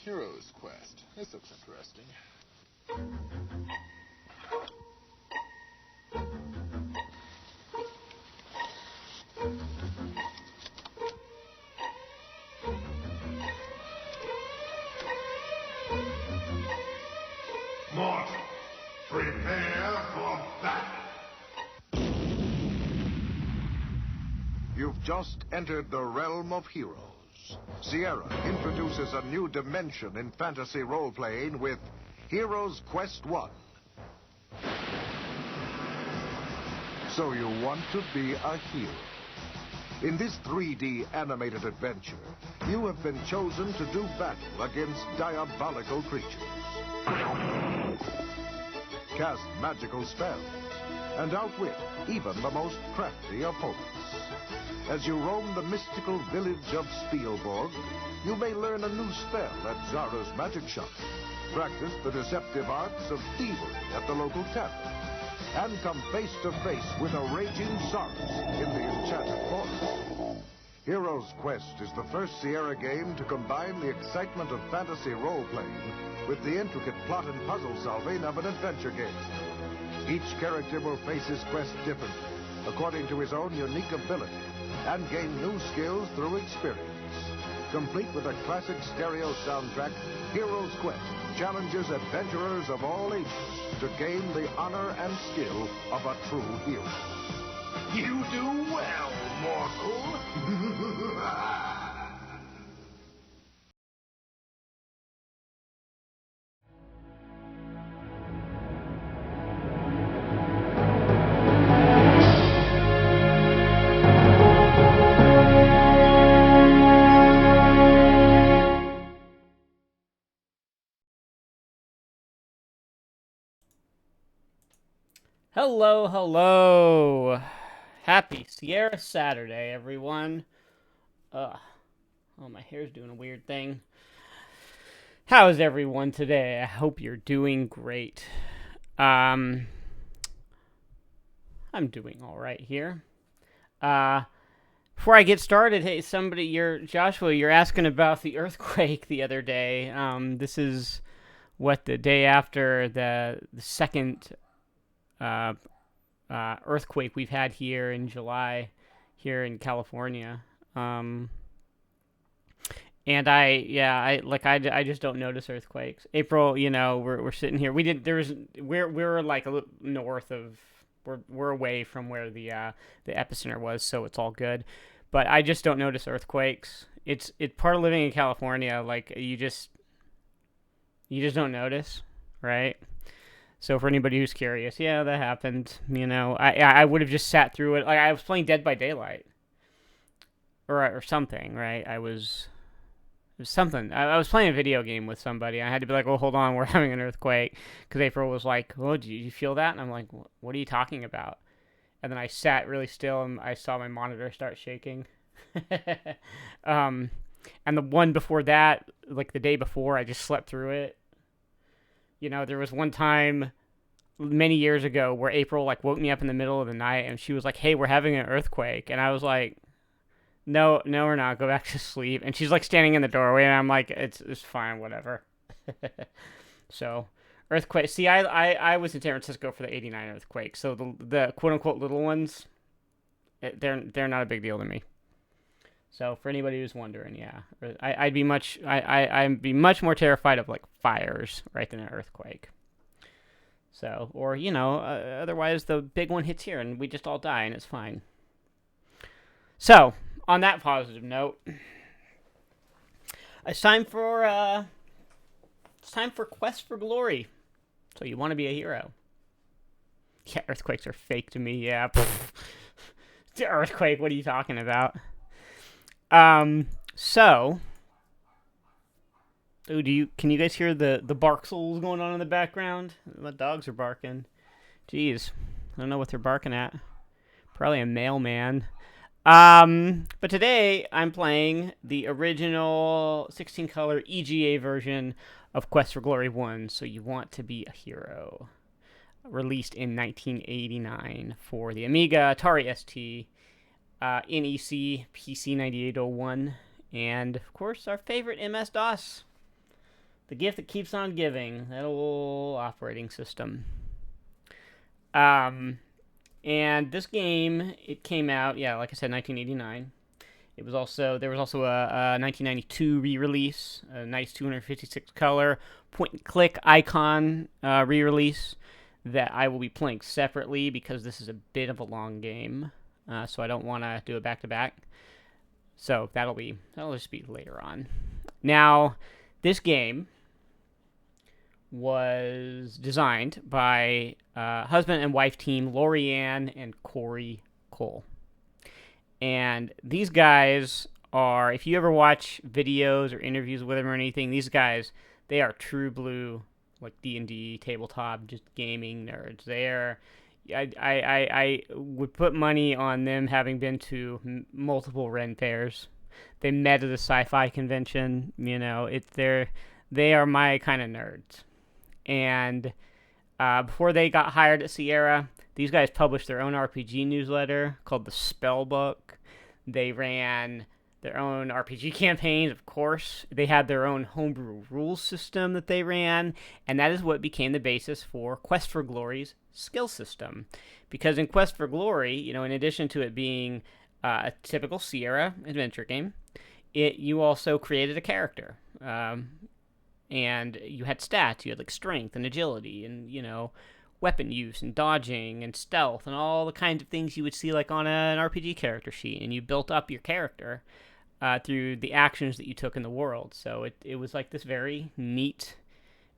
Hero's Quest. This looks interesting. Mortal, prepare for battle. You've just entered the realm of heroes. Sierra introduces a new dimension in fantasy role-playing with Heroes Quest 1. So you want to be a hero. In this 3D animated adventure, you have been chosen to do battle against diabolical creatures. Cast magical spells and outwit even the most crafty opponents. As you roam the mystical village of Spielburg, you may learn a new spell at Zara's magic shop, practice the deceptive arts of thievery at the local tavern, and come face to face with a raging Saurus in the enchanted forest. Heroes Quest is the first Sierra game to combine the excitement of fantasy role-playing with the intricate plot and puzzle-solving of an adventure game. Each character will face his quest differently, according to his own unique ability, and gain new skills through experience. Complete with a classic stereo soundtrack, Heroes Quest challenges adventurers of all ages to gain the honor and skill of a true hero. You do well, mortal. Hello, hello. Happy Sierra Saturday, everyone. Oh, my hair's doing a weird thing. How is everyone today? I hope you're doing great. I'm doing all right here. Before I get started, hey, Joshua, you're asking about the earthquake the other day. This is the day after the second earthquake we've had here in July, here in California. And I just don't notice earthquakes. April, we're sitting here. We're like a little north of, we're away from where the epicenter was, so it's all good. But I just don't notice earthquakes. It's part of living in California. Like you just don't notice, right? So for anybody who's curious, yeah, that happened. I would have just sat through it. Like I was playing Dead by Daylight, or something, right? It was something. I was playing a video game with somebody. I had to be like, "Oh, hold on, we're having an earthquake," because April was like, "Oh, do you feel that?" And I'm like, "What are you talking about?" And then I sat really still, and I saw my monitor start shaking. And the one before that, like the day before, I just slept through it. There was one time many years ago where April woke me up in the middle of the night and she was like, "Hey, we're having an earthquake." And I was like, No, we're not. Go back to sleep. And she's standing in the doorway and I'm like, it's fine, whatever. So, earthquake. See, I was in San Francisco for the '89 earthquake. So the quote unquote little ones, they're not a big deal to me. So for anybody who's wondering, yeah, I'd be much more terrified of fires, right, than an earthquake. So, or otherwise the big one hits here and we just all die and it's fine. So on that positive note, it's time for Quest for Glory. So you want to be a hero? Yeah, earthquakes are fake to me. Yeah, it's an earthquake. What are you talking about? So, can you guys hear the barksels going on in the background? The dogs are barking. Jeez, I don't know what they're barking at. Probably a mailman. But today I'm playing the original 16-color EGA version of Quest for Glory 1, So You Want to Be a Hero. Released in 1989 for the Amiga, Atari ST, NEC, PC 9801, and of course our favorite MS-DOS The gift that keeps on giving. That old operating system. And this game, it came out, like I said, 1989. There was also a 1992 re-release, a nice 256 color point-and-click icon re-release that I will be playing separately because this is a bit of a long game, so I don't want to do it back-to-back. So that'll just be later on. Now, this game was designed by husband and wife team Lori Ann and Corey Cole. And these guys are, if you ever watch videos or interviews with them or anything, these guys, they are true blue, like D&D, tabletop, just gaming nerds. I would put money on them having been to multiple Ren fairs. They met at a sci-fi convention. They are my kind of nerds. And before they got hired at Sierra, these guys published their own RPG newsletter called the Spielburg. They ran their own RPG campaigns, of course. They had their own homebrew rules system that they ran, and that is what became the basis for Quest for Glory's skill system. Because in Quest for Glory, in addition to it being a typical Sierra adventure game, you also created a character. And you had stats. You had like strength and agility and, weapon use and dodging and stealth and all the kinds of things you would see like on an RPG character sheet. And you built up your character through the actions that you took in the world. So it was like this very neat,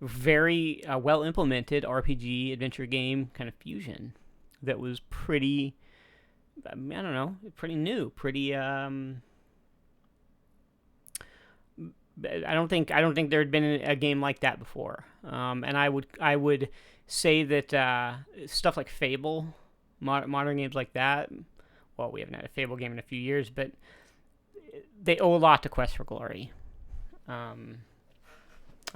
very well-implemented RPG adventure game kind of fusion that was pretty, pretty new, pretty... I don't think there had been a game like that before, and I would say that stuff like Fable, modern games like that. Well, we haven't had a Fable game in a few years, but they owe a lot to Quest for Glory. I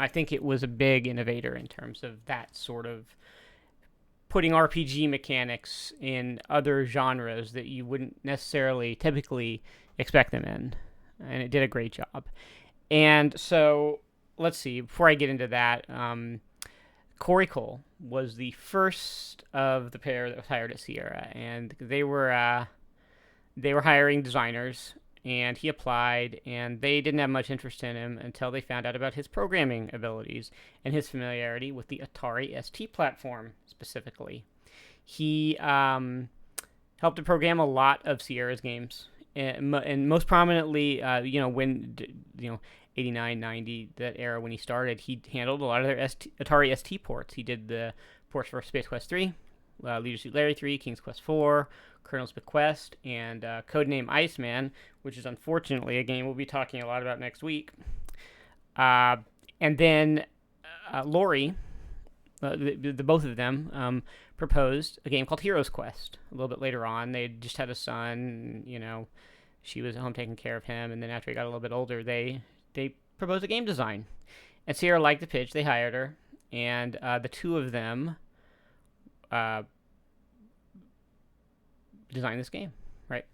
think it was a big innovator in terms of that sort of putting RPG mechanics in other genres that you wouldn't necessarily typically expect them in, and it did a great job. And so, let's see, before I get into that, Corey Cole was the first of the pair that was hired at Sierra, and they were hiring designers, and he applied, and they didn't have much interest in him until they found out about his programming abilities and his familiarity with the Atari ST platform, specifically. He helped to program a lot of Sierra's games, and most prominently, when 89, 90, that era when he started, he handled a lot of their Atari ST ports. He did the ports for Space Quest 3, Leisure Suit Larry 3, King's Quest 4, Colonel's Bequest, and Codename Iceman, which is unfortunately a game we'll be talking a lot about next week. And then Lori, the both of them, proposed a game called Hero's Quest a little bit later on. They just had a son, she was at home taking care of him, and then after he got a little bit older, they proposed a game design. And Sierra liked the pitch. They hired her, and the two of them designed this game, right?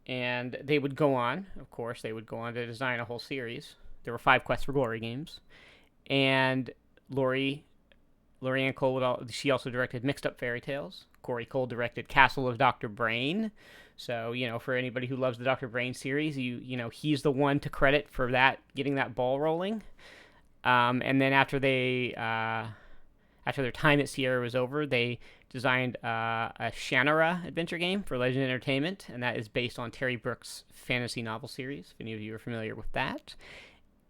And they would go on, of course, to design a whole series. There were 5 Quest for Glory games. And Lori Ann Cole, she also directed Mixed Up Fairy Tales. Corey Cole directed Castle of Dr. Brain. So, for anybody who loves the Dr. Brain series, he's the one to credit for that, getting that ball rolling. And then after their time at Sierra was over, they designed a Shannara adventure game for Legend Entertainment, and that is based on Terry Brooks' fantasy novel series, if any of you are familiar with that.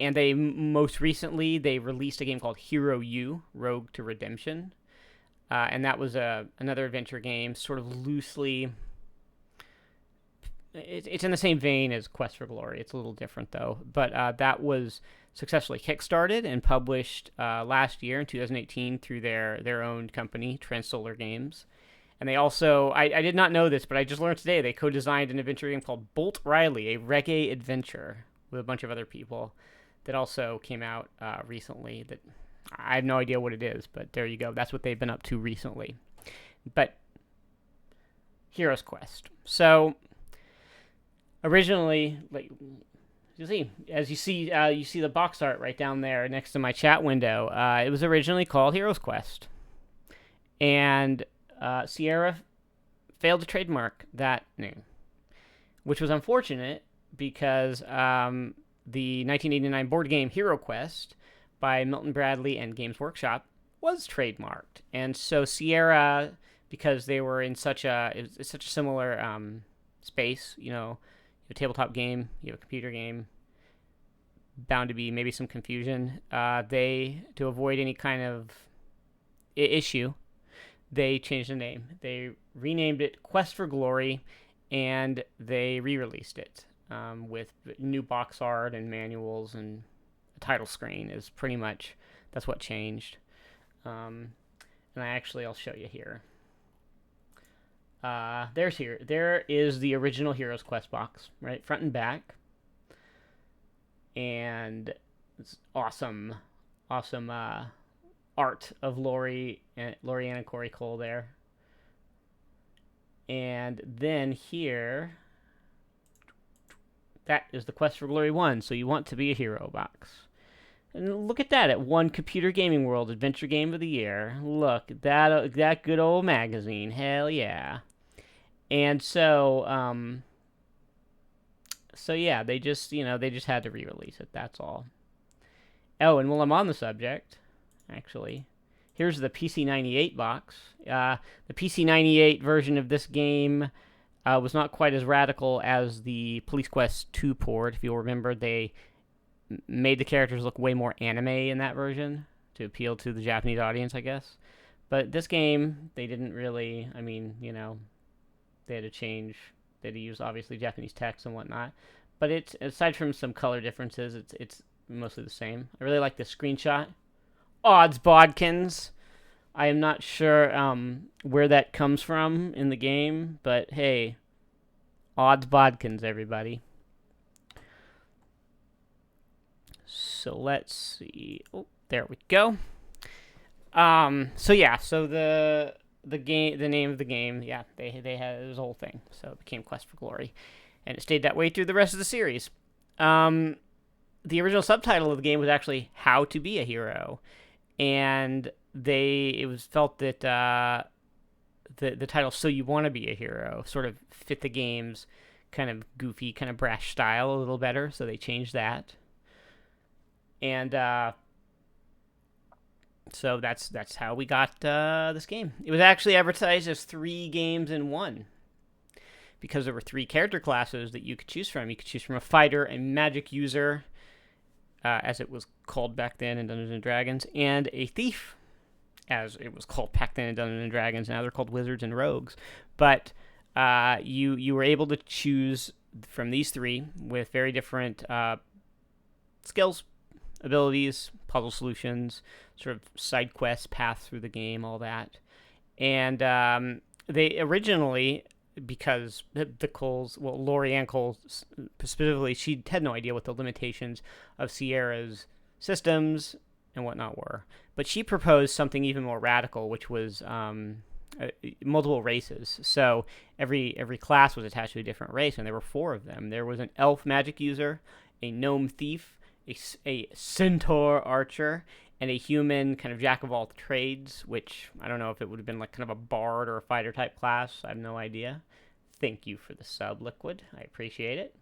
And they most recently, they released a game called Hero U, Rogue to Redemption. And that was another adventure game, sort of loosely... It's in the same vein as Quest for Glory. It's a little different, though. But that was successfully kickstarted and published last year in 2018 through their own company, Transsolar Games. And they also, I did not know this, but I just learned today, they co-designed an adventure game called Bolt Riley, a reggae adventure with a bunch of other people that also came out recently. That I have no idea what it is, but there you go. That's what they've been up to recently. But Hero's Quest. So... originally, you see the box art right down there next to my chat window. It was originally called Heroes Quest, and Sierra failed to trademark that name, which was unfortunate because the 1989 board game Hero Quest by Milton Bradley and Games Workshop was trademarked, and so Sierra, because they were in such a similar space, a tabletop game, you have a computer game, bound to be maybe some confusion. They, to avoid any kind of issue, they changed the name. They renamed it Quest for Glory, and they re-released it with new box art and manuals, and a title screen is pretty much, that's what changed. And I'll show you here. There is the original Heroes Quest box, right, front and back, and it's awesome art of Lori Ann and Corey Cole there. And then here, that is the Quest for Glory 1, so you want to be a hero box. And look at that, at One Computer Gaming World Adventure Game of the Year. Look, that good old magazine, hell yeah. And so yeah, they just had to re-release it, that's all. Oh, and while I'm on the subject, actually, here's the PC-98 box. The PC-98 version of this game was not quite as radical as the Police Quest 2 port. If you'll remember, they made the characters look way more anime in that version to appeal to the Japanese audience, I guess. But this game, they didn't really, they had to change, they had to use, obviously, Japanese text and whatnot. But it's, aside from some color differences, it's mostly the same. I really like this screenshot. Odds bodkins. I am not sure where that comes from in the game, but hey, odds bodkins, everybody. So let's see. Oh, there we go. So the game, the name of the game, yeah, they had this whole thing, so it became Quest for Glory, and it stayed that way through the rest of the series. The original subtitle of the game was actually How to Be a Hero, and it was felt that the title So You Want to Be a Hero sort of fit the game's kind of goofy, kind of brash style a little better, so they changed that. And so that's how we got this game. It was actually advertised as 3 games in 1, because there were 3 character classes that you could choose from. You could choose from a fighter, a magic user, as it was called back then in Dungeons & Dragons, and a thief, as it was called back then in Dungeons & Dragons. Now they're called wizards and rogues. But you were able to choose from these 3 with very different skills, abilities, puzzle solutions, sort of side quests, paths through the game, all that. And they originally, because the Coles, well, Lori Ann Cole specifically, she had no idea what the limitations of Sierra's systems and whatnot were. But she proposed something even more radical, which was multiple races. So every class was attached to a different race, and there were 4 of them. There was an elf magic user, a gnome thief, a centaur archer, and a human kind of jack of all trades, which I don't know if it would have been like kind of a bard or a fighter type class. I have no idea. Thank you for the sub, Liquid. I appreciate it.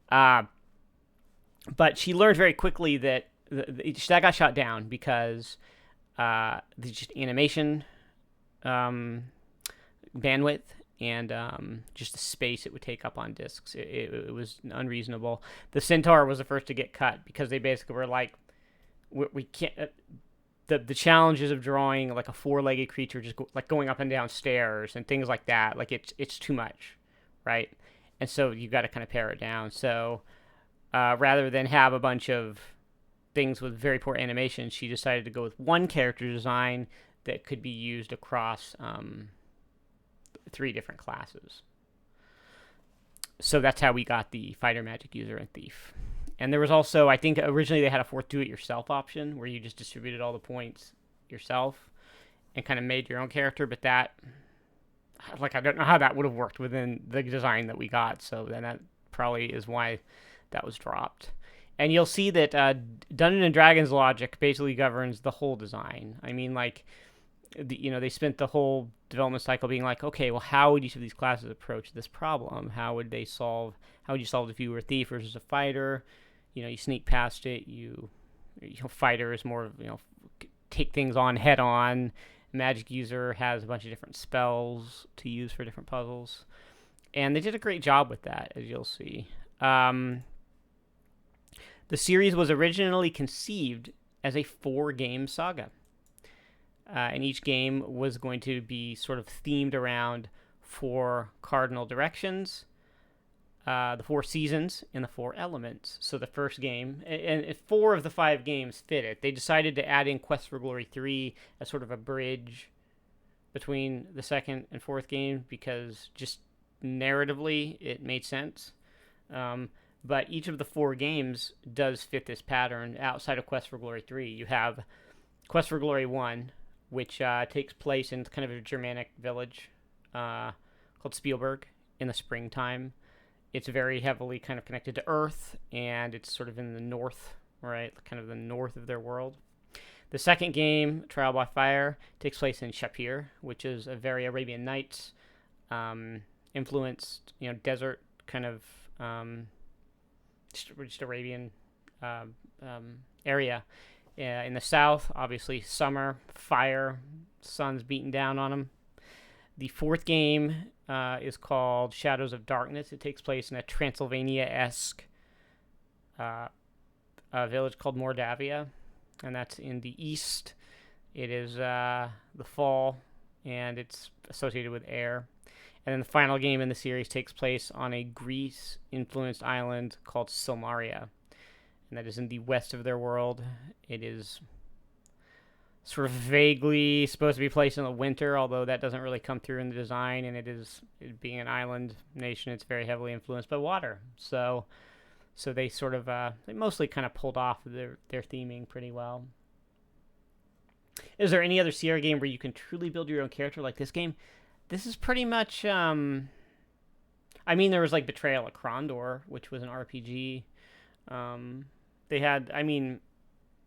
But she learned very quickly that that got shot down because just animation bandwidth and just the space it would take up on discs. It was unreasonable. The Centaur was the first to get cut because they basically were like, we can't. The challenges of drawing like a 4-legged creature just going up and down stairs and things like that, like it's too much, right? And so you got to kind of pare it down. So rather than have a bunch of things with very poor animation, she decided to go with one character design that could be used across 3 different classes. So that's how we got the fighter, magic user, and thief. And there was also, I think originally they had a 4th do-it-yourself option where you just distributed all the points yourself and kind of made your own character, but that, I don't know how that would have worked within the design that we got, so then that probably is why that was dropped. And you'll see that Dungeons and Dragons logic basically governs the whole design. I mean, like, they spent the whole development cycle being like, okay, well, how would each of these classes approach this problem? How would you solve if you were a thief versus a fighter? You sneak past it. Fighter is more, take things on head on. Magic user has a bunch of different spells to use for different puzzles. And they did a great job with that, as you'll see. The series was originally conceived as a 4-game saga. And each game was going to be sort of themed around 4 cardinal directions, the 4 seasons, and the 4 elements. So the first game, and 4 of the 5 games fit it. They decided to add in Quest for Glory 3 as sort of a bridge between the second and fourth game because just narratively it made sense. But each of the 4 games does fit this pattern outside of Quest for Glory 3. You have Quest for Glory 1, which takes place in kind of a Germanic village called Spielburg in the springtime. It's very heavily kind of connected to Earth, and it's sort of in the north, right? Kind of the north of their world. The second game, Trial by Fire, takes place in Shapir, which is a very Arabian Nights influenced, desert kind of just Arabian area. In the south, obviously summer, fire, sun's beating down on them. The fourth game is called Shadows of Darkness. It takes place in a Transylvania-esque village called Mordavia, and that's in the east. It is the fall, and it's associated with air. And then the final game in the series takes place on a Greece-influenced island called Silmaria, and that is in the west of their world. It is sort of vaguely supposed to be placed in the winter, although that doesn't really come through in the design, and it being an island nation, it's very heavily influenced by water. So they sort of, they mostly kind of pulled off their theming pretty well. Is there any other Sierra game where you can truly build your own character like this game? This is pretty much, I mean, there was like Betrayal at Krondor, which was an RPG. They had, I mean,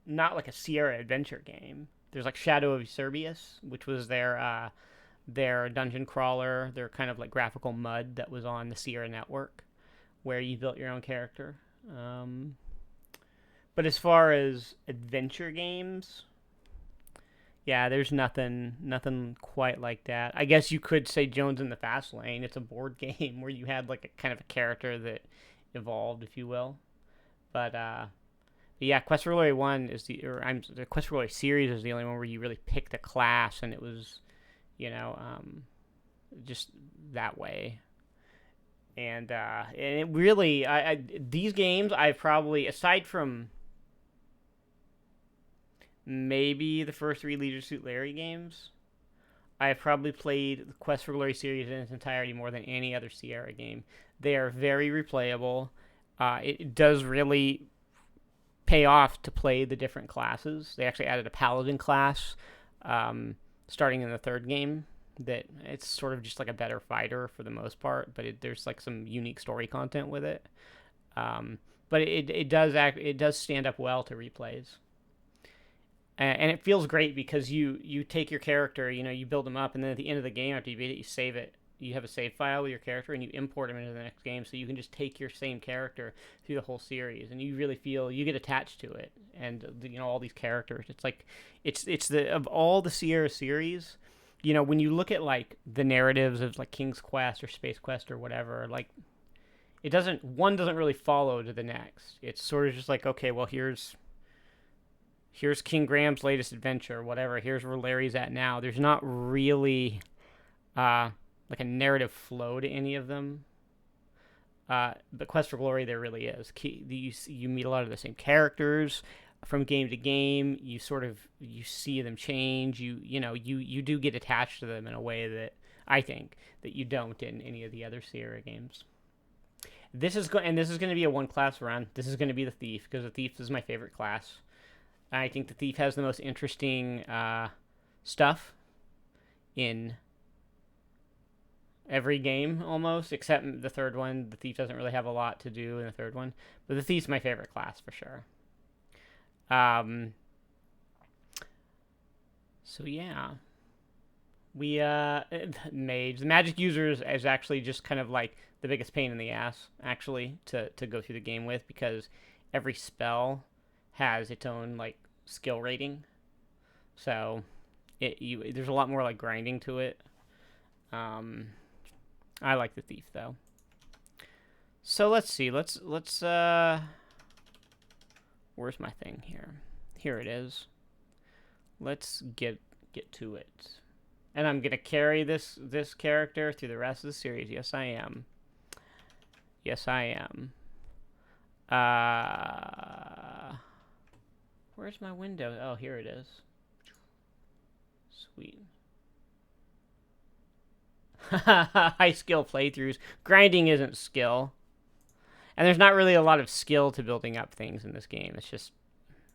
not like a Sierra adventure game. There's like Shadow of Eusebius, which was their dungeon crawler, their kind of like graphical mud that was on the Sierra network, where you built your own character. But as far as adventure games, yeah, there's nothing quite like that. I guess you could say Jones in the Fast Lane. It's a board game where you had like a kind of a character that evolved, if you will. But yeah, Quest for Glory 1 is the Quest for Glory series is the only one where you really picked a class, and it was, just that way. And it really, these games I've probably, aside from maybe the first 3 Leisure Suit Larry games, I've probably played the Quest for Glory series in its entirety more than any other Sierra game. They are very replayable. It does really pay off to play the different classes. They actually added a paladin class starting in the 3rd game. That it's sort of just like a better fighter for the most part, but there's like some unique story content with it. But it does stand up well to replays. And it feels great because you take your character, you build them up, and then at the end of the game, after you beat it, you save it. You have a save file with your character, and you import them into the next game, so you can just take your same character through the whole series, and you really feel you get attached to it, and all these characters. It's like it's of all the Sierra series, when you look at like the narratives of like King's Quest or Space Quest or whatever, like one doesn't really follow to the next. It's sort of just like, okay, well here's King Graham's latest adventure, or whatever. Here's where Larry's at now. There's not really like a narrative flow to any of them. But Quest for Glory, there really is. You meet a lot of the same characters from game to game. You see them change. You do get attached to them in a way that I think that you don't in any of the other Sierra games. This is going to be a 1-class run. This is going to be the Thief, because the Thief is my favorite class. I think the Thief has the most interesting stuff in every game almost, except the third one. The thief doesn't really have a lot to do in the third one, but the thief's my favorite class for sure. So yeah, we mage. The magic users is actually just kind of like the biggest pain in the ass actually to go through the game with, because every spell has its own like skill rating, so there's a lot more like grinding to it. I like the thief though. So let's see. Let's where's my thing here? Here it is. Let's get to it. And I'm gonna carry this character through the rest of the series. Yes, I am. Yes, I am. Where's my window? Oh, here it is. Sweet. High skill playthroughs. Grinding isn't skill. And there's not really a lot of skill to building up things in this game. It's just,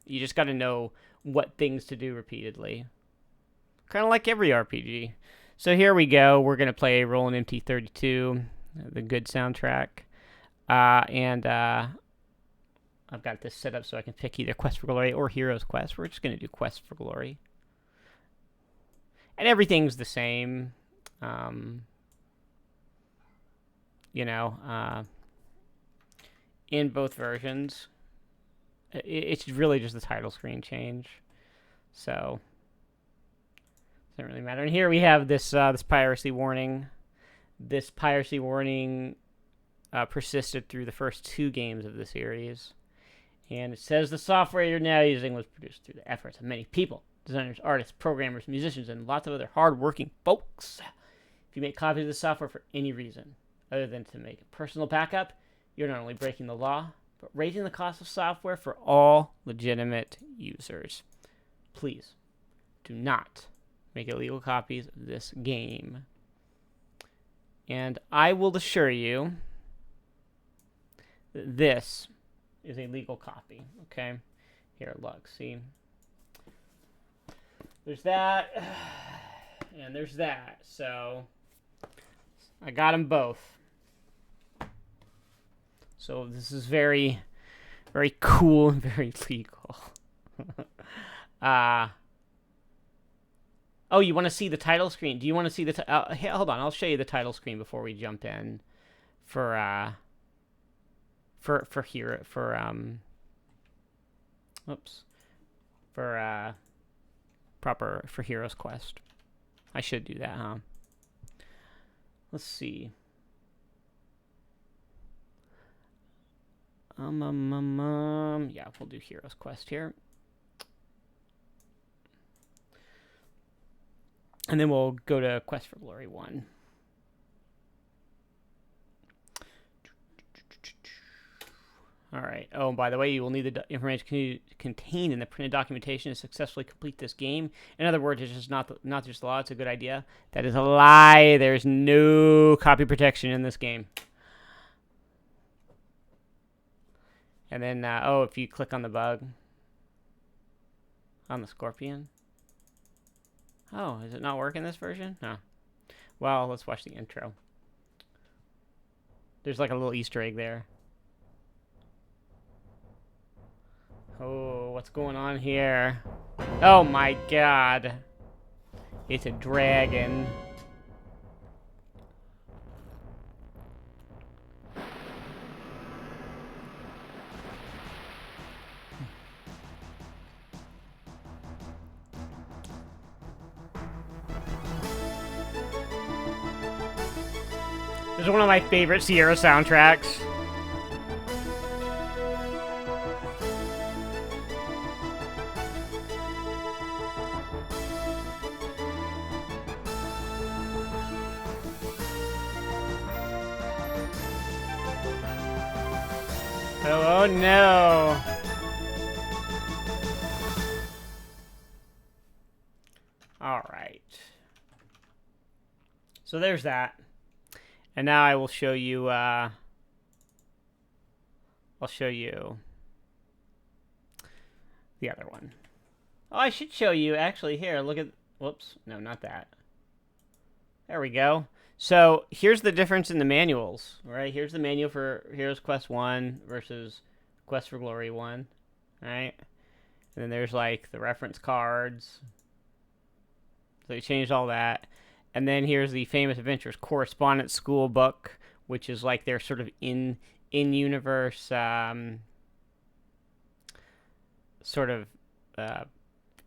you just gotta know what things to do repeatedly. Kind of like every RPG. So here we go. We're gonna play Rollin' MT32, the good soundtrack. I've got this set up so I can pick either Quest for Glory or Hero's Quest. We're just gonna do Quest for Glory. And everything's the same. You know, in both versions, it's really just the title screen change, so it doesn't really matter. And here we have this this piracy warning. This piracy warning persisted through the first 2 games of the series, and it says the software you're now using was produced through the efforts of many people, designers, artists, programmers, musicians, and lots of other hard-working folks. If you make copies of the software for any reason other than to make a personal backup, you're not only breaking the law, but raising the cost of software for all legitimate users. Please do not make illegal copies of this game. And I will assure you that this is a legal copy. Okay? Here, look, see? There's that, and there's that. So I got them both. So this is very, very cool and very legal. Oh, you want to see the title screen? Do you want to see the? Hey, hold on, I'll show you the title screen before we jump in for Hero's Quest. I should do that, huh? Let's see. Yeah, we'll do Hero's Quest here. And then we'll go to Quest for Glory 1. All right. Oh, and by the way, you will need the information contained in the printed documentation to successfully complete this game. In other words, it's just not just law. It's a good idea. That is a lie. There's no copy protection in this game. And then, if you click on the bug, on the scorpion. Oh, is it not work in this version? No. Well, let's watch the intro. There's like a little Easter egg there. Oh, what's going on here? Oh my god. It's a dragon. This is one of my favorite Sierra soundtracks. Oh no. All right. So there's that. And now I will show you, I'll show you the other one. Oh, I should show you, actually, here, look at, whoops, no, not that. There we go. So here's the difference in the manuals, right? Here's the manual for Heroes Quest 1 versus Quest for Glory 1, right? And then there's like the reference cards. So they changed all that. And then here's the Famous Adventures Correspondence School book, which is like their sort of in-universe sort of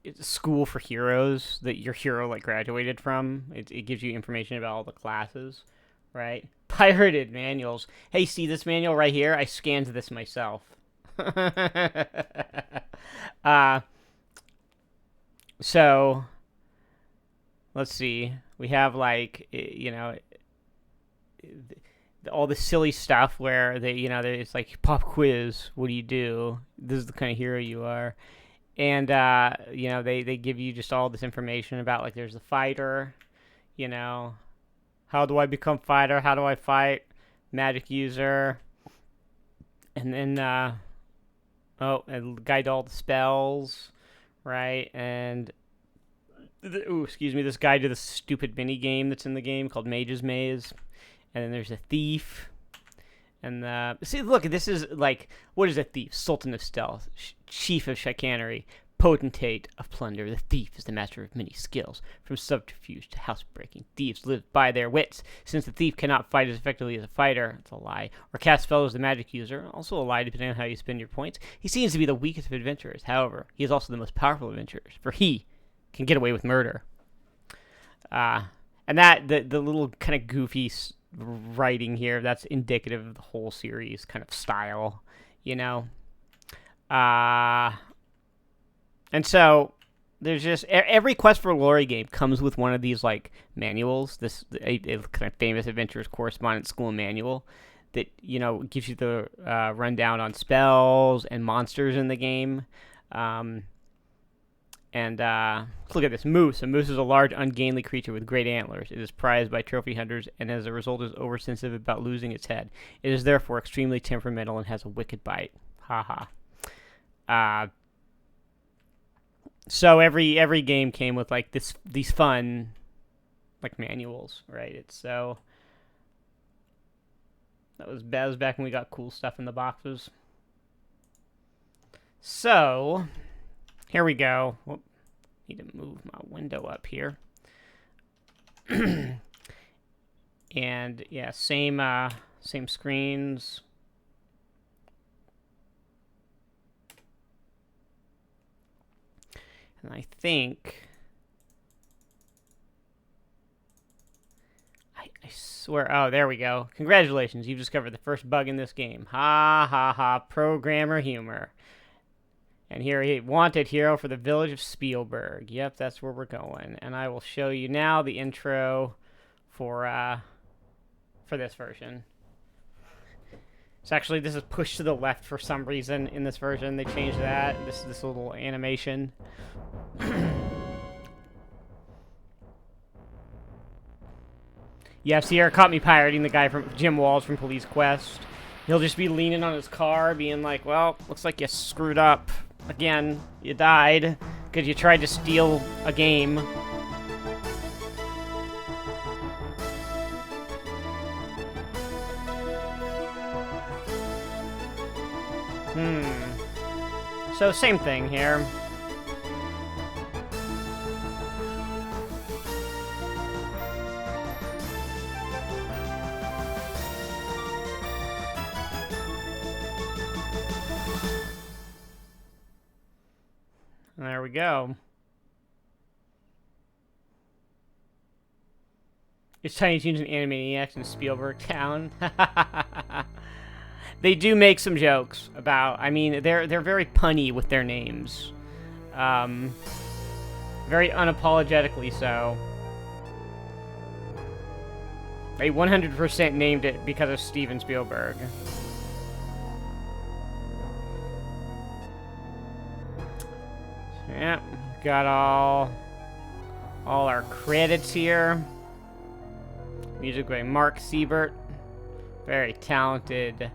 it's a school for heroes that your hero like graduated from. It gives you information about all the classes, right? Pirated manuals. Hey, see this manual right here? I scanned this myself. So let's see. We have like all the silly stuff where it's like pop quiz. What do you do? This is the kind of hero you are. And, they give you just all this information about, like, there's the fighter, how do I become fighter? How do I fight? Magic user. And then, and guide to all the spells, right? And, this guide to the stupid mini game that's in the game called Mage's Maze. And then there's a thief. And see, look, this is like, what is a thief? Sultan of stealth, chief of chicanery, potentate of plunder. The thief is the master of many skills, from subterfuge to housebreaking. Thieves live by their wits. Since the thief cannot fight as effectively as a fighter, it's a lie. Or cast spells as the magic user, also a lie depending on how you spend your points. He seems to be the weakest of adventurers. However, he is also the most powerful of adventurers, for he can get away with murder. And that the little kind of goofy writing here, that's indicative of the whole series kind of style, and so there's just every Quest for Glory game comes with one of these like manuals, a kind of Famous Adventures Correspondence School manual that gives you the rundown on spells and monsters in the game. And look at this moose. A moose is a large, ungainly creature with great antlers. It is prized by trophy hunters, and as a result is oversensitive about losing its head. It is therefore extremely temperamental and has a wicked bite. Haha. So every game came with like these fun like manuals, right? It's so that was back when we got cool stuff in the boxes. So here we go. Whoop. Need to move my window up here. And yeah, same screens. And I think I swear. Oh, there we go. Congratulations, you've discovered the first bug in this game. Ha ha ha! Programmer humor. And here, he wanted hero for the village of Spielburg. Yep, that's where we're going. And I will show you now the intro for this version. So actually, this is pushed to the left for some reason in this version. They changed that. This little animation. Yeah, Sierra caught me pirating the guy from Jim Walls from Police Quest. He'll just be leaning on his car, being like, well, looks like you screwed up. Again, you died because you tried to steal a game. So same thing here. There we go. It's Tiny Toons and Animaniacs in Spielberg Town. They do make some jokes about. I mean, they're very punny with their names, very unapologetically so. They 100% named it because of Steven Spielberg. Yeah, got all our credits here. Music by Mark Siebert, very talented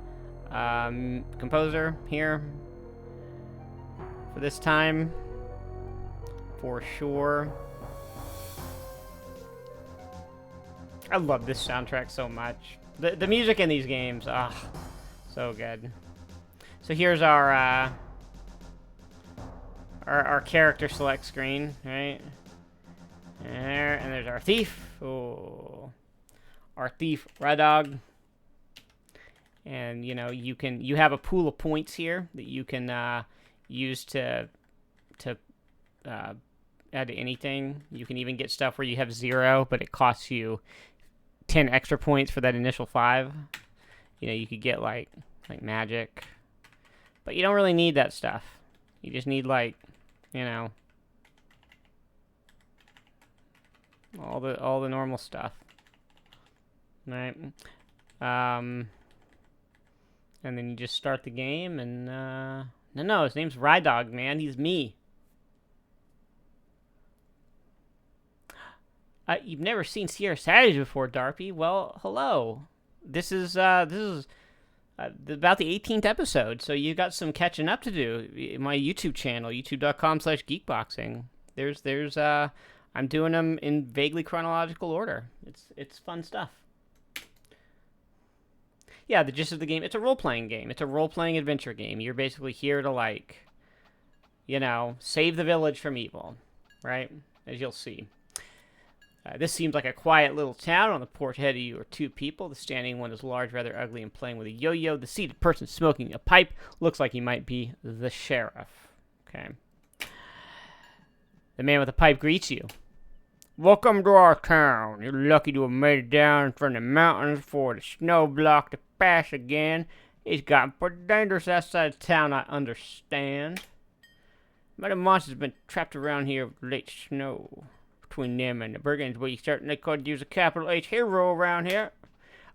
composer here for this time, for sure. I love this soundtrack so much. The music in these games, so good. So here's our character select screen, right? There, and there's our thief. Oh, our thief, Red Dog. And you know, you have a pool of points here that you can use to add to anything. You can even get stuff where you have 0, but it costs you 10 extra points for that initial 5. You know, you could get like magic, but you don't really need that stuff. You just need, like, you know, all the normal stuff, right? And then you just start the game, and no, his name's Rydog, man. He's me. You've never seen Sierra Savage before, Darpy. Well, hello. This is about the 18th episode, so you got some catching up to do. My YouTube channel, youtube.com/geekboxing. There's I'm doing them in vaguely chronological order. It's fun stuff. Yeah, the gist of the game, it's a role-playing game. It's a role-playing adventure game. You're basically here to, like, you know, save the village from evil, right? As you'll see. This seems like a quiet little town. On the porch ahead of you are 2 people. The standing one is large, rather ugly, and playing with a yo-yo. The seated person smoking a pipe looks like he might be the sheriff. Okay. The man with the pipe greets you. Welcome to our town. You're lucky to have made it down from the mountains for the snow block to pass again. It's gotten pretty dangerous outside of town, I understand. But the monster's been trapped around here with late snow. Between them and the brigands, we certainly could use a capital H hero around here.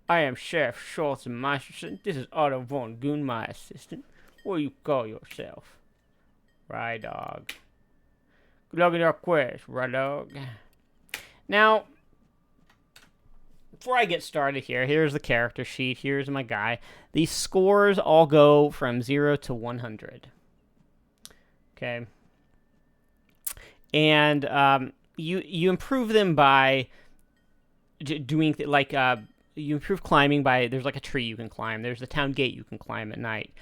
I am Sheriff Schultz Meisterson. This is Otto von Goon, my assistant. What do you call yourself? Rydog. Good luck in your quest, Rydog. Now, before I get started here, here's the character sheet. Here's my guy. These scores all go from 0 to 100. Okay. And, you improve them by doing you improve climbing by, there's like a tree you can climb. There's the town gate you can climb at night.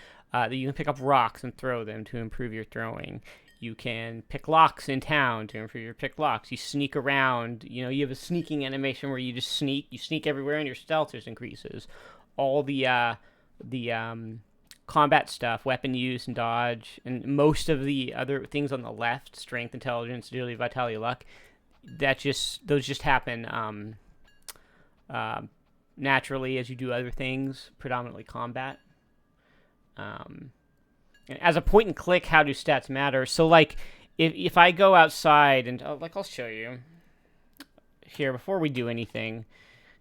You can pick up rocks and throw them to improve your throwing. You can pick locks in town to improve your pick locks. You sneak around. You know, you have a sneaking animation where you just sneak. You sneak everywhere and your stealth just increases. All the combat stuff, weapon use and dodge, and most of the other things on the left, strength, intelligence, agility, vitality, luck, those just happen naturally as you do other things, predominantly combat. As a point and click, how do stats matter? So, like, if I go outside and I'll show you here before we do anything,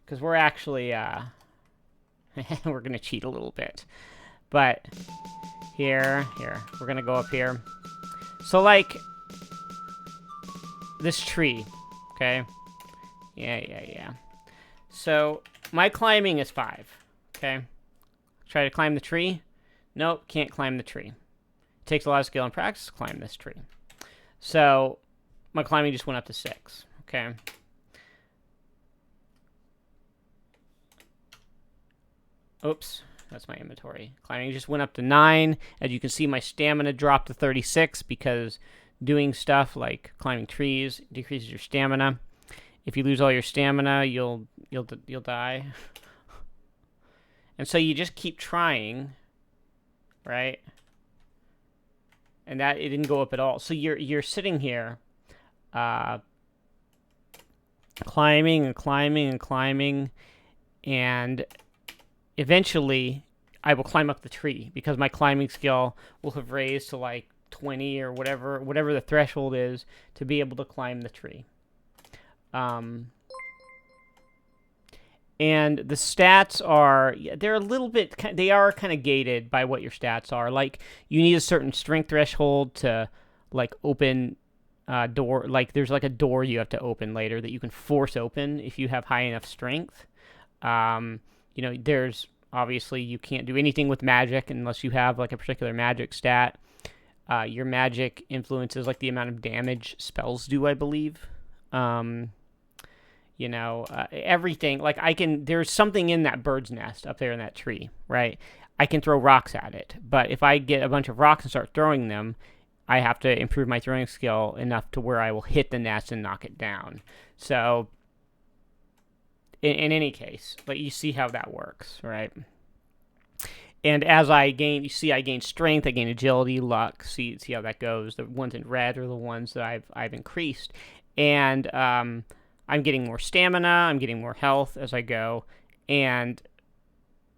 because we're actually we're gonna cheat a little bit. But here, we're going to go up here. So, like, this tree, okay? Yeah. So, my climbing is 5, okay? Try to climb the tree. Nope, can't climb the tree. It takes a lot of skill and practice to climb this tree. So, my climbing just went up to 6, okay? Oops. That's my inventory. Climbing just went up to 9. As you can see, my stamina dropped to 36 because doing stuff like climbing trees decreases your stamina. If you lose all your stamina, you'll die. And so you just keep trying, right? And that it didn't go up at all. So you're sitting here, climbing and climbing and climbing, and eventually, I will climb up the tree because my climbing skill will have raised to like 20 or whatever the threshold is to be able to climb the tree. And the stats are, they're a little bit, they are kind of gated by what your stats are. Like, you need a certain strength threshold to, like, open door. Like, there's like a door you have to open later that you can force open if you have high enough strength. You know, there's obviously you can't do anything with magic unless you have like a particular magic stat. Your magic influences like the amount of damage spells do, I believe. You know, everything. Like, there's something in that bird's nest up there in that tree, right? I can throw rocks at it. But if I get a bunch of rocks and start throwing them, I have to improve my throwing skill enough to where I will hit the nest and knock it down. So, in any case, like, you see how that works, right? And as I gain, you see I gain strength, I gain agility, luck. See how that goes. The ones in red are the ones that I've increased. And I'm getting more stamina, I'm getting more health as I go. And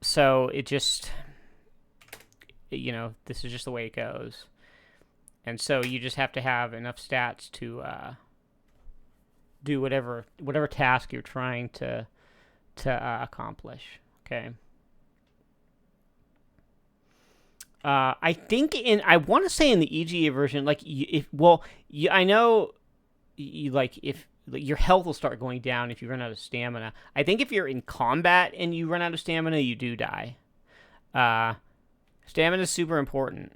so it just, you know, this is just the way it goes. And so you just have to have enough stats to do whatever task you're trying to accomplish. Okay. I think I want to say in the EGA version, like, I know, if your health will start going down if you run out of stamina. I think if you're in combat and you run out of stamina, you do die. Stamina is super important.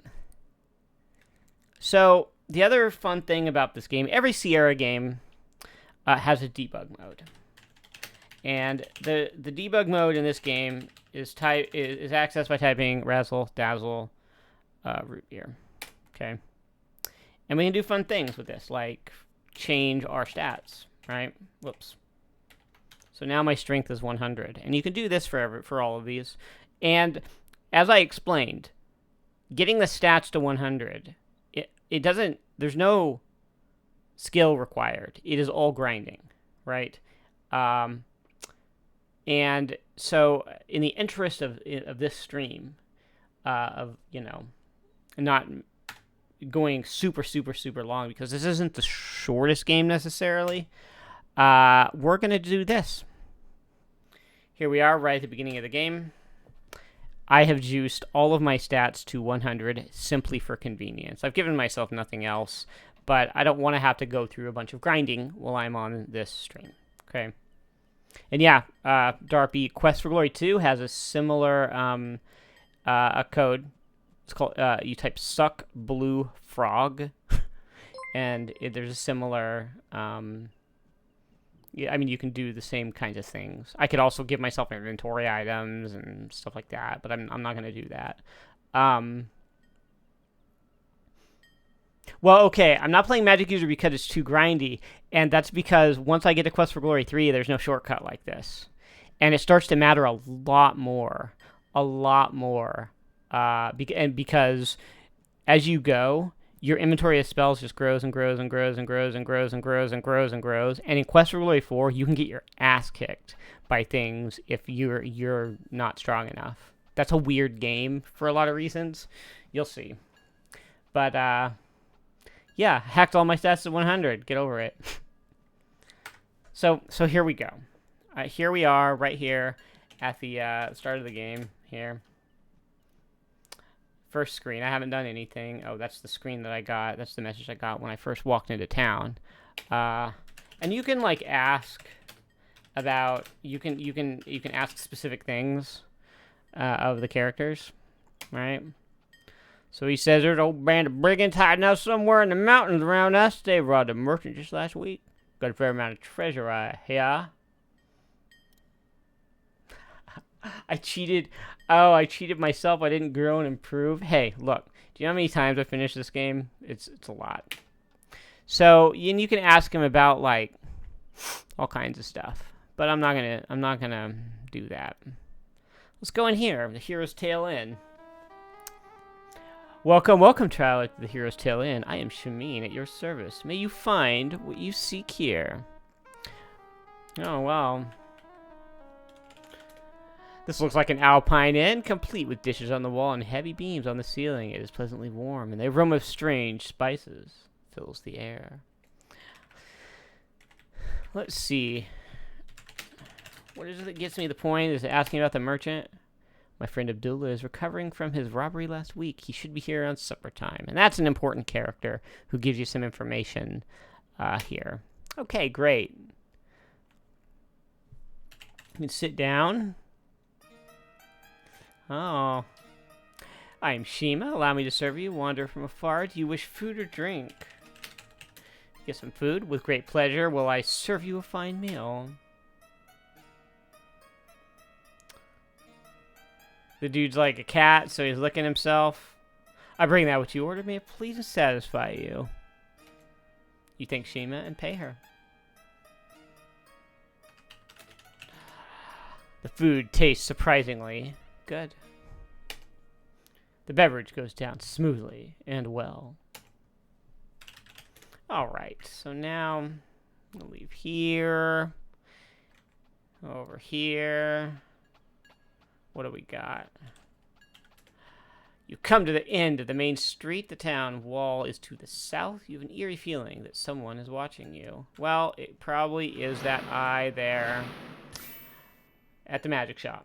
So, the other fun thing about this game, every Sierra game has a debug mode. And the debug mode in this game is accessed by typing razzle dazzle root beer. Okay. And we can do fun things with this, like change our stats, right? Whoops. So now my strength is 100. And you can do this for all of these. And as I explained, getting the stats to 100, it doesn't, there's no skill required. It is all grinding, right? And so in the interest of this stream, of, you know, not going super long, because this isn't the shortest game necessarily, we're going to do this. Here we are right at the beginning of the game. I have juiced all of my stats to 100 simply for convenience. I've given myself nothing else, but I don't want to have to go through a bunch of grinding while I'm on this stream. Okay. And yeah, Darby, Quest for Glory 2 has a similar a code. It's called, you type suck blue frog, and there's a similar, yeah, I mean, you can do the same kinds of things. I could also give myself inventory items and stuff like that, but I'm not going to do that. Well, okay, I'm not playing Magic User because it's too grindy, and that's because once I get to Quest for Glory 3, there's no shortcut like this. And it starts to matter a lot more. And because as you go, your inventory of spells just grows and grows and grows and grows and grows and grows and grows and grows. And in Quest for Glory 4, you can get your ass kicked by things if you're not strong enough. That's a weird game for a lot of reasons. You'll see. But, yeah, hacked all my stats to 100. Get over it. So here we go. Here we are, right here, at the start of the game, here. First screen. I haven't done anything. Oh, that's the screen that I got. That's the message I got when I first walked into town. And you can, like, ask about... You can ask specific things of the characters, right? So he says, there's an old band of brigands hiding out somewhere in the mountains around us. They robbed a merchant just last week. Got a fair amount of treasure, I hear. I cheated. Oh, I cheated myself. I didn't grow and improve. Hey, look. Do you know how many times I finished this game? It's a lot. So, and you can ask him about, like, all kinds of stuff. But I'm not gonna do that. Let's go in here. The Hero's Tail Inn. Welcome, traveler, to the Hero's Tail Inn. I am Shameen at your service. May you find what you seek here. Oh, well. This looks like an Alpine Inn, complete with dishes on the wall and heavy beams on the ceiling. It is pleasantly warm, and the aroma of strange spices fills the air. Let's see. What is it that gets me the point? Is it asking about the merchant? My friend Abdullah is recovering from his robbery last week. He should be here around supper time. And that's an important character who gives you some information here. Okay, great. You can sit down. Oh. I am Shima. Allow me to serve you. Wander from afar. Do you wish food or drink? Get some food. With great pleasure will I serve you a fine meal. The dude's like a cat, so he's licking himself. I bring that which you ordered. May it please and satisfy you. You thank Shima and pay her. The food tastes surprisingly good. The beverage goes down smoothly and well. Alright, so now we'll leave here. Over here. What do we got? You come to the end of the main street. The town wall is to the south. You have an eerie feeling that someone is watching you. Well, it probably is that eye there at the magic shop.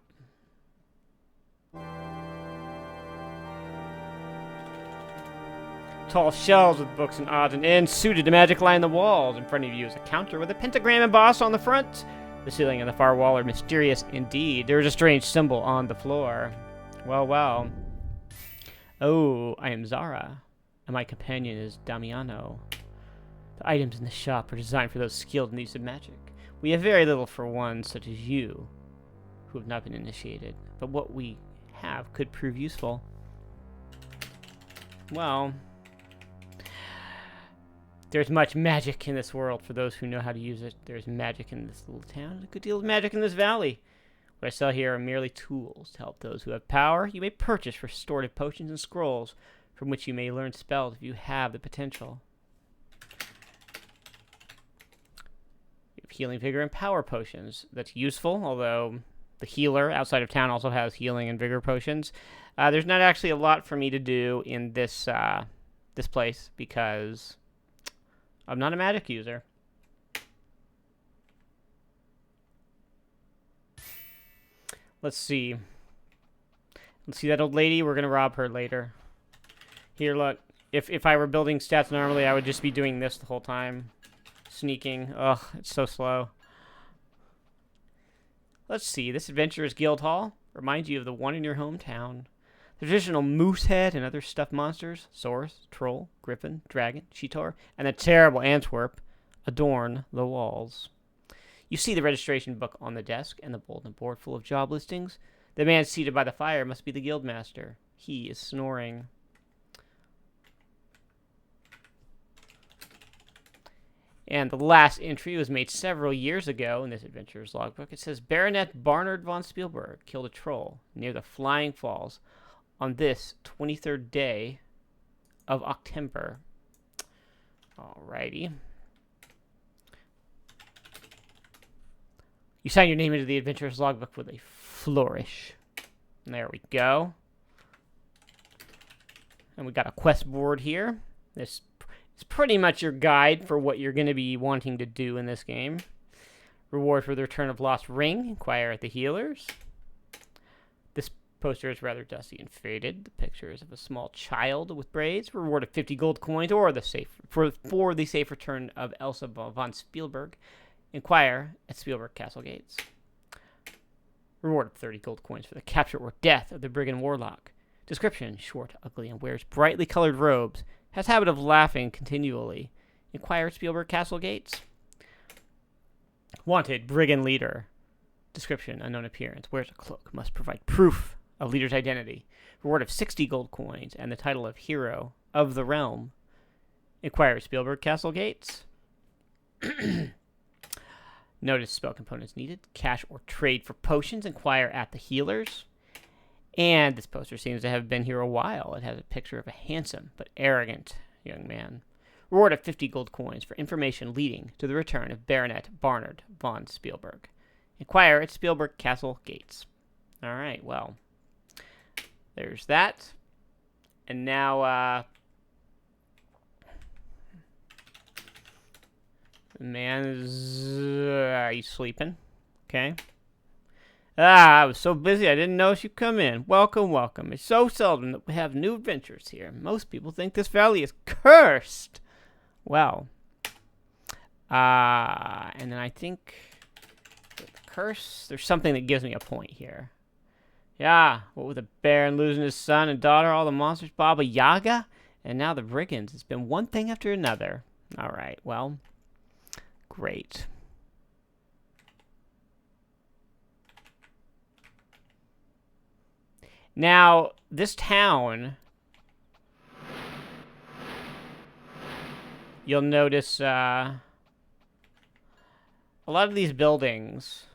Tall shelves with books and odds and ends suited to magic line the walls. In front of you is a counter with a pentagram embossed on the front. The ceiling and the far wall are mysterious indeed. There is a strange symbol on the floor. Well, well. Oh, I am Zara, and my companion is Damiano. The items in the shop are designed for those skilled in the use of magic. We have very little for one such as you, who have not been initiated, but what we have could prove useful. Well, there's much magic in this world for those who know how to use it. There's magic in this little town, and a good deal of magic in this valley. What I sell here are merely tools to help those who have power. You may purchase restorative potions and scrolls, from which you may learn spells if you have the potential. You have healing, vigor, and power potions. That's useful, although the healer outside of town also has healing and vigor potions. There's not actually a lot for me to do in this this place because I'm not a magic user. Let's see. Let's see that old lady. We're gonna rob her later. Here, look. If I were building stats normally, I would just be doing this the whole time. Sneaking. Ugh, it's so slow. Let's see. This Adventurer's Guild Hall reminds you of the one in your hometown. The traditional moose head and other stuffed monsters, Saurus, Troll, Griffin, Dragon, Centaur, and the terrible Antwerp adorn the walls. You see the registration book on the desk and the bulletin board full of job listings. The man seated by the fire must be the guildmaster. He is snoring. And the last entry was made several years ago in this adventurer's logbook. It says, Baronet Barnard von Spielburg killed a troll near the Flying Falls on this 23rd day of October. Alrighty. You sign your name into the adventurer's logbook with a flourish. And there we go. And we got a quest board here. This is pretty much your guide for what you're going to be wanting to do in this game. Reward for the return of lost ring. Inquire at the healers. This poster is rather dusty and faded. The picture is of a small child with braids. Reward of 50 gold coins or the safe for the safe return of Elsa von Spielburg. Inquire at Spielburg Castle gates. Reward of 30 gold coins for the capture or death of the brigand warlock. Description: short, ugly, and wears brightly colored robes. Has habit of laughing continually. Inquire at Spielburg Castle gates. Wanted, brigand leader. Description: unknown appearance. Wears a cloak. Must provide proof of leader's identity. Reward of 60 gold coins and the title of hero of the realm. Inquire at Spielburg Castle gates. Notice spell components needed. Cash or trade for potions. Inquire at the healers. And this poster seems to have been here a while. It has a picture of a handsome but arrogant young man. Reward of 50 gold coins for information leading to the return of Baronet Barnard von Spielburg. Inquire at Spielburg Castle gates. Alright, well. There's that. And now, the man is... are you sleeping? Okay. I was so busy I didn't notice you come in. Welcome, welcome. It's so seldom that we have new adventures here. Most people think this valley is cursed. Well, and then I think with the curse, there's something that gives me a point here. Yeah, what with the Baron losing his son and daughter, all the monsters, Baba Yaga, and now the brigands. It's been one thing after another. All right, well, great. Now, this town, you'll notice a lot of these buildings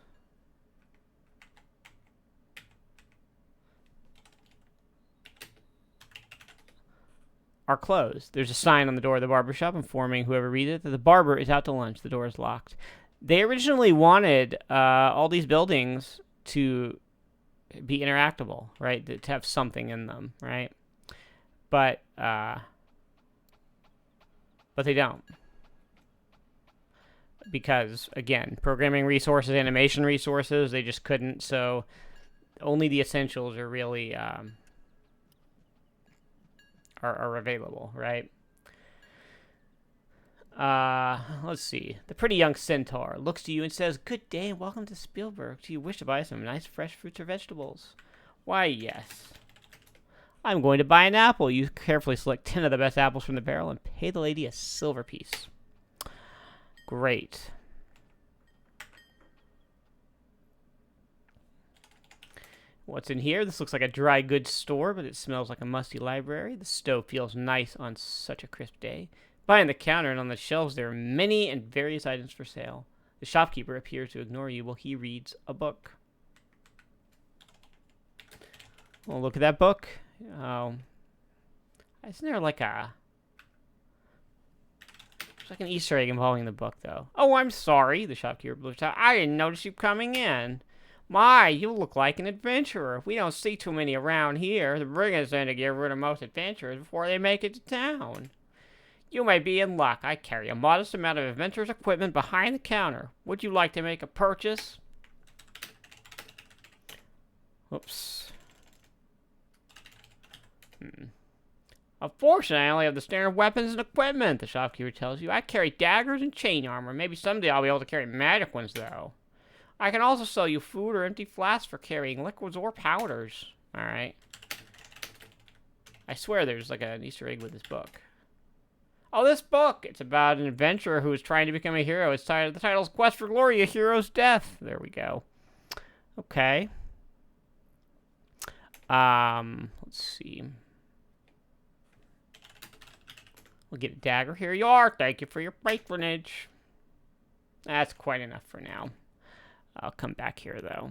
are closed. There's a sign on the door of the barbershop informing whoever reads it that the barber is out to lunch. The door is locked. They originally wanted all these buildings to be interactable, right? To have something in them, right? But they don't. Because, again, programming resources, animation resources, they just couldn't, so only the essentials are really are available, right? Let's see. The pretty young Centaur looks to you and says, "Good day and welcome to Spielburg. Do you wish to buy some nice fresh fruits or vegetables?" "Why, yes. I'm going to buy an apple. You carefully select 10 of the best apples from the barrel and pay the lady a silver piece." Great. What's in here? This looks like a dry goods store, but it smells like a musty library. The stove feels nice on such a crisp day. Behind the counter and on the shelves, there are many and various items for sale. The shopkeeper appears to ignore you while he reads a book. Well, look at that book. Oh. Isn't there like a... There's like an Easter egg involving the book, though. "Oh, I'm sorry," the shopkeeper blurts out. "I didn't notice you coming in. My, you look like an adventurer. We don't see too many around here. The brigands tend to get rid of most adventurers before they make it to town. You may be in luck. I carry a modest amount of adventurer's equipment behind the counter. Would you like to make a purchase?" Oops. "Unfortunately, I only have the standard weapons and equipment," the shopkeeper tells you. "I carry daggers and chain armor. Maybe someday I'll be able to carry magic ones, though. I can also sell you food or empty flasks for carrying liquids or powders." Alright. I swear there's like an Easter egg with this book. Oh, this book! It's about an adventurer who is trying to become a hero. It's the title's Quest for Glory, A Hero's Death. There we go. Okay. Let's see. We'll get a dagger. Here you are. Thank you for your patronage. That's quite enough for now. I'll come back here, though.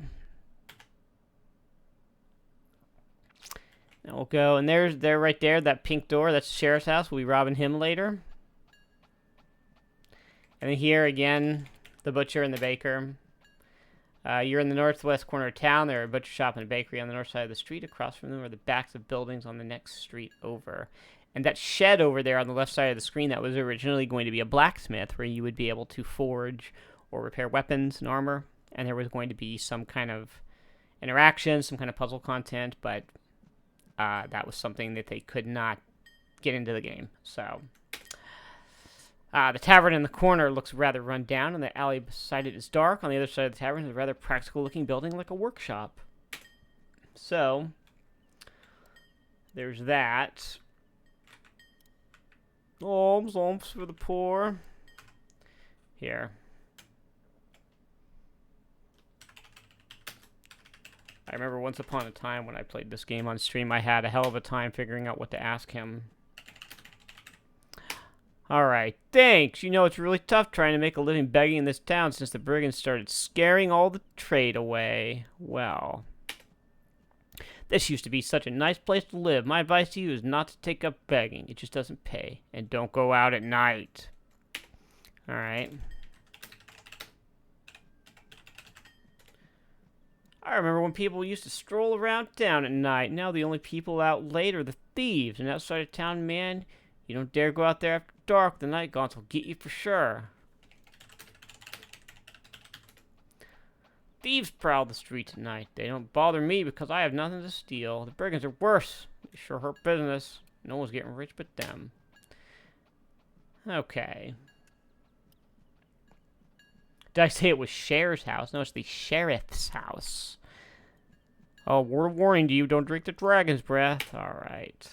Now we'll go, and there's right there, that pink door. That's the sheriff's house. We'll be robbing him later. And then here, again, the butcher and the baker. You're in the northwest corner of town. There are a butcher shop and a bakery on the north side of the street. Across from them are the backs of buildings on the next street over. And that shed over there on the left side of the screen, that was originally going to be a blacksmith where you would be able to forge or repair weapons and armor. And there was going to be some kind of interaction, some kind of puzzle content, but that was something that they could not get into the game. So, the tavern in the corner looks rather run down, and the alley beside it is dark. On the other side of the tavern is a rather practical-looking building like a workshop. So, there's that. Alms for the poor. Here. I remember once upon a time when I played this game on stream, I had a hell of a time figuring out what to ask him. Alright, thanks. You know, it's really tough trying to make a living begging in this town since the brigands started scaring all the trade away. Well, this used to be such a nice place to live. My advice to you is not to take up begging. It just doesn't pay. And don't go out at night. Alright. I remember when people used to stroll around town at night. Now the only people out late are the thieves. And outside of town, man, you don't dare go out there after dark. The night gaunts will get you for sure. Thieves prowl the streets at night. They don't bother me because I have nothing to steal. The brigands are worse. They sure hurt business. No one's getting rich but them. Okay. Did I say it was Cher's house? No, it's the sheriff's house. Oh, word of warning to you, don't drink the dragon's breath. Alright.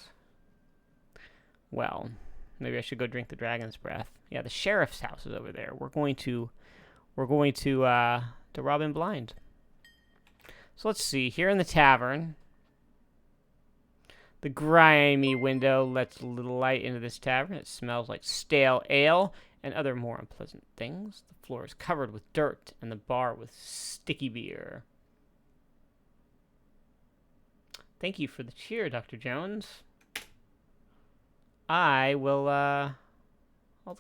Well, maybe I should go drink the dragon's breath. Yeah, the sheriff's house is over there. We're going to rob him blind. So let's see, here in the tavern, The grimy window lets a little light into this tavern. It smells like stale ale and other more unpleasant things. The floor is covered with dirt and the bar with sticky beer. Thank you for the cheer, Dr. Jones. I will, I'll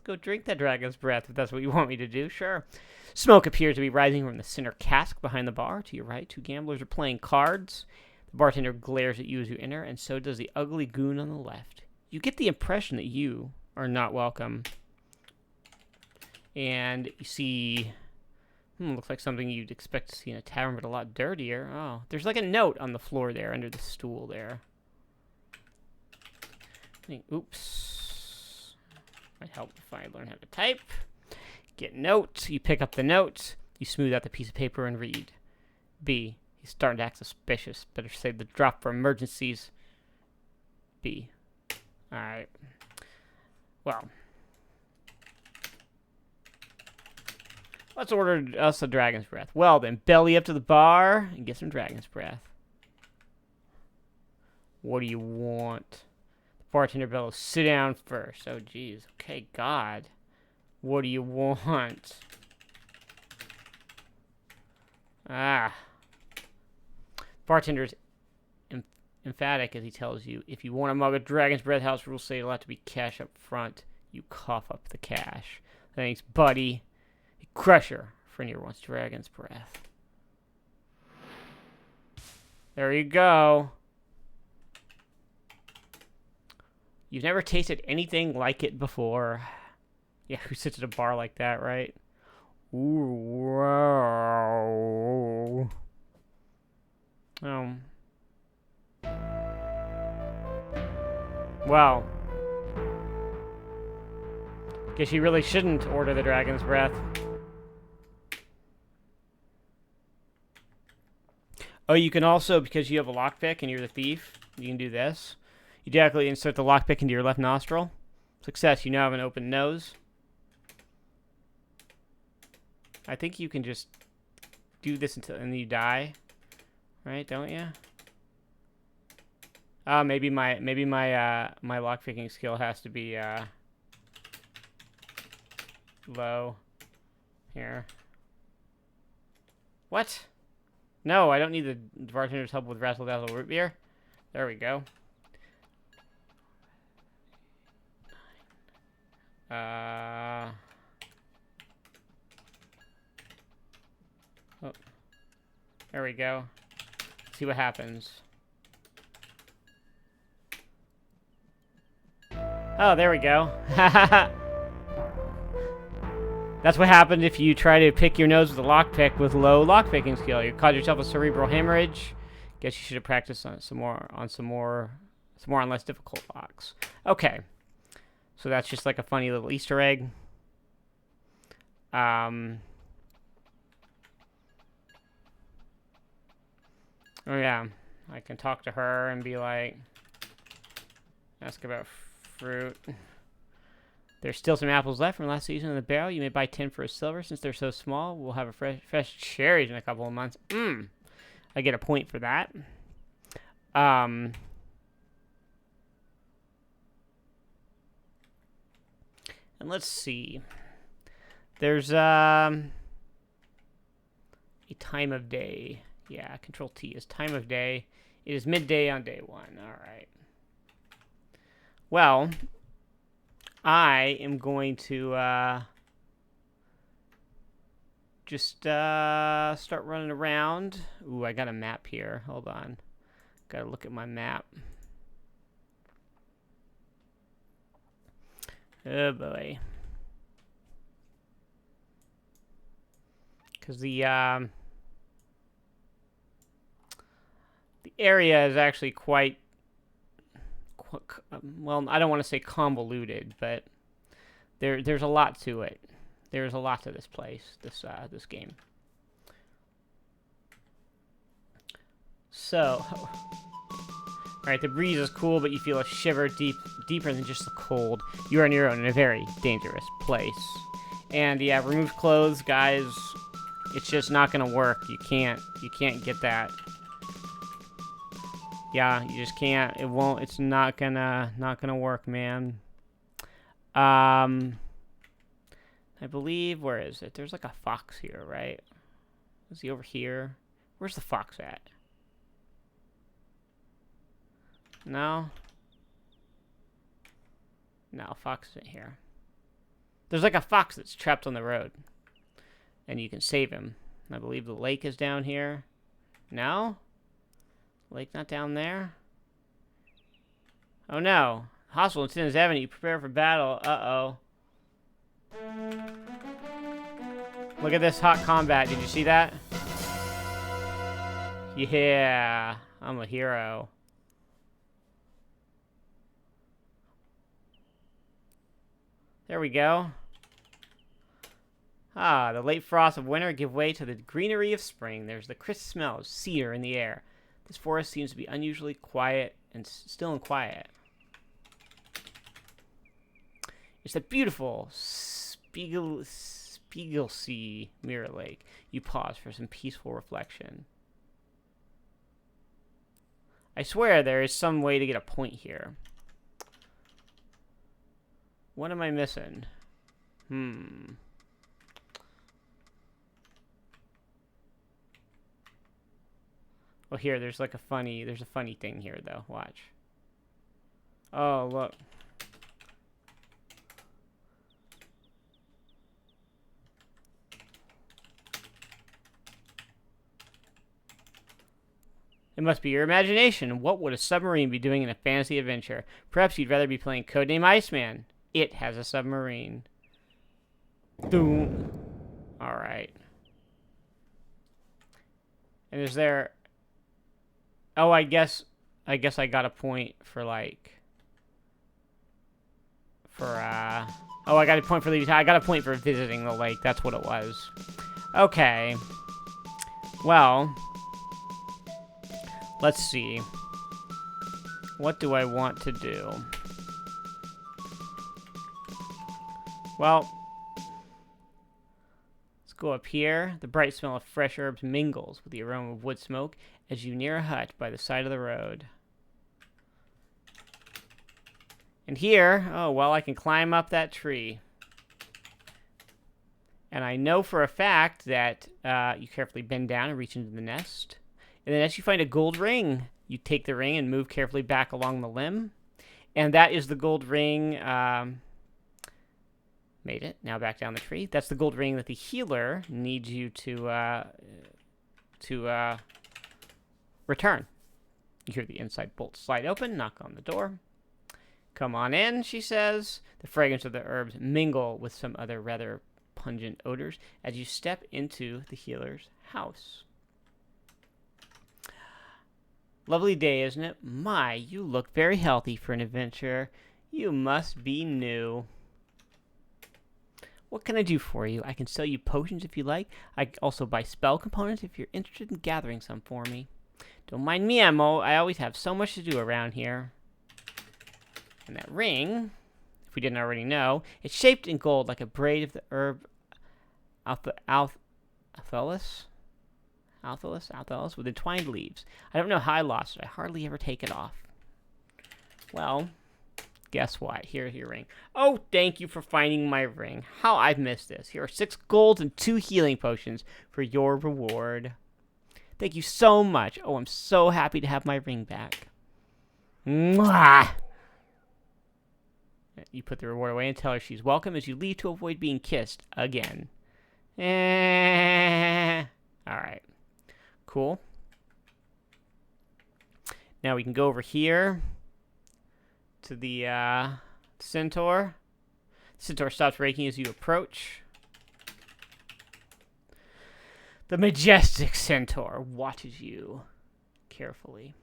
go drink that dragon's breath if that's what you want me to do. Sure. Smoke appears to be rising from the center cask behind the bar. To your right, 2 gamblers are playing cards. The bartender glares at you as you enter, and so does the ugly goon on the left. You get the impression that you are not welcome. And you see, looks like something you'd expect to see in a tavern, but a lot dirtier. Oh, there's like a note on the floor there, under the stool there. Oops. Might help if I learn how to type. Get note. You pick up the note. You smooth out the piece of paper and read. B. He's starting to act suspicious. Better save the drop for emergencies. B. Alright. Well. Let's order us a dragon's breath. Well then, belly up to the bar and get some dragon's breath. What do you want? The bartender bellows, sit down first. Oh, geez. Okay, God. What do you want? Ah. Bartender's emphatic as he tells you, if you want a mug of dragon's breath, house rules say it'll have to be cash up front. You cough up the cash. Thanks, buddy. Crusher. Friend here wants dragon's breath. There you go. You've never tasted anything like it before. Yeah, who sits at a bar like that, right? Ooh, wow. Well. Guess you really shouldn't order the dragon's breath. Oh, you can also, because you have a lockpick and you're the thief, you can do this. You directly insert the lockpick into your left nostril. Success, you now have an open nose. I think you can just do this until and you die. Right, don't you? Maybe my lockpicking skill has to be low. Here. What? No, I don't need the bartender's help with Razzle Dazzle Root Beer. There we go. Oh. There we go. Let's see what happens. Oh, there we go. That's what happened if you try to pick your nose with a lockpick with low lockpicking skill. You caused yourself a cerebral hemorrhage. Guess you should have practiced on some more on less difficult locks. Okay. So that's just like a funny little Easter egg. Oh yeah, I can talk to her and be like, ask about fruit. There's still some apples left from last season in the barrel. You may buy 10 for a silver. Since they're so small, we'll have a fresh cherries in a couple of months. I get a point for that. And let's see. There's a time of day. Yeah, Control T is time of day. It is midday on day 1. All right. Well, I am going to just start running around. Ooh, I got a map here. Hold on. Gotta look at my map. Oh boy. Because the area is actually quite well, I don't want to say convoluted, but there's a lot to it. There's a lot to this place, this game. So, alright, the breeze is cool, but you feel a shiver deeper than just the cold. You are on your own in a very dangerous place. And yeah, remove clothes, guys. It's just not gonna work. You can't get that. Yeah, you just can't. It won't. It's not gonna work, man. I believe, where is it? There's like a fox here, right? Is he over here? Where's the fox at? No? No, fox isn't here. There's like a fox that's trapped on the road. And you can save him. I believe the lake is down here. No? Lake not down there? Oh no. Hostile in Sinners Avenue. Prepare for battle. Uh-oh. Look at this hot combat. Did you see that? Yeah. I'm a hero. There we go. Ah, the late frosts of winter give way to the greenery of spring. There's the crisp smell of cedar in the air. This forest seems to be unusually quiet and still and quiet. It's a beautiful Spiegelsee mirror lake. You pause for some peaceful reflection. I swear there is some way to get a point here. What am I missing? Well, here, there's a funny thing here, though. Watch. Oh, look. It must be your imagination. What would a submarine be doing in a fantasy adventure? Perhaps you'd rather be playing Codename Iceman. It has a submarine. Boom. Alright. And is there... Oh, I guess I got a point for, like... Oh, I got a point for visiting the lake. That's what it was. Okay. Well... Let's see. What do I want to do? Well, let's go up here. The bright smell of fresh herbs mingles with the aroma of wood smoke as you near a hut by the side of the road. And here, oh, well, I can climb up that tree. And I know for a fact that you carefully bend down and reach into the nest. And then as you find a gold ring, you take the ring and move carefully back along the limb. And that is the gold ring. Made it. Now back down the tree. That's the gold ring that the healer needs you to return. You hear the inside bolt slide open, knock on the door. Come on in, she says. The fragrance of the herbs mingle with some other rather pungent odors as you step into the healer's house. Lovely day, isn't it? My, you look very healthy for an adventurer. You must be new. What can I do for you? I can sell you potions if you like. I can also buy spell components if you're interested in gathering some for me. Don't mind me, Emmo. I always have so much to do around here. And that ring, if we didn't already know, it's shaped in gold like a braid of the herb Althalis with entwined leaves. I don't know how I lost it. I hardly ever take it off. Well, guess what? Here's your ring. Oh, thank you for finding my ring. How I've missed this. Here are 6 gold and 2 healing potions for your reward. Thank you so much. Oh, I'm so happy to have my ring back. Mwah! You put the reward away and tell her she's welcome as you leave to avoid being kissed again. Alright. Cool. Now we can go over here to the Centaur. Centaur stops raking as you approach. The majestic Centaur watches you carefully.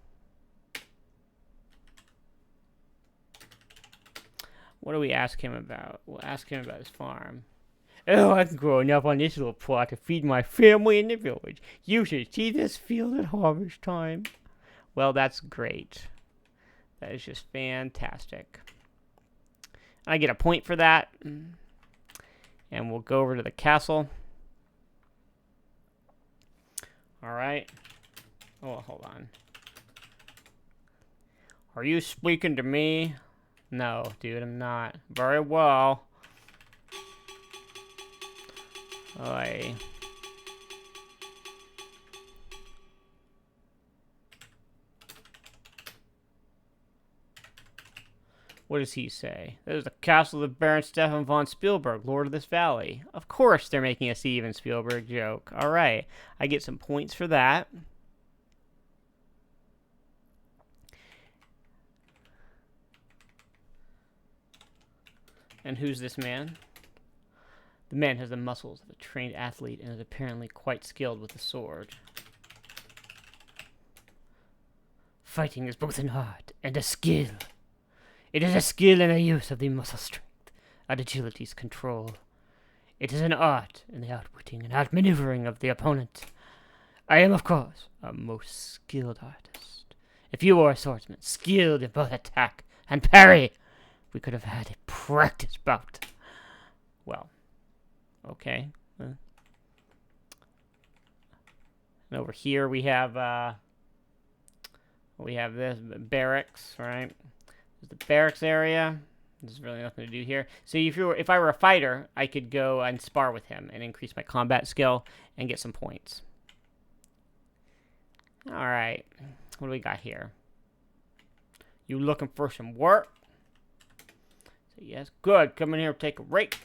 What do we ask him about? We'll ask him about his farm. Oh, I've grown up on this little plot to feed my family in the village. You should see this field at harvest time. Well, that's great. That is just fantastic. I get a point for that. And we'll go over to the castle. Alright. Oh, hold on. Are you speaking to me? No, dude, I'm not. Very well. Oi. What does he say? That is the castle of Baron Stefan von Spielburg, Lord of this Valley. Of course they're making a Steven Spielberg joke. Alright, I get some points for that. And who's this man? The man has the muscles of a trained athlete and is apparently quite skilled with the sword. Fighting is both an art and a skill. It is a skill in the use of the muscle strength, and agility's control. It is an art in the outwitting and outmaneuvering of the opponent. I am, of course, a most skilled artist. If you were a swordsman, skilled in both attack and parry, we could have had a practice bout. Well, okay. And over here we have this barracks, right? There's the barracks area. There's really nothing to do here. So if I were a fighter, I could go and spar with him and increase my combat skill and get some points. All right, what do we got here? You looking for some work? So yes, good. Come in here and take a rake.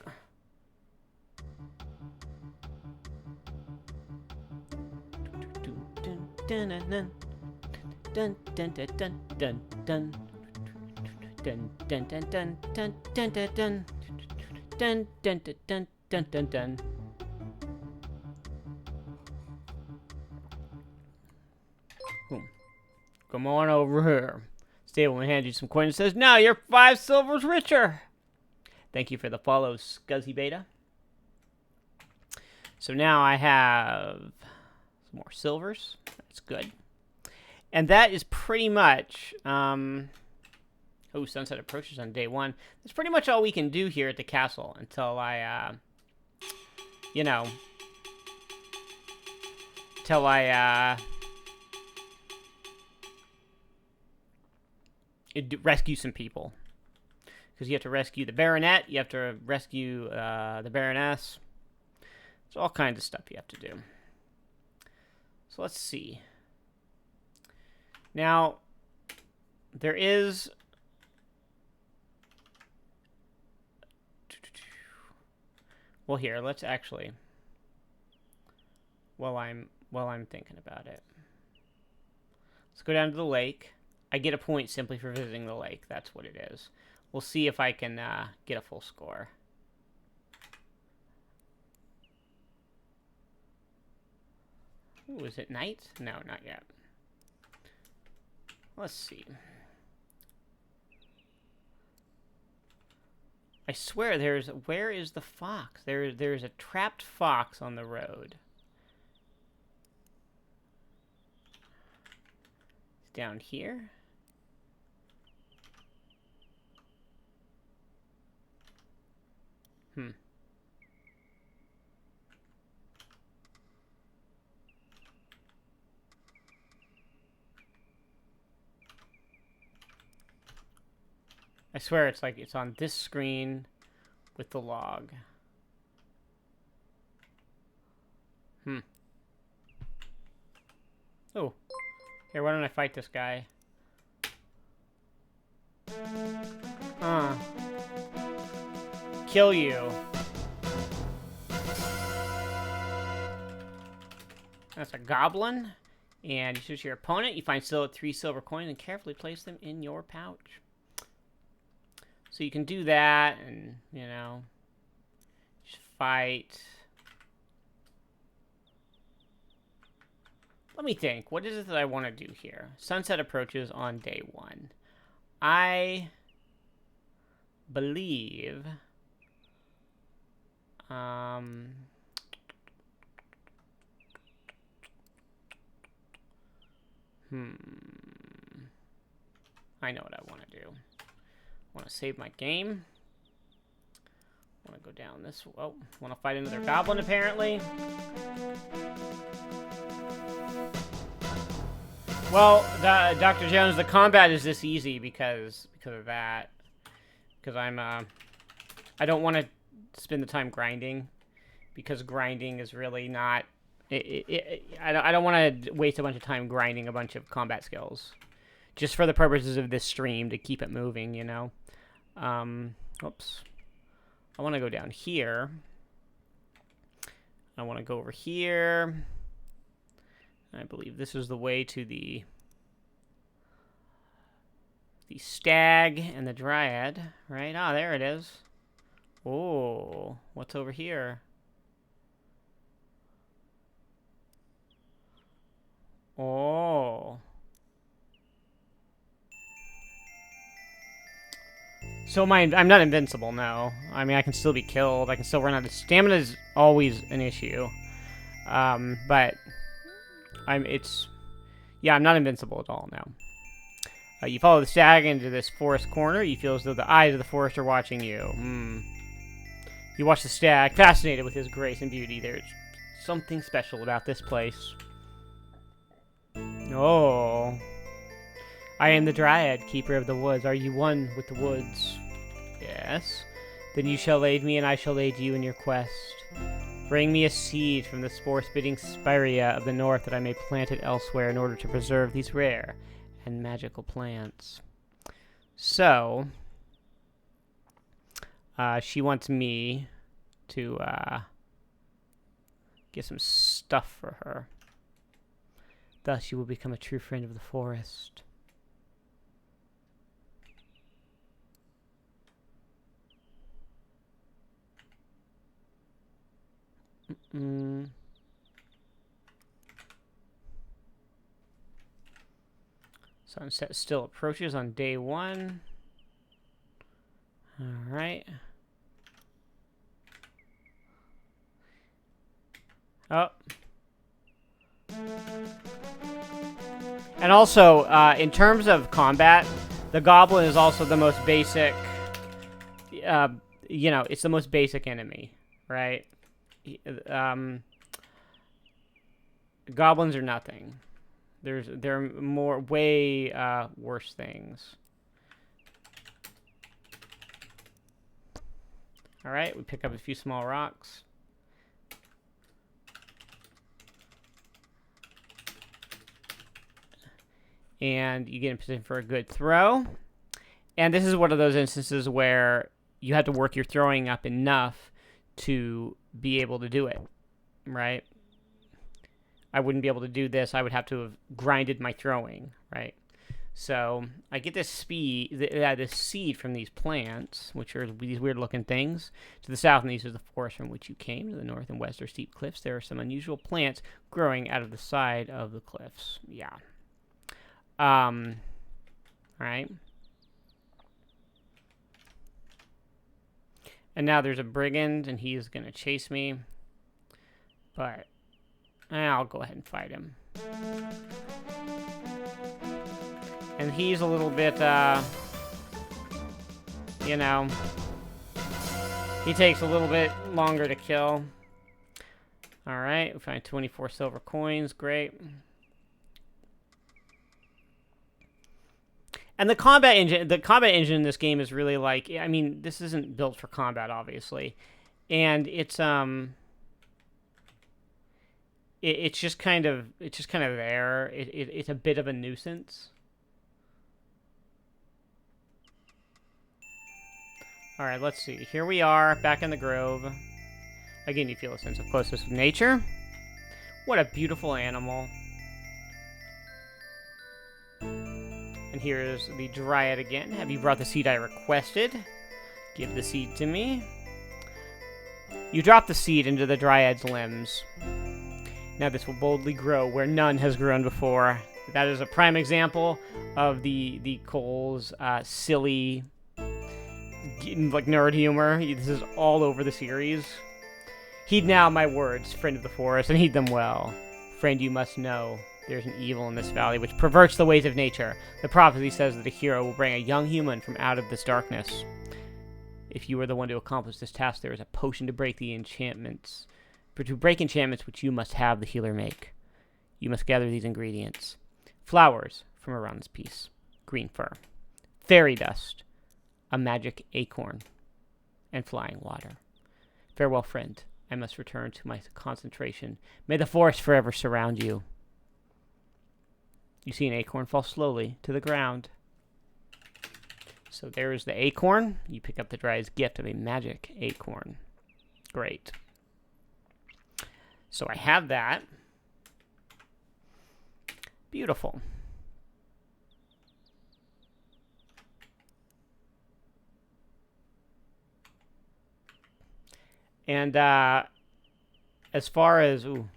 Dun dun dun dun dun dun dun dun. Dun dun dun dun dun dun dun dun dun dun dun dun dun dun. Boom. Come on over here. Stableman hands you some coin and says, "Now you're 5 silvers richer." Thank you for the follow, Scuzzy Beta. So now I have some more silvers. That's good. And that is pretty much oh, sunset approaches on day 1. That's pretty much all we can do here at the castle until I, rescue some people. Because you have to rescue the Baronet, you have to rescue the Baroness. There's all kinds of stuff you have to do. So let's see. Now, there is... Well, here, let's actually, while I'm thinking about it, let's go down to the lake. I get a point simply for visiting the lake. That's what it is. We'll see if I can get a full score. Ooh, is it night? No, not yet. Let's see. I swear where is the fox? There's a trapped fox on the road. It's down here. I swear it's on this screen with the log. Oh. Here, why don't I fight this guy? Kill you. That's a goblin. And you choose your opponent. You find 3 silver coins and carefully place them in your pouch. So you can do that and, just fight. Let me think. What is it that I want to do here? Sunset approaches on day 1. I believe... I know what I want to do. I want to save my game. I want to go down this... Oh, want to fight another goblin, apparently. Well, Dr. Jones, the combat is this easy because of that. Because I don't want to spend the time grinding, because grinding is really not. I don't want to waste a bunch of time grinding a bunch of combat skills, just for the purposes of this stream to keep it moving, you know. Oops. I want to go down here. I want to go over here. I believe this is the way to the stag and the dryad, right? Ah, there it is. Oh, what's over here? Oh. So I'm not invincible, no. I mean, I can still be killed. I can still run out of stamina. Is always an issue. But I'm not invincible at all now. You follow the stag into this forest corner. You feel as though the eyes of the forest are watching you. You watch the stag, fascinated with his grace and beauty. There's something special about this place. Oh. I am the Dryad, keeper of the woods. Are you one with the woods? Yes. Then you shall aid me, and I shall aid you in your quest. Bring me a seed from the spore-spitting spirea of the north, that I may plant it elsewhere in order to preserve these rare and magical plants. So, she wants me to get some stuff for her. Thus you will become a true friend of the forest. Sunset still approaches on day 1. Alright. Oh. And also, in terms of combat, the goblin is also the most basic, you know, it's the most basic enemy, right? Goblins are nothing. There are way worse things. All right, we pick up a few small rocks. And you get in position for a good throw. And this is one of those instances where you have to work your throwing up enough to be able to do it, right? I wouldn't be able to do this. I would have to have grinded my throwing, right? So I get this this seed from these plants, which are these weird-looking things. To the south and east is the forest from which you came. To the north and west are steep cliffs. There are some unusual plants growing out of the side of the cliffs. Yeah. All right. And now there's a brigand, and he's going to chase me. But I'll go ahead and fight him. And he's a little bit, you know, he takes a little bit longer to kill. All right, we find 24 silver coins. Great. And the combat engine in this game is really like, I mean, this isn't built for combat, obviously, and it's just kind of there. It's a bit of a nuisance. All right, let's see. Here we are, back in the grove. Again, you feel a sense of closeness with nature. What a beautiful animal. And here's the dryad again. Have you brought the seed I requested? Give the seed to me. You drop the seed into the dryad's limbs. Now this will boldly grow where none has grown before. That is a prime example of the Cole's silly, like, nerd humor. This is all over the series. Heed now my words, friend of the forest, and heed them well. Friend, you must know, there's an evil in this valley which perverts the ways of nature. The prophecy says that a hero will bring a young human from out of this darkness. If you are the one to accomplish this task, there is a potion to break the enchantments. To break enchantments which you must have the healer make. You must gather these ingredients. Flowers from around this piece. Green fur. Fairy dust. A magic acorn. And flying water. Farewell, friend. I must return to my concentration. May the forest forever surround you. You see an acorn fall slowly to the ground. So there's the acorn. You pick up the Dryad's gift of a magic acorn. Great. So I have that. Beautiful. And as far as... Ooh.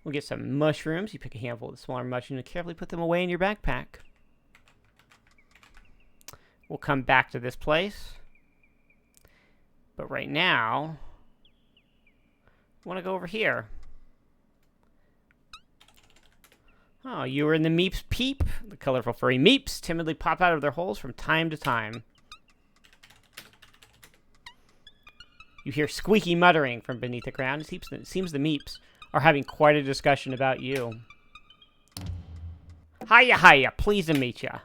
We'll get some mushrooms. You pick a handful of the smaller mushrooms and carefully put them away in your backpack. We'll come back to this place. But right now, I want to go over here. Oh, you were in the Meeps Peep. The colorful furry Meeps timidly pop out of their holes from time to time. You hear squeaky muttering from beneath the ground. It seems the Meeps are having quite a discussion about you. Hiya, hiya. Pleased to meet ya.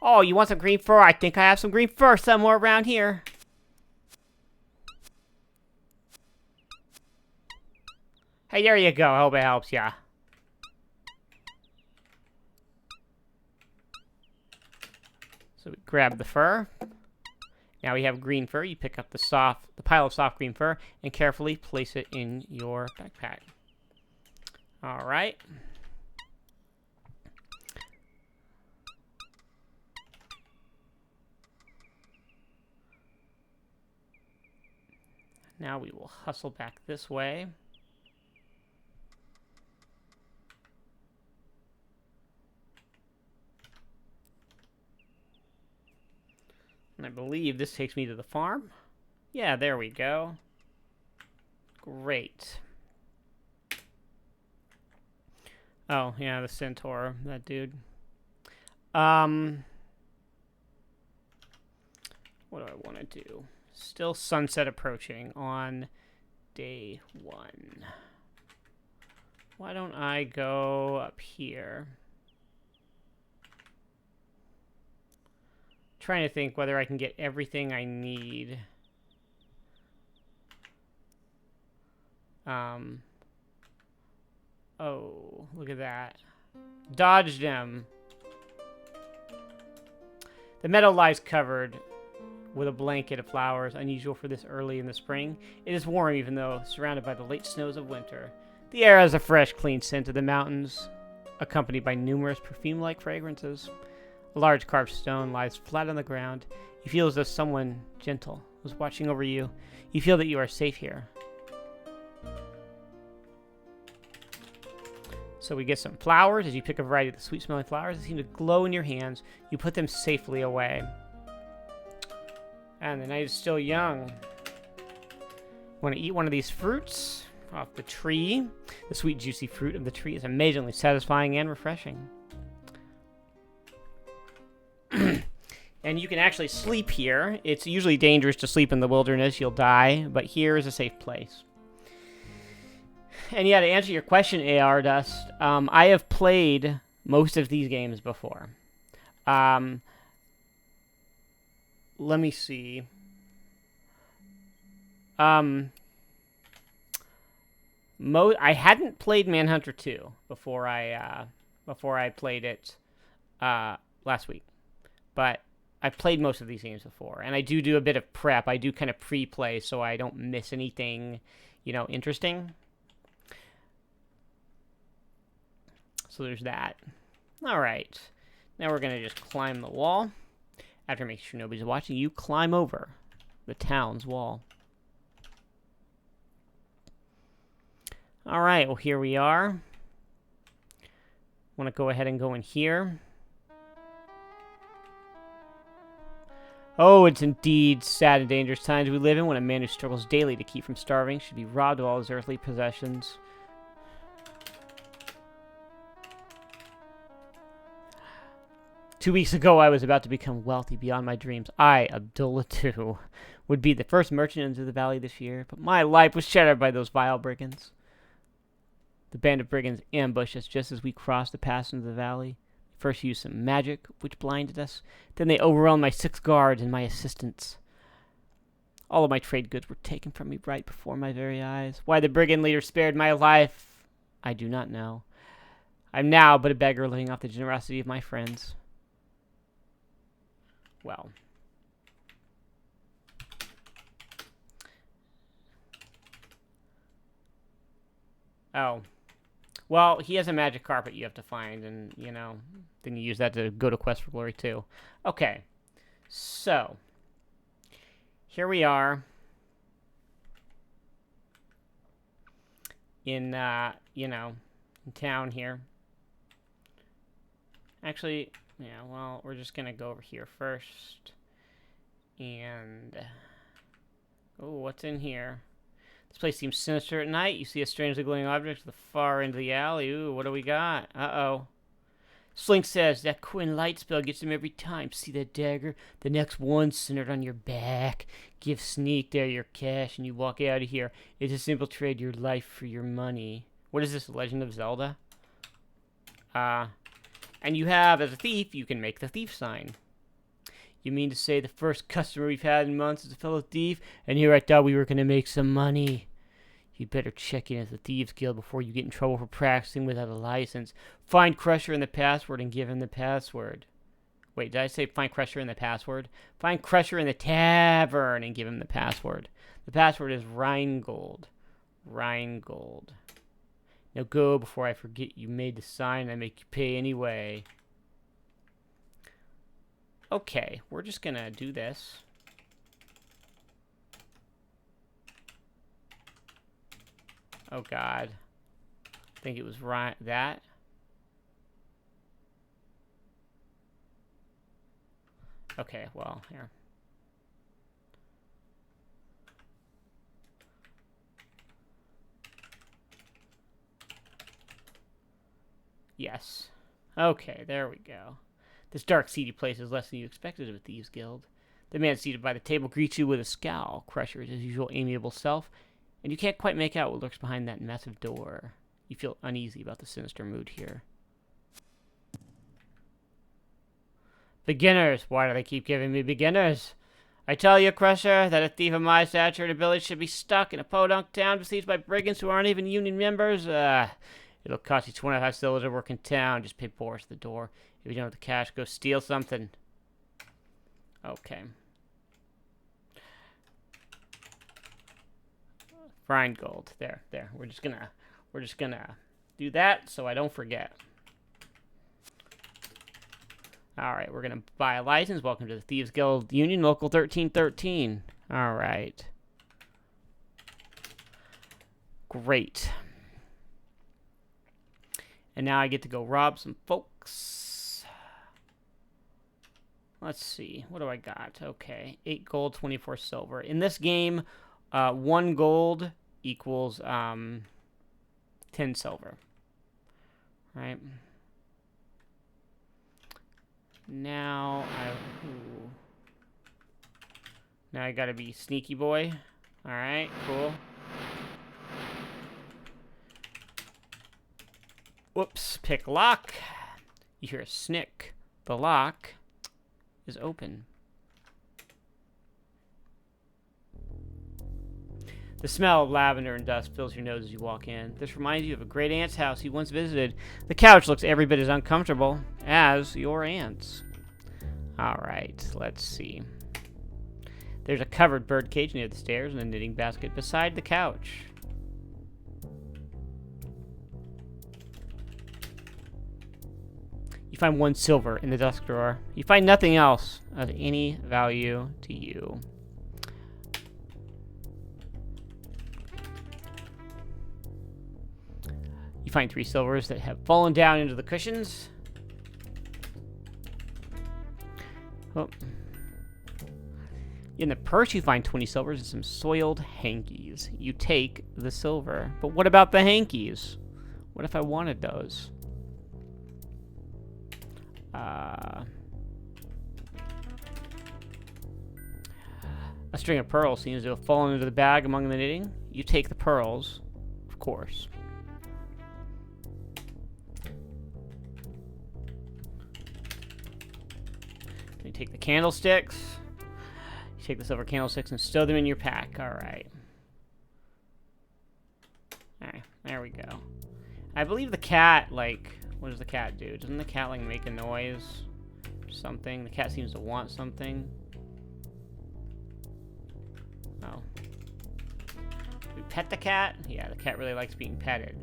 Oh, you want some green fur? I think I have some green fur somewhere around here. Hey, there you go. Hope it helps ya. So we grab the fur. Now we have green fur. You pick up the pile of soft green fur and carefully place it in your backpack. All right. Now we will hustle back this way. And I believe this takes me to the farm. Yeah, there we go. Great. Oh, yeah, the Centaur, that dude. What do I want to do? Still sunset approaching on day 1. Why don't I go up here? Trying to think whether I can get everything I need. Oh, look at that. Dodged him. The meadow lies covered with a blanket of flowers, unusual for this early in the spring. It is warm, even though surrounded by the late snows of winter. The air has a fresh, clean scent of the mountains, accompanied by numerous perfume-like fragrances. A large carved stone lies flat on the ground. You feel as though someone gentle was watching over you. You feel that you are safe here. So we get some flowers. As you pick a variety of the sweet-smelling flowers that seem to glow in your hands, you put them safely away. And the night is still young. Want to eat one of these fruits off the tree? The sweet, juicy fruit of the tree is amazingly satisfying and refreshing. And you can actually sleep here. It's usually dangerous to sleep in the wilderness. You'll die. But here is a safe place. And yeah, to answer your question, AR Dust, I have played most of these games before. Let me see. I hadn't played Manhunter 2 before I played it last week. But I've played most of these games before, and I do a bit of prep. I do kind of pre-play so I don't miss anything, interesting. So there's that. All right. Now we're going to just climb the wall. After making sure nobody's watching, you climb over the town's wall. All right. Well, here we are. Want to go ahead and go in here. Oh, it's indeed sad and dangerous times we live in when a man who struggles daily to keep from starving should be robbed of all his earthly possessions. "2 weeks ago, I was about to become wealthy beyond my dreams. I, Abdullah II, would be the first merchant into the valley this year, but my life was shattered by those vile brigands. The band of brigands ambushed us just as we crossed the pass into the valley. First used some magic, which blinded us. Then they overwhelmed my 6 guards and my assistants. All of my trade goods were taken from me right before my very eyes. Why the brigand leader spared my life, I do not know. I'm now but a beggar living off the generosity of my friends. Well. Oh. Well, he has a magic carpet you have to find, and, you know, then you use that to go to Quest for Glory, too. Okay. So. Here we are. In, you know, in town here. Actually, yeah, well, we're just gonna go over here first. And... oh, what's in here? This place seems sinister at night. You see a strangely glowing object at the far end of the alley. Ooh, what do we got? Uh-oh. Slink says, that Quinn light spell gets him every time. See that dagger? The next one's centered on your back. Give Sneak there your cash and you walk out of here. It's a simple trade, your life for your money. What is this, Legend of Zelda? And you have, as a thief, you can make the thief sign. You mean to say the first customer we've had in months is a fellow thief? And here I thought we were going to make some money. You'd better check in at the Thieves Guild before you get in trouble for practicing without a license. Find Crusher in the password and give him the password. Wait, did I say find Crusher in the password? Find Crusher in the tavern and give him the password. The password is Rheingold. Rheingold. Now go before I forget you made the sign and I make you pay anyway. Okay, we're just gonna do this. Oh God. I think it was right that. Okay, well, here. Yes. Okay, there we go. This dark, seedy place is less than you expected of a Thieves Guild. The man seated by the table greets you with a scowl. Crusher is his usual amiable self, and you can't quite make out what lurks behind that massive door. You feel uneasy about the sinister mood here. Beginners! Why do they keep giving me beginners? I tell you, Crusher, that a thief of my stature and ability should be stuck in a podunk town besieged by brigands who aren't even union members. It'll cost you 25 silver to work in town. Just pay Boris at the door. If you don't have the cash, go steal something. Okay. Fine gold. There. We're just gonna do that so I don't forget. Alright, we're gonna buy a license. Welcome to the Thieves Guild Union, Local 1313. Alright. Great. And now I get to go rob some folks. Let's see. What do I got? Okay. 8 gold, 24 silver. In this game, 1 gold equals 10 silver. Right? Now I gotta be sneaky boy. Alright, cool. Whoops, pick lock. You hear a snick. The lock is open. The smell of lavender and dust fills your nose as you walk in. This reminds you of a great aunt's house you once visited. The couch looks every bit as uncomfortable as your aunt's. Alright, let's see. There's a covered bird cage near the stairs and a knitting basket beside the couch. You find 1 silver in the desk drawer. You find nothing else of any value to you. You find 3 silvers that have fallen down into the cushions. Oh. In the purse, you find 20 silvers and some soiled hankies. You take the silver. But what about the hankies? What if I wanted those? A A string of pearls seems to have fallen into the bag among the knitting. You take the pearls, of course. You take the candlesticks. You take the silver candlesticks and stow them in your pack. Alright. Alright, there we go. I believe the cat, like... What does the cat do? Doesn't the cat, like, make a noise? Or something? The cat seems to want something. Oh. We pet the cat? Yeah, the cat really likes being petted.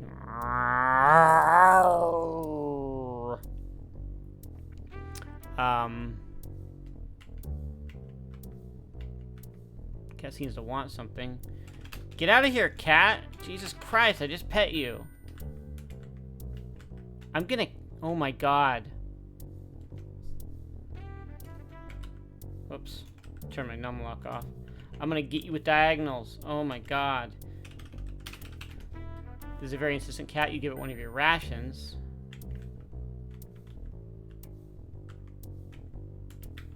Cat seems to want something. Get out of here, cat! Jesus Christ, I just pet you. I'm gonna... Oh my god. Whoops. Turn my numlock off. I'm gonna get you with diagonals. Oh my god. This is a very insistent cat. You give it one of your rations.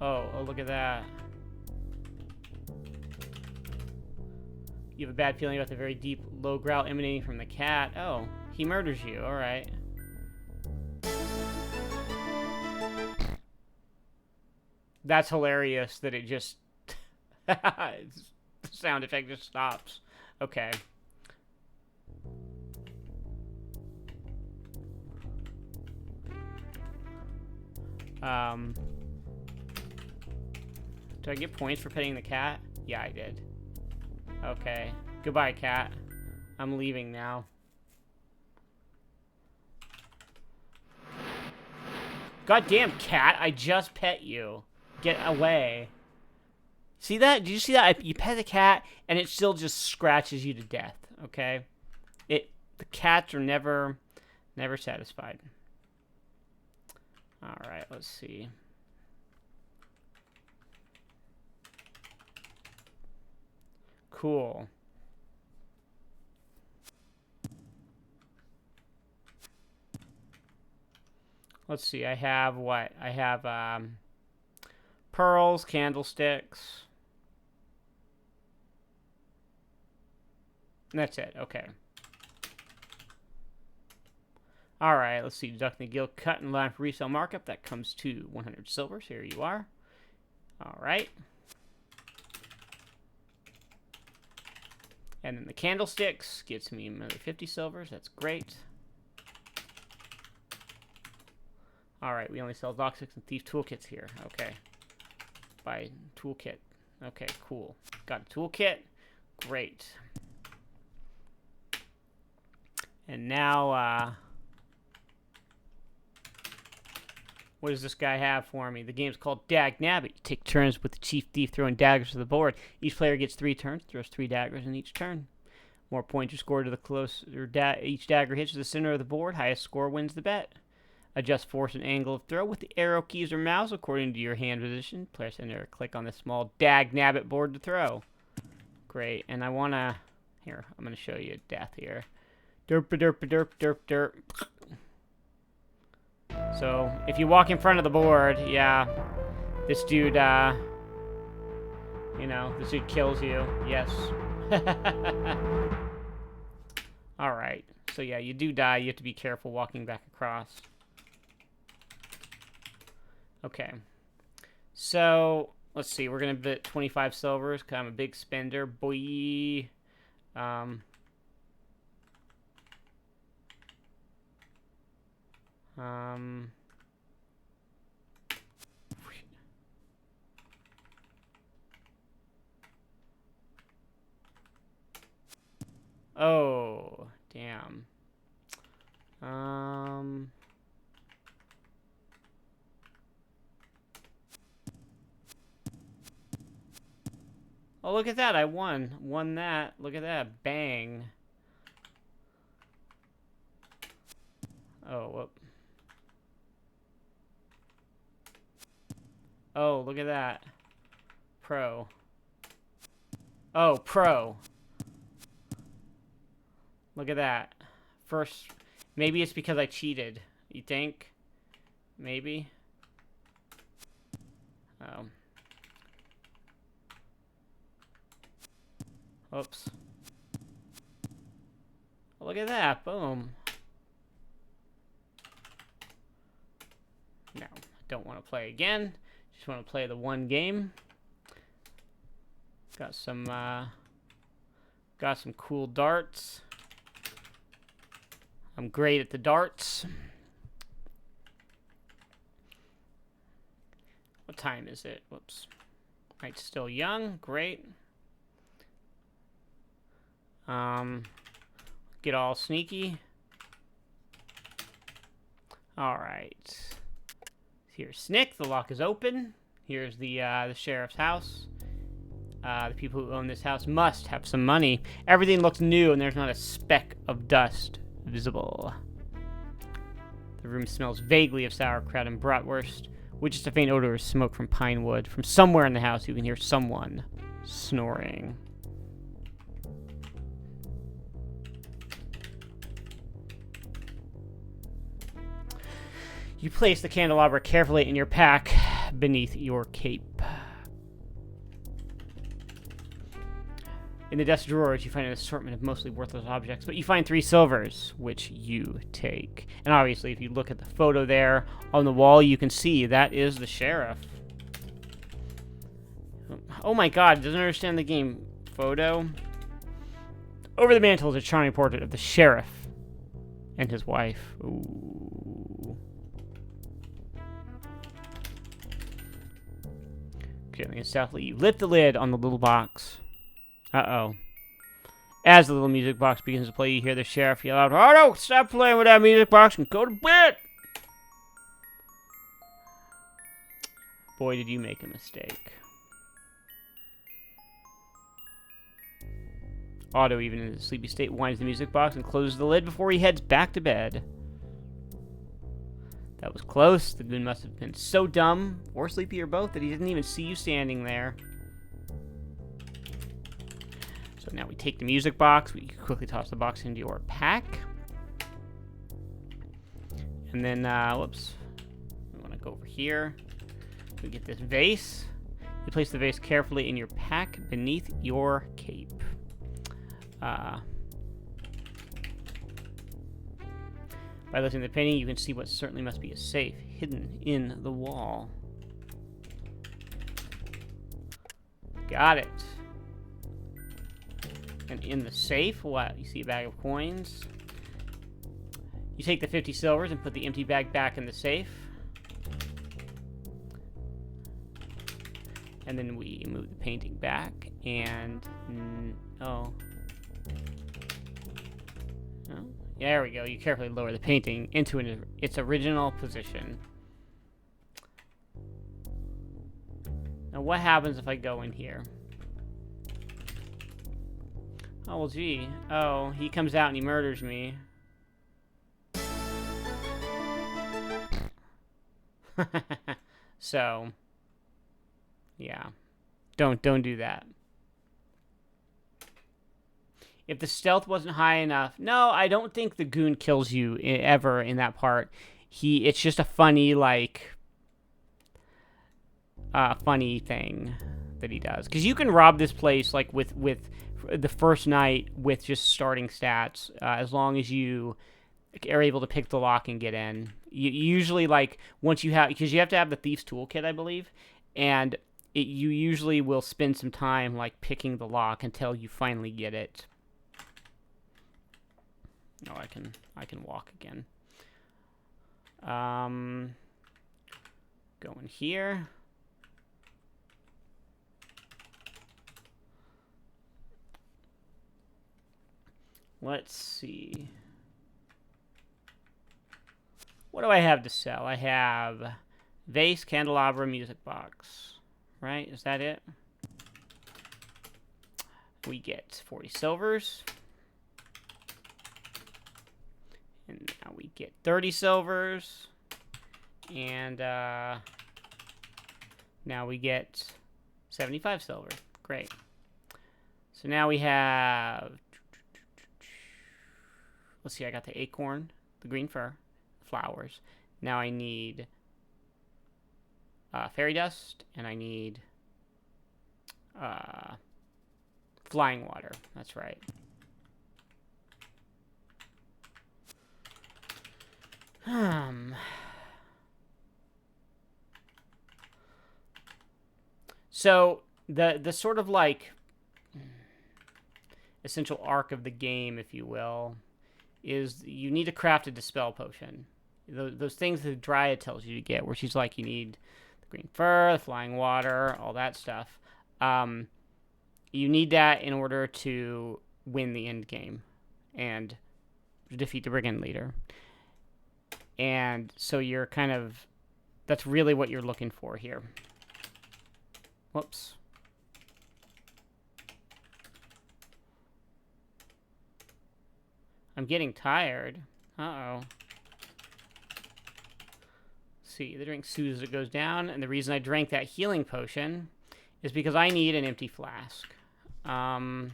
Oh, look at that. You have a bad feeling about the very deep, low growl emanating from the cat. Oh, he murders you. Alright. That's hilarious that it just... the sound effect just stops. Okay. Do I get points for petting the cat? Yeah, I did. Okay. Goodbye, cat. I'm leaving now. Goddamn cat, I just pet you. Get away. See that? Did you see that? You pet the cat, and it still just scratches you to death, okay? The cats are never satisfied. Alright, let's see. Cool. Let's see, I have what? I have, pearls, candlesticks. That's it, okay. Alright, let's see. Deducting the guild cut and line for resale markup. That comes to 100 silvers. Here you are. Alright. And then the candlesticks gets me another 50 silvers. That's great. Alright, we only sell locksticks and thief toolkits here. Okay. Buy toolkit. Okay, cool. Got a toolkit. Great. And now, what does this guy have for me? The game's called Dagnabbit. You take turns with the chief thief throwing daggers to the board. Each player gets 3 turns, throws 3 daggers in each turn. More points you score to the closer each dagger hits the center of the board. Highest score wins the bet. Adjust force and angle of throw with the arrow keys or mouse according to your hand position. Players enter or click on the small Dagnabbit board to throw. Great. And I want to... Here, I'm going to show you death here. Derp, derp, derp, derp, derp. So, if you walk in front of the board, yeah, this dude, you know, this dude kills you. Yes. Alright. So, yeah, you do die. You have to be careful walking back across. Okay. So, let's see. We're going to bid 25 silvers because I'm a big spender. Boy. Oh, damn. Oh, look at that. I won. Won that. Look at that. Bang. Oh, whoop. Oh, look at that. Pro. Oh, pro. Look at that. First, maybe it's because I cheated. You think? Maybe? Oh. Oops. Look at that. Boom. No, don't want to play again. Just want to play the one game. Got some cool darts. I'm great at the darts. What time is it? Whoops. Night's still young. Great. Get all sneaky. Alright. Here's Snick. The lock is open. Here's the sheriff's house. The people who own this house must have some money. Everything looks new and there's not a speck of dust visible. The room smells vaguely of sauerkraut and bratwurst, with just a faint odor of smoke from pine wood. From somewhere in the house you can hear someone snoring. You place the candelabra carefully in your pack beneath your cape. In the desk drawers, you find an assortment of mostly worthless objects, but you find 3 silvers, which you take. And obviously, if you look at the photo there on the wall, you can see that is the sheriff. Oh my god, doesn't understand the game. Photo. Over the mantel is a charming portrait of the sheriff and his wife. Ooh. Gently and softly, you lift the lid on the little box. Uh-oh. As the little music box begins to play, you hear the sheriff yell out, "Oh no, stop playing with that music box and go to bed!" Boy, did you make a mistake. Otto, even in his sleepy state, winds the music box and closes the lid before he heads back to bed. That was close. The goon must have been so dumb, or sleepy, or both, that he didn't even see you standing there. So now we take the music box. We quickly toss the box into your pack. And then, whoops. We want to go over here. We get this vase. You place the vase carefully in your pack beneath your cape. By lifting the painting, you can see what certainly must be a safe hidden in the wall. Got it. And in the safe, what? You see a bag of coins. You take the 50 silvers and put the empty bag back in the safe. And then we move the painting back and... oh. Oh. There we go. You carefully lower the painting into its original position. Now what happens if I go in here? Oh, well, gee. Oh, he comes out and he murders me. So, yeah. Don't do that. If the stealth wasn't high enough... No, I don't think the goon kills you ever in that part. It's just a funny, like... funny thing that he does. Because you can rob this place, like, with the first night with just starting stats, as long as you are able to pick the lock and get in. You usually, like, once you have... Because you have to have the Thief's Toolkit, I believe. And you usually will spend some time, like, picking the lock until you finally get it. Oh, I can walk again. Go in here. Let's see. What do I have to sell? I have vase, candelabra, music box. Right? Is that it? We get 40 silvers. And now we get 30 silvers. And now we get 75 silver. Great. So now we have... Let's see, I got the acorn, the green fur, flowers. Now I need fairy dust, and I need Flying water. That's right. So the sort of like essential arc of the game, if you will, is you need to craft a Dispel potion. Those things that the Dryad tells you to get, where she's like, you need the green fur, the flying water, all that stuff. You need that in order to win the end game and defeat the brigand leader. And so you're kind of, that's really what you're looking for here. Whoops. I'm getting tired. Uh-oh. See, the drink soothes as it goes down, and the reason I drank that healing potion is because I need an empty flask. And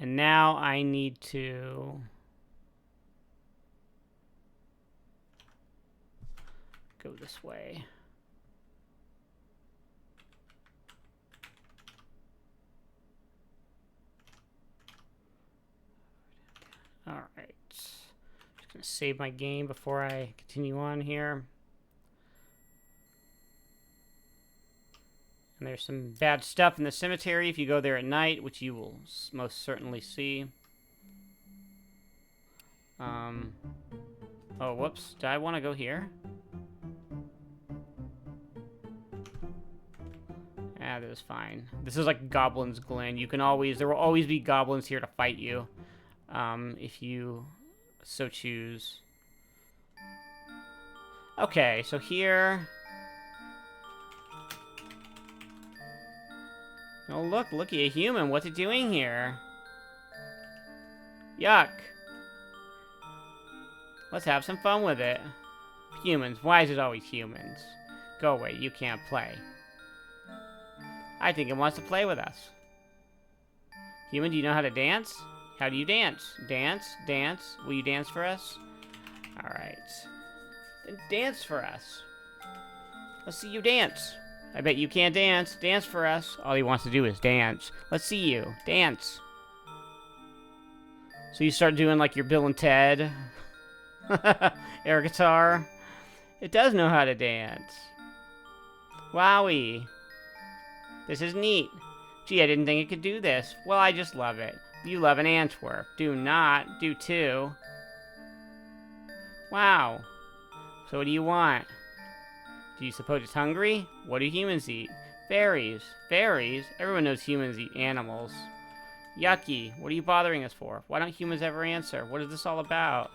now I need to go this way. All right. Just gonna save my game before I continue on here. And there's some bad stuff in the cemetery if you go there at night, which you will most certainly see. Oh, whoops. Do I want to go here? Ah, this is fine. This is like Goblin's Glen. You can always, there will always be goblins here to fight you, if you so choose. Okay, so here. Oh, looky, a human. What's it doing here? Yuck. Let's have some fun with it. Humans. Why is it always humans? Go away. You can't play. I think it wants to play with us. Human, do you know how to dance? How do you dance? Dance? Dance? Will you dance for us? Alright. Then dance for us. Let's see you dance. I bet you can't dance. Dance for us. All he wants to do is dance. Let's see you. Dance. So you start doing like your Bill and Ted air guitar. It does know how to dance. Wowie. This is neat. Gee, I didn't think it could do this. Well, I just love it. You love an Antwerp. Do not. Do too. Wow. So what do you want? Do you suppose it's hungry? What do humans eat? Fairies. Fairies? Everyone knows humans eat animals. Yucky. What are you bothering us for? Why don't humans ever answer? What is this all about?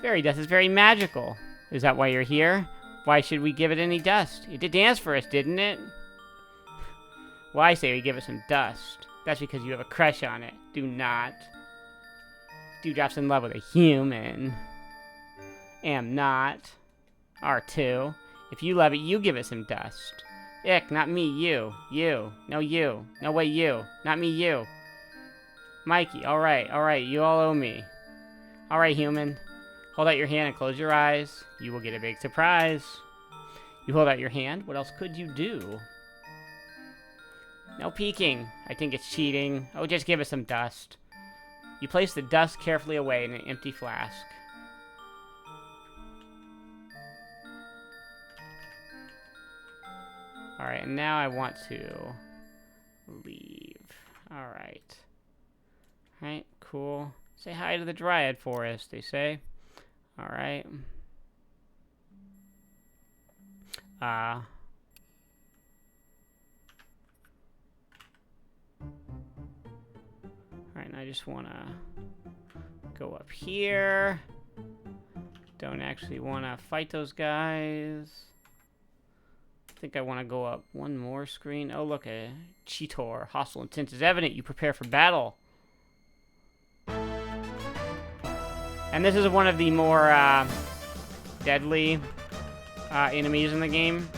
Fairy dust is very magical. Is that why you're here? Why should we give it any dust? It did dance for us, didn't it? Well, I say we give it some dust. That's because you have a crush on it. Do not. Dewdrop's in love with a human. Am not. R2. If you love it, you give it some dust. Ick, not me, you. You. No, you. No way, you. Not me, you. Mikey, alright, you all owe me. Alright, human. Hold out your hand and close your eyes. You will get a big surprise. You hold out your hand. What else could you do? No peeking. I think it's cheating. Oh, just give us some dust. You place the dust carefully away in an empty flask. Alright, and now I want to leave. Alright. Alright, cool. Say hi to the Dryad Forest, they say. Alright. Alright, and I just want to go up here. Don't actually want to fight those guys. I think I want to go up one more screen. Oh, look, a Centaur. Hostile intent is evident. You prepare for battle. And this is one of the more deadly enemies in the game.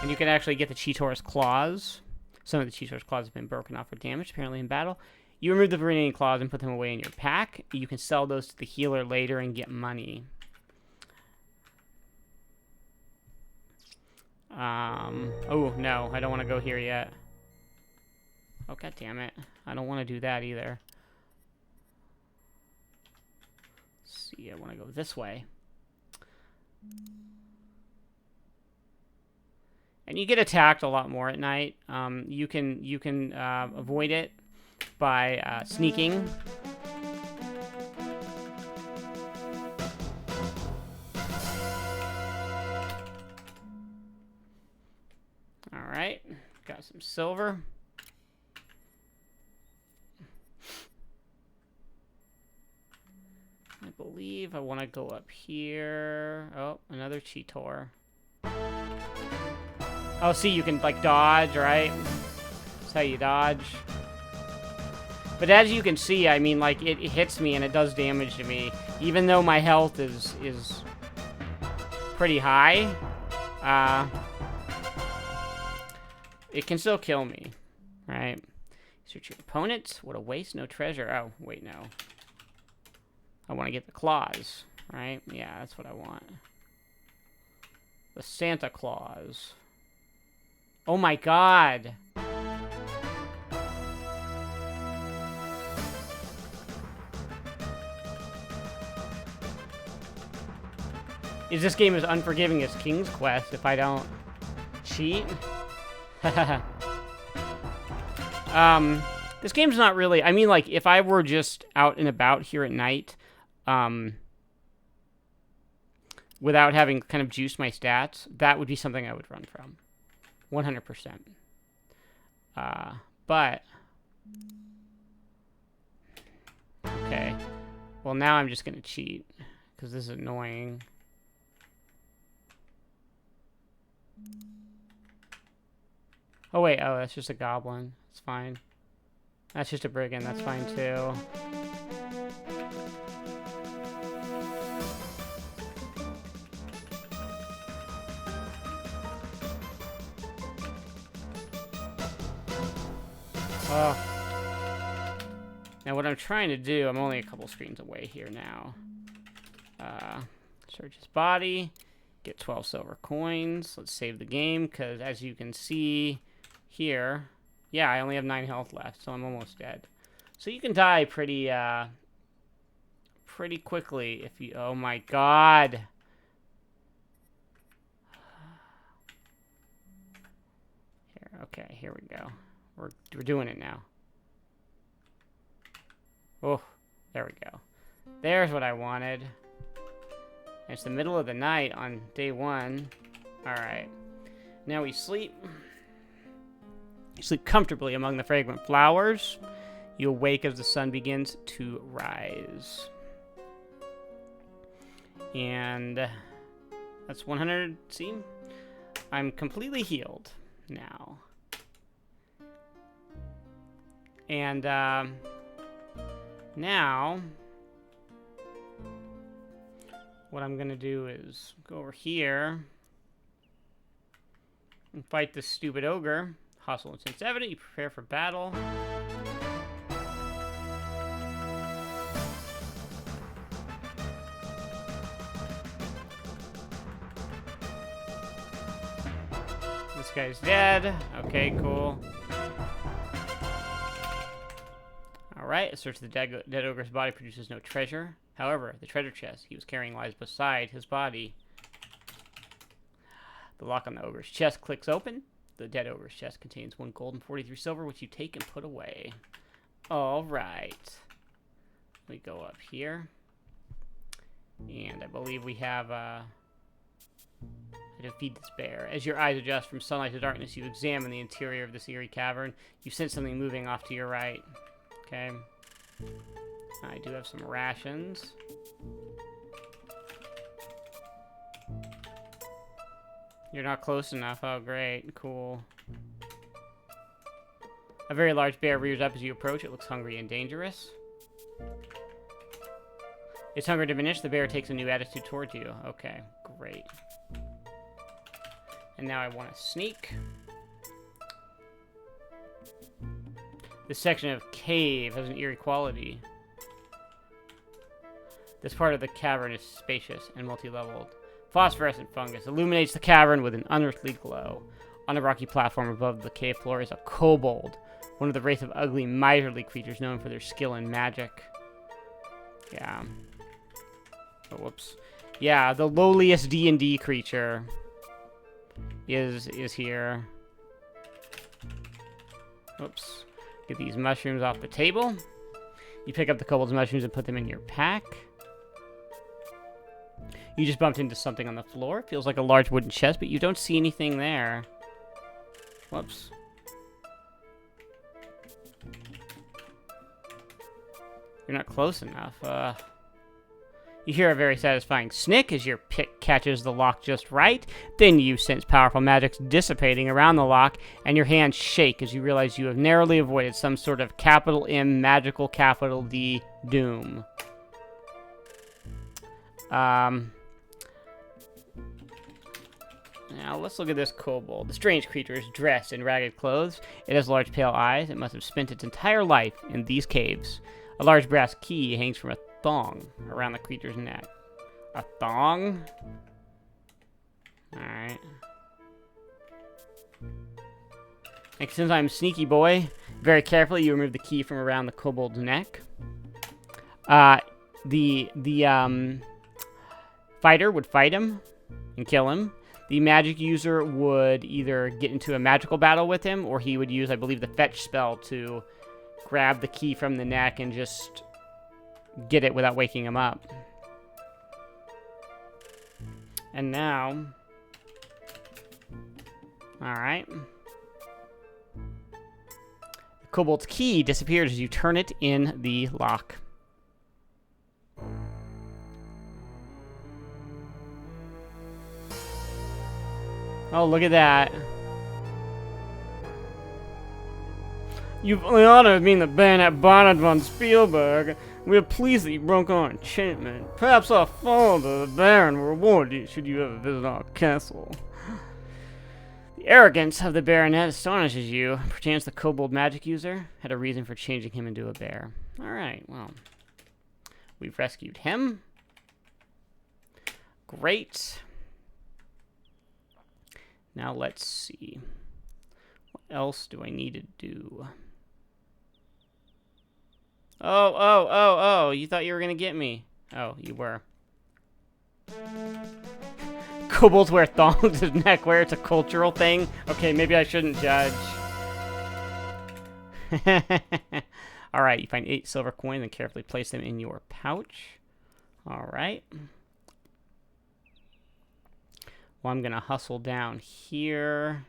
And you can actually get the Centaur's claws. Some of the Centaur's claws have been broken off or damaged, apparently in battle. You remove the remaining claws and put them away in your pack. You can sell those to the healer later and get money. Oh, no. I don't want to go here yet. Oh, god damn it. I don't want to do that either. Let's see, I want to go this way. And you get attacked a lot more at night. You can avoid it by sneaking. Alright, got some silver. I believe I want to go up here. Oh, another Centaur. Oh, see, you can, like, dodge, right? That's how you dodge. But as you can see, I mean, like, it hits me and it does damage to me. Even though my health is pretty high, it can still kill me, right? Search your opponent. What a waste, no treasure. Oh, wait, no. I want to get the claws, right? Yeah, that's what I want. The Santa Claus. Oh my god! Is this game as unforgiving as King's Quest if I don't cheat? This game's not really... I mean, like, if I were just out and about here at night, without having kind of juiced my stats, that would be something I would run from. 100%. But... Okay. Well, now I'm just gonna cheat, because this is annoying. Oh, wait. Oh, that's just a goblin. It's fine. That's just a brigand. That's fine, too. Now, what I'm trying to do... I'm only a couple screens away here now. Search his body. Get 12 silver coins. Let's save the game, because as you can see here... Yeah, I only have 9 health left, so I'm almost dead. So you can die pretty quickly if you... Oh my god! Here, okay, here we go. We're doing it now. Oh, there we go. There's what I wanted. It's the middle of the night on day 1. Alright. Now we sleep. You sleep comfortably among the fragrant flowers. You awake as the sun begins to rise. And that's 100. See? I'm completely healed now. And now what I'm gonna do is go over here and fight this stupid ogre. Hustle and sense evident. You prepare for battle. This guy's dead. Okay, cool. Alright, a search of the dead ogre's body produces no treasure. However, the treasure chest he was carrying lies beside his body. The lock on the ogre's chest clicks open. The dead ogre's chest contains 1 gold and 43 silver, which you take and put away. Alright. We go up here. And I believe we have, how to feed this bear. As your eyes adjust from sunlight to darkness, you examine the interior of this eerie cavern. You sense something moving off to your right. Okay. I do have some rations. You're not close enough. Oh, great. Cool. A very large bear rears up as you approach. It looks hungry and dangerous. Its hunger diminished. The bear takes a new attitude towards you. Okay, great. And now I want to sneak. This section of cave has an eerie quality. This part of the cavern is spacious and multi-leveled. Phosphorescent fungus illuminates the cavern with an unearthly glow. On a rocky platform above the cave floor is a kobold, one of the race of ugly, miserly creatures known for their skill in magic. Yeah. Oh, whoops. Yeah, the lowliest D&D creature is here. Oops. Get these mushrooms off the table. You pick up the kobold's mushrooms and put them in your pack. You just bumped into something on the floor. Feels like a large wooden chest, but you don't see anything there. Whoops. You're not close enough. You hear a very satisfying snick as your pick catches the lock just right. Then you sense powerful magic dissipating around the lock, and your hands shake as you realize you have narrowly avoided some sort of capital M magical capital D doom. Now, let's look at this kobold. The strange creature is dressed in ragged clothes. It has large pale eyes. It must have spent its entire life in these caves. A large brass key hangs from a thong around the creature's neck. A thong? Alright. And since I'm a sneaky boy, very carefully you remove the key from around the kobold's neck. The fighter would fight him and kill him. The magic user would either get into a magical battle with him, or he would use, I believe, the fetch spell to grab the key from the neck and just get it without waking him up. And now... Alright. The kobold's key disappears as you turn it in the lock. Oh, look at that. You've the honor of being the baronet Barnard von Spielburg. We are pleased that you broke our enchantment. Perhaps our father, the Baron, will reward you should you ever visit our castle. The arrogance of the baronet astonishes you. Perchance the kobold magic user had a reason for changing him into a bear. Alright, well. We've rescued him. Great. Now let's see. What else do I need to do? Oh, you thought you were gonna get me. Oh, you were. Kobolds wear thongs as neckwear. It's a cultural thing. Okay, maybe I shouldn't judge. Alright, you find 8 silver coins and carefully place them in your pouch. Alright. Well, I'm going to hustle down here.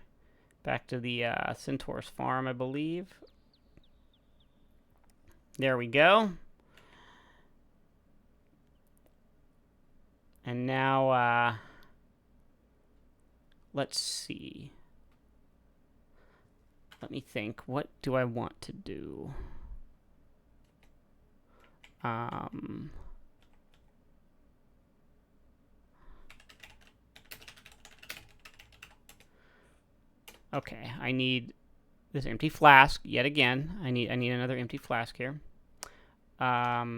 Back to the Centaur's farm, I believe. There we go. And now, let's see. Let me think. What do I want to do? Okay, I need this empty flask yet again. I need another empty flask here. Apples.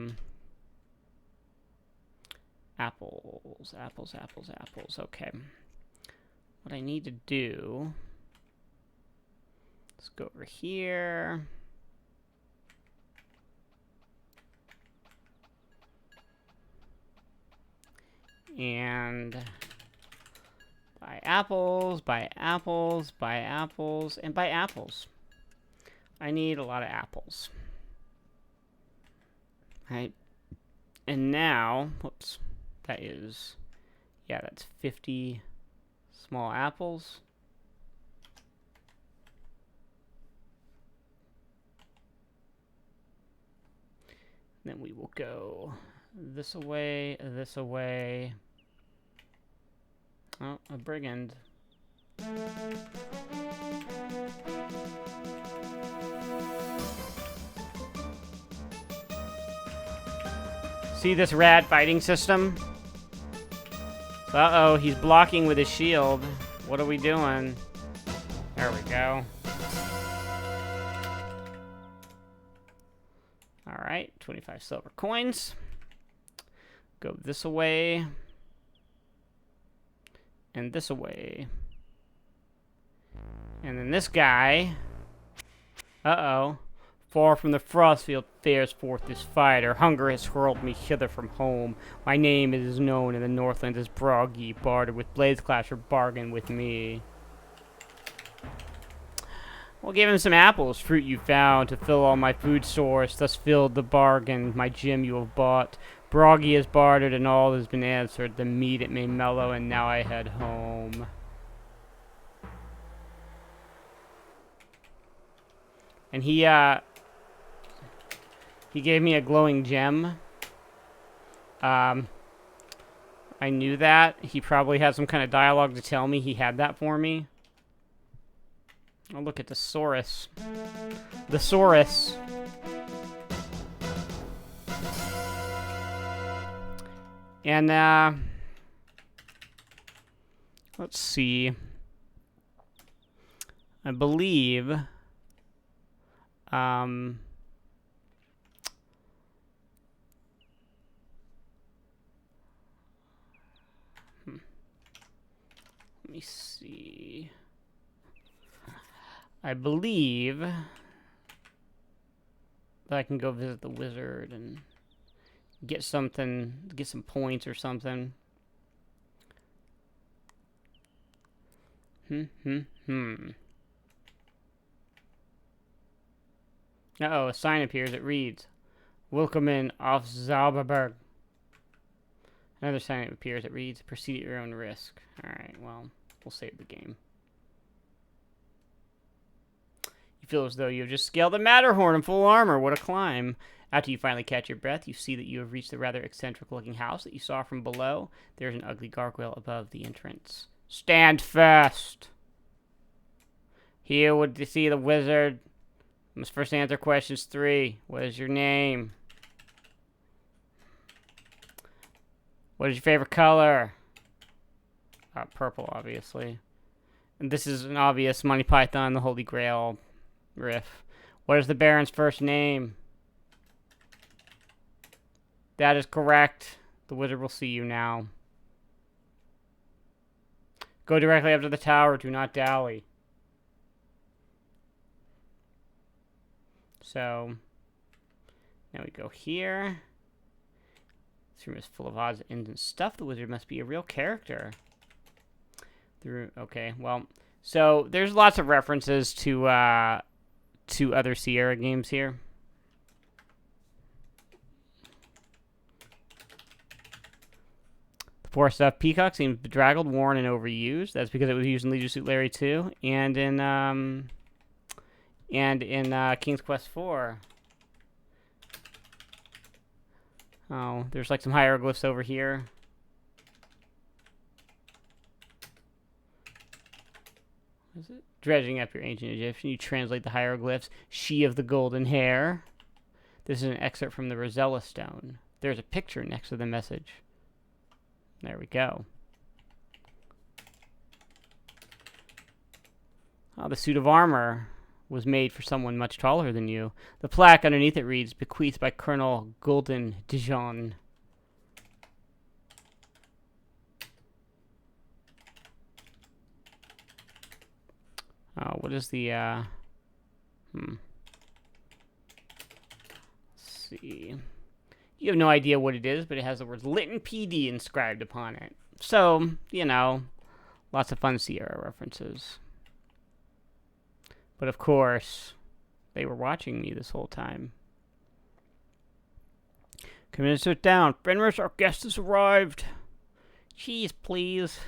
Okay. What I need to do, let's go over here. And buy apples, and buy apples. I need a lot of apples. Right. And now, whoops, that is, yeah, that's 50 small apples. Then we will go this away, this away. Oh, a brigand. See this rad fighting system? Uh-oh, he's blocking with his shield. What are we doing? There we go. Alright, 25 silver coins. Go this away. And this away. And then this guy. Uh-oh. Far from the Frostfield fares forth this fighter. Hunger has hurled me hither from home. My name is known in the Northland as Broggy. Barter with Blaze Clasher, bargain with me. We'll give him some apples, fruit you found, to fill all my food stores. Thus filled the bargain, my gem you have bought. Broggy has bartered and all has been answered. The meat it may mellow, and now I head home. And he gave me a glowing gem. I knew that. He probably had some kind of dialogue to tell me he had that for me. Oh, look at the Saurus. The Saurus. And, let's see. I believe, let me see. I believe that I can go visit the wizard and get something, get some points or something. Uh-oh, a sign appears. It reads, "Welcome in off Zauberberg." Another sign appears. It reads, "Proceed at your own risk." Alright, well, we'll save the game. You feel as though you have just scaled the Matterhorn in full armor. What a climb. After you finally catch your breath, you see that you have reached the rather eccentric-looking house that you saw from below. There's an ugly gargoyle above the entrance. Stand fast! Here would you see the wizard. Must first answer questions 3. What is your name? What is your favorite color? Purple, obviously. And this is an obvious Monty Python, the Holy Grail riff. What is the Baron's first name? That is correct. The wizard will see you now. Go directly up to the tower. Do not dally. So, now we go here. This room is full of odds, ends, and stuff. The wizard must be a real character. Okay, well, so there's lots of references to other Sierra games here. The poor stuffed peacock seems bedraggled, worn, and overused. That's because it was used in Leisure Suit Larry 2 and in King's Quest 4. Oh, there's like some hieroglyphs over here. What is it? Dredging up your ancient Egyptian, you translate the hieroglyphs. She of the golden hair. This is an excerpt from the Rosella Stone. There's a picture next to the message. There we go. Oh, the suit of armor was made for someone much taller than you. The plaque underneath it reads, "Bequeathed by Colonel Golden Dijon." Oh, what is the, Let's see. You have no idea what it is, but it has the words Lytton PD inscribed upon it. So, you know, lots of fun Sierra references. But of course, they were watching me this whole time. Come in and sit down. Fenris, our guest has arrived. Cheese, please.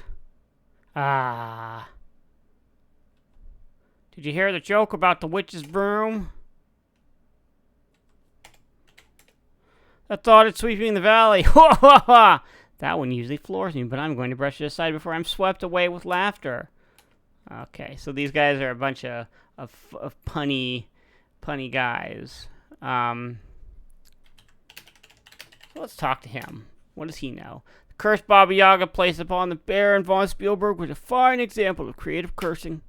Ah. Did you hear the joke about the witch's broom? I thought it's sweeping the valley. Ha ha ha! That one usually floors me, but I'm going to brush it aside before I'm swept away with laughter. Okay, so these guys are a bunch of punny guys. So let's talk to him. What does he know? The curse Baba Yaga placed upon the Baron von Spielburg was a fine example of creative cursing.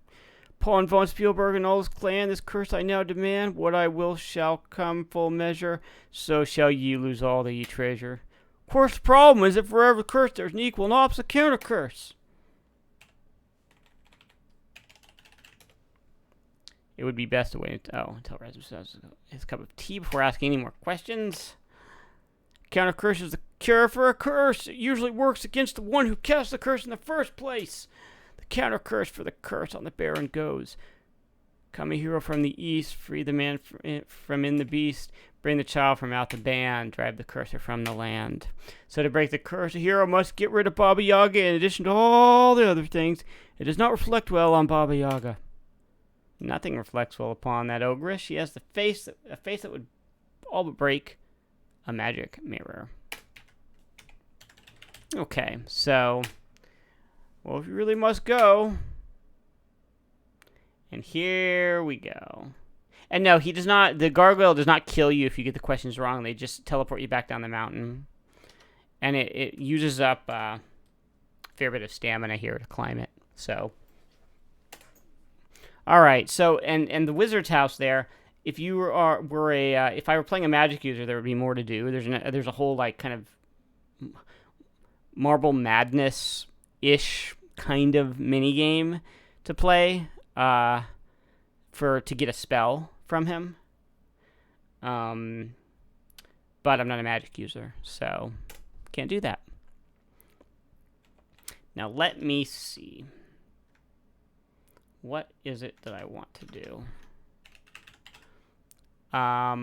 Upon von Spielburg and all his clan, this curse I now demand. What I will shall come full measure, so shall ye lose all that ye treasure. Of course, the problem is that for every curse there's an equal and opposite counter curse. It would be best to wait until Rasmus has his cup of tea before asking any more questions. Counter curse is the cure for a curse. It usually works against the one who cast the curse in the first place. The counter curse for the curse on the Baron goes. Come a hero from the east, free the man from in the beast, bring the child from out the band, drive the cursor from the land. So to break the curse, a hero must get rid of Baba Yaga. In addition to all the other things, it does not reflect well on Baba Yaga. Nothing reflects well upon that ogress. She has a face that would all but break a magic mirror. Okay, so, well, if you really must go, and here we go. And no, he does not, the gargoyle does not kill you if you get the questions wrong. They just teleport you back down the mountain. And it uses up a fair bit of stamina here to climb it. So, all right. So, and the wizard's house there, if you if I were playing a magic user, there would be more to do. There's a whole like kind of Marble Madness-ish kind of mini game to play to get a spell from him. But I'm not a magic user, so can't do that. Now let me see. What is it that I want to do? I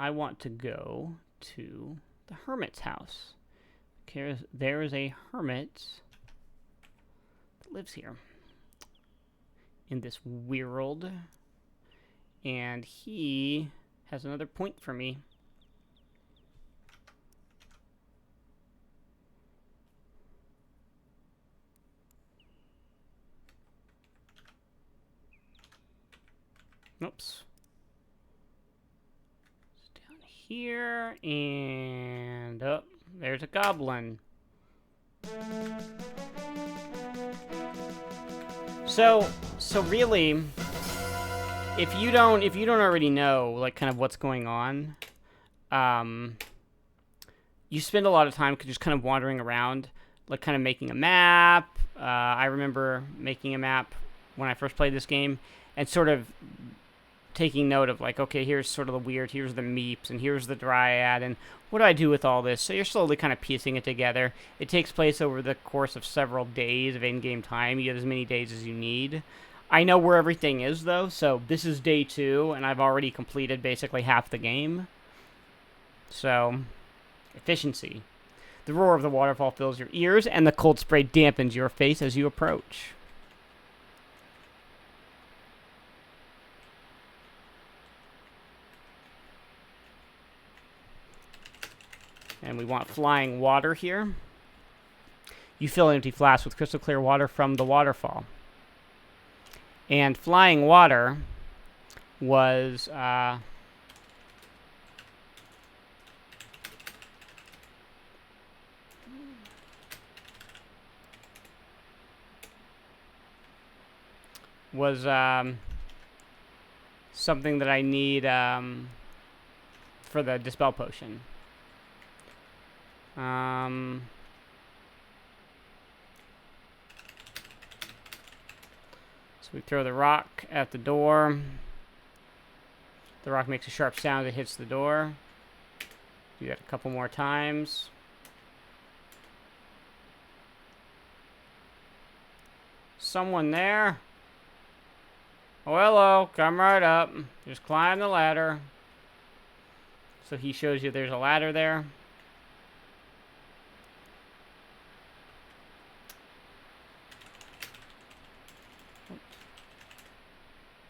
want to go to the Hermit's house. There is a hermit that lives here in this world, and he has another point for me. Oops. It's down here, and oh, there's a goblin. So really, if you don't already know like kind of what's going on, you spend a lot of time just kind of wandering around, like kind of making a map. I remember making a map when I first played this game, and sort of taking note of like, okay, here's sort of the weird, here's the meeps, and here's the dryad, and what do I do with all this? So you're slowly kind of piecing it together. It takes place over the course of several days of in-game time. You get as many days as you need. I know where everything is, though, so this is day 2, and I've already completed basically half the game. So, efficiency. The roar of the waterfall fills your ears, and the cold spray dampens your face as you approach. And we want flying water here. You fill an empty flask with crystal clear water from the waterfall. And flying water was something that I need for the Dispel potion. So we throw the rock at the door. The rock makes a sharp sound as it hits the door. Do that a couple more times. Someone there? Oh, hello. Come right up. Just climb the ladder. So he shows you there's a ladder there.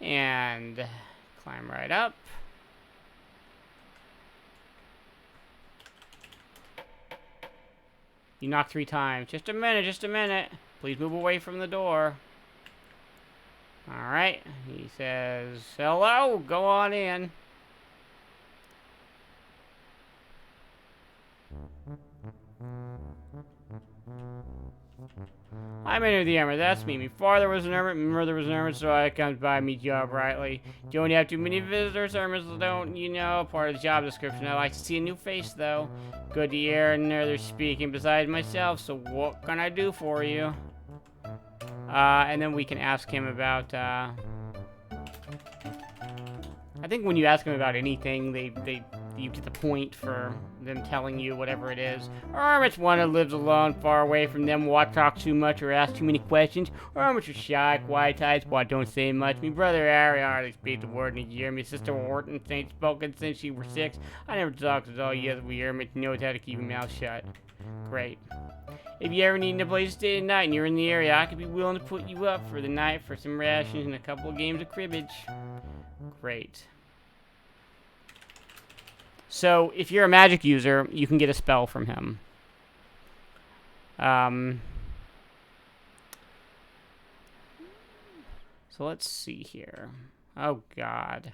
And climb right up. You knock 3 times. Just a minute, just a minute. Please move away from the door. Alright. He says, hello, go on in. I'm Enter the Hermit, that's me. My father was an hermit, my mother was an hermit, so I come by me job rightly. Don't have too many visitors, hermits don't, you know, part of the job description. I like to see a new face, though. Good to hear another speaking besides myself, so what can I do for you? And then we can ask him about, I think when you ask him about anything, you get the point for them telling you whatever it is. Hermit's one who lives alone, far away from them, won't talk too much or ask too many questions. Hermits are shy, quiet types, but don't say much. Me brother Harry hardly speaks a word in a year. Me sister Horton ain't spoken since she was 6. I never talked at all yet. We Hermit knows how to keep her mouth shut. Great. If you ever need a place to stay at night and you're in the area, I could be willing to put you up for the night for some rations and a couple of games of cribbage. Great. So, if you're a magic user, you can get a spell from him. So let's see here. Oh, God.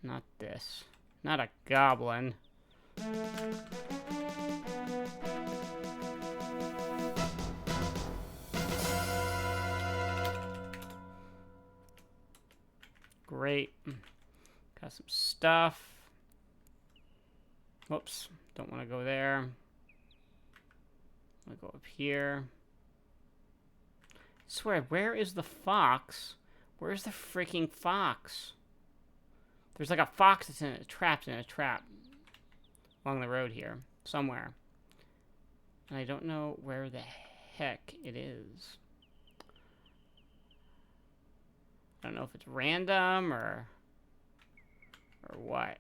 Not this. Not a goblin. Great. Got some stuff. Whoops, don't want to go there. I'll go up here. I swear, where is the fox? Where's the freaking fox? There's like a fox that's trapped in a trap along the road here, somewhere. And I don't know where the heck it is. I don't know if it's random or what.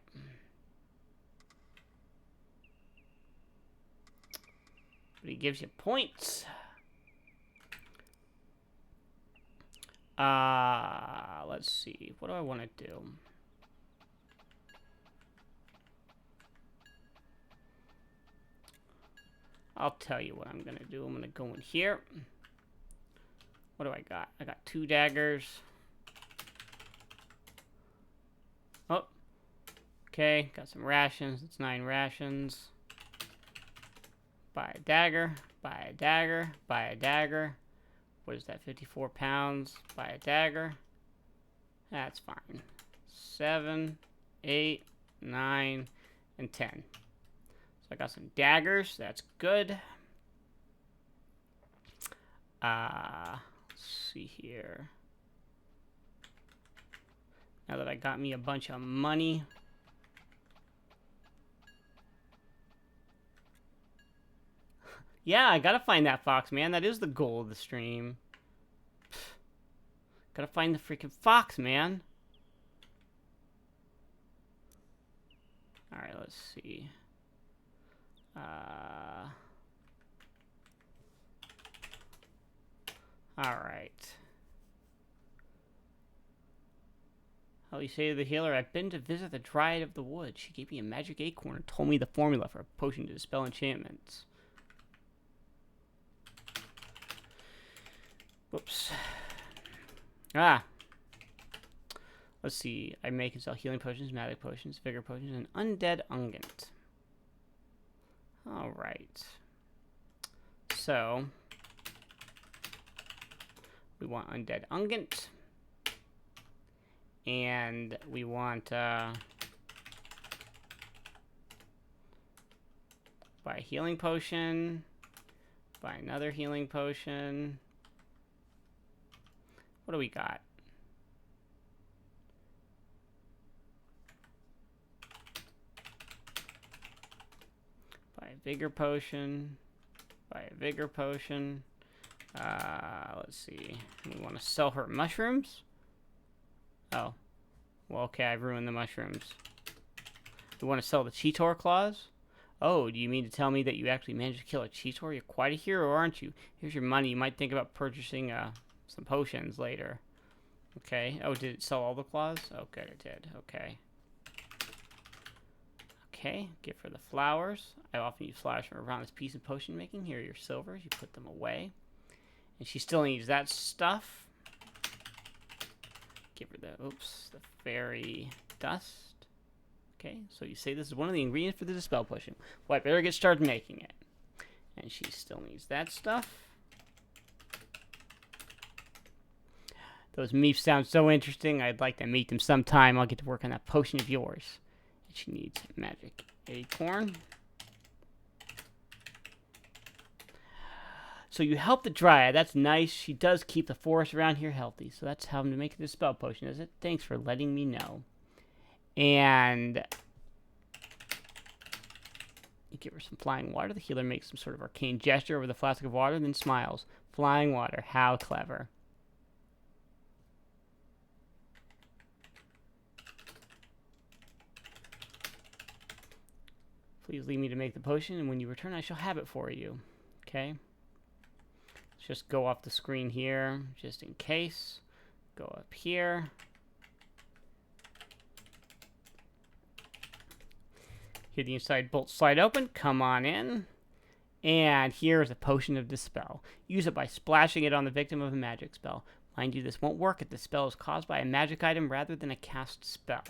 But he gives you points. Let's see. What do I want to do? I'll tell you what I'm going to do. I'm going to go in here. What do I got? I got 2 daggers. Oh. Okay. Got some rations. It's 9 rations. Buy a dagger, buy a dagger, buy a dagger. What is that, 54 pounds? Buy a dagger. That's fine. 7, 8, 9, and 10. So I got some daggers. That's good. Let's see here. Now that I got me a bunch of money. Yeah, I gotta find that fox, man. That is the goal of the stream. Gotta find the freaking fox, man. Alright, let's see. Alright. How you say to the healer, I've been to visit the Dryad of the Wood. She gave me a magic acorn and told me the formula for a potion to dispel enchantments. Whoops. Ah. Let's see. I make and sell healing potions, magic potions, vigor potions, and undead unguent. Alright. So, we want undead unguent. And we want, buy a healing potion. Buy another healing potion. What do we got? Buy a vigor potion. Buy a vigor potion. Let's see. We want to sell her mushrooms? Oh. Well, okay, I've ruined the mushrooms. We want to sell the Centaur claws? Oh, do you mean to tell me that you actually managed to kill a Centaur? You're quite a hero, aren't you? Here's your money. You might think about purchasing, some potions later. Okay. Oh, did it sell all the claws? Oh, good, it did. Okay. Okay, give her the flowers. I often use flowers from around this piece of potion making. Here are your silvers. You put them away. And she still needs that stuff. Give her the, oops, the fairy dust. Okay, so you say this is one of the ingredients for the Dispel potion. Well, I better get started making it. And she still needs that stuff. Those meats sound so interesting. I'd like to meet them sometime. I'll get to work on that potion of yours. And she needs magic acorn. So you help the dryad. That's nice. She does keep the forest around here healthy. So that's how to make the Dispel potion, is it? Thanks for letting me know. And you give her some flying water. The healer makes some sort of arcane gesture over the flask of water, then smiles. Flying water. How clever. Please leave me to make the potion, and when you return, I shall have it for you. Okay? Let's just go off the screen here, just in case. Go up here. Here the inside bolts slide open. Come on in. And here's a potion of Dispel. Use it by splashing it on the victim of a magic spell. Mind you, this won't work if the spell is caused by a magic item rather than a cast spell.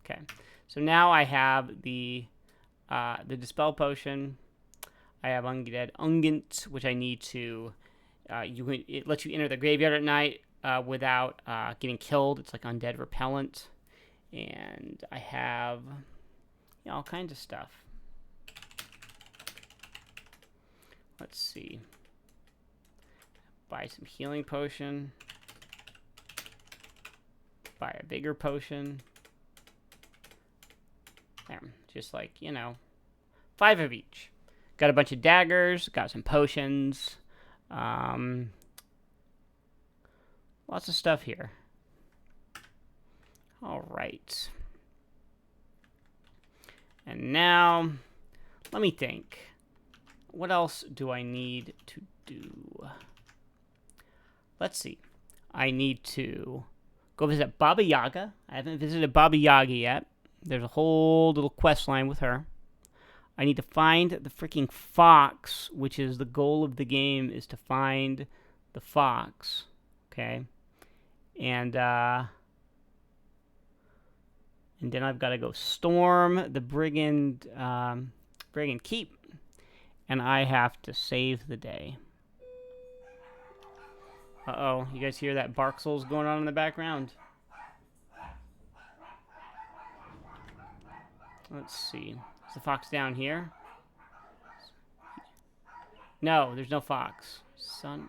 Okay, so now I have the Dispel potion. I have Undead Ungent, which I need to... it lets you enter the graveyard at night without getting killed. It's like undead repellent. And I have all kinds of stuff. Let's see. Buy some healing potion. Buy a bigger potion. There, just like, 5 of each. Got a bunch of daggers, got some potions. Lots of stuff here. All right. And now, let me think. What else do I need to do? Let's see. I need to go visit Baba Yaga. I haven't visited Baba Yaga yet. There's a whole little quest line with her. I need to find the freaking fox, which is the goal of the game, is to find the fox. Okay? And then I've got to go storm the brigand keep. And I have to save the day. Uh-oh, you guys hear that bark souls going on in the background? Let's see. Is the fox down here? No, there's no fox. Son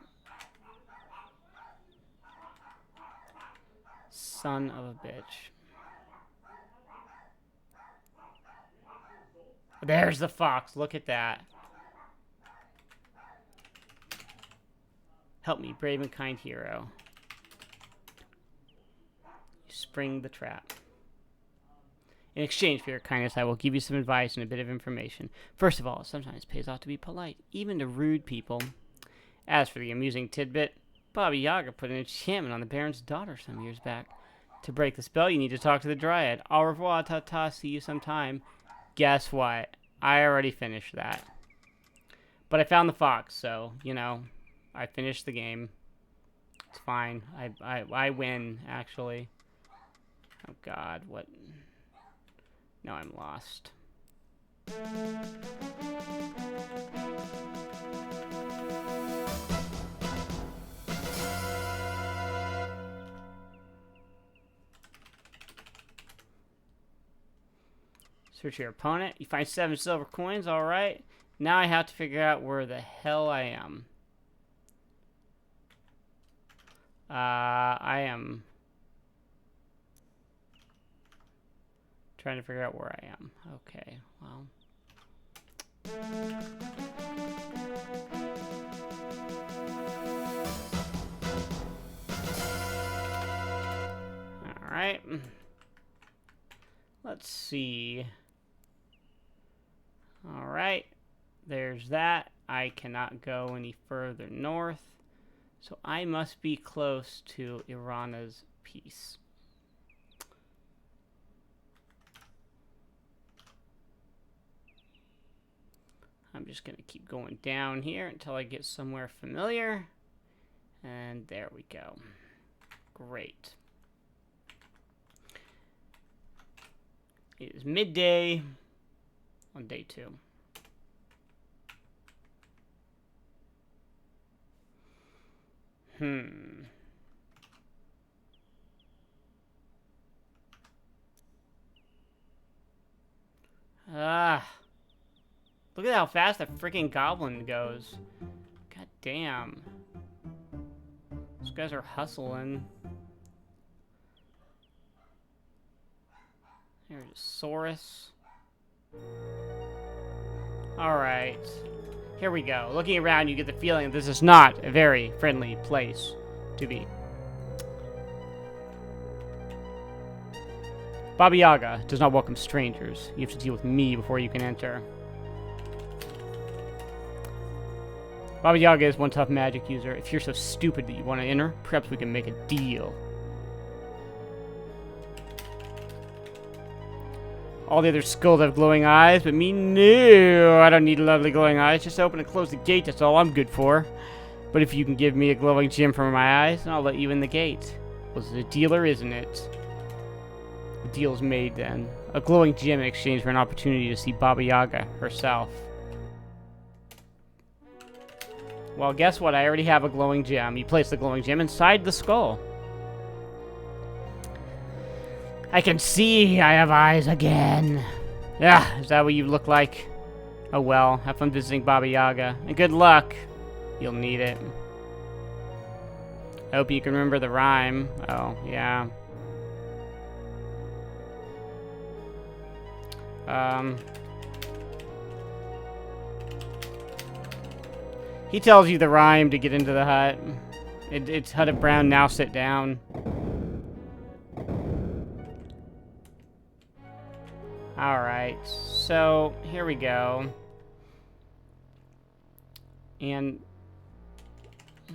of a bitch. There's the fox. Look at that. Help me, brave and kind hero. You spring the trap. In exchange for your kindness, I will give you some advice and a bit of information. First of all, it sometimes pays off to be polite, even to rude people. As for the amusing tidbit, Baba Yaga put an enchantment on the Baron's daughter some years back. To break the spell, you need to talk to the Dryad. Au revoir, ta-ta, see you sometime. Guess what? I already finished that. But I found the fox, so, I finished the game. It's fine. I win, actually. Oh, God, what... Now I'm lost. Search your opponent. You find 7 silver coins. All right. Now I have to figure out where the hell I am. I am... trying to figure out where I am. Okay, well. Alright. Let's see. Alright. There's that. I cannot go any further north. So I must be close to Irana's piece. I'm just going to keep going down here until I get somewhere familiar. And there we go. Great. It is midday on day 2. Look at how fast that freaking goblin goes. God damn. Those guys are hustling. There's a Saurus. Alright. Here we go. Looking around, you get the feeling that this is not a very friendly place to be. Baba Yaga does not welcome strangers. You have to deal with me before you can enter. Baba Yaga is one tough magic user. If you're so stupid that you want to enter, perhaps we can make a deal. All the other skulls have glowing eyes, but me, no. I don't need lovely glowing eyes. Just open and close the gate, that's all I'm good for. But if you can give me a glowing gem for my eyes, then I'll let you in the gate. Well, it's a dealer, isn't it? The deal's made, then. A glowing gem in exchange for an opportunity to see Baba Yaga herself. Well, guess what? I already have a glowing gem. You place the glowing gem inside the skull. I can see I have eyes again. Yeah, is that what you look like? Oh well, have fun visiting Baba Yaga. And good luck. You'll need it. I hope you can remember the rhyme. Oh, yeah. He tells you the rhyme to get into the hut. It's Hut of Brown, now sit down. Alright, so here we go. And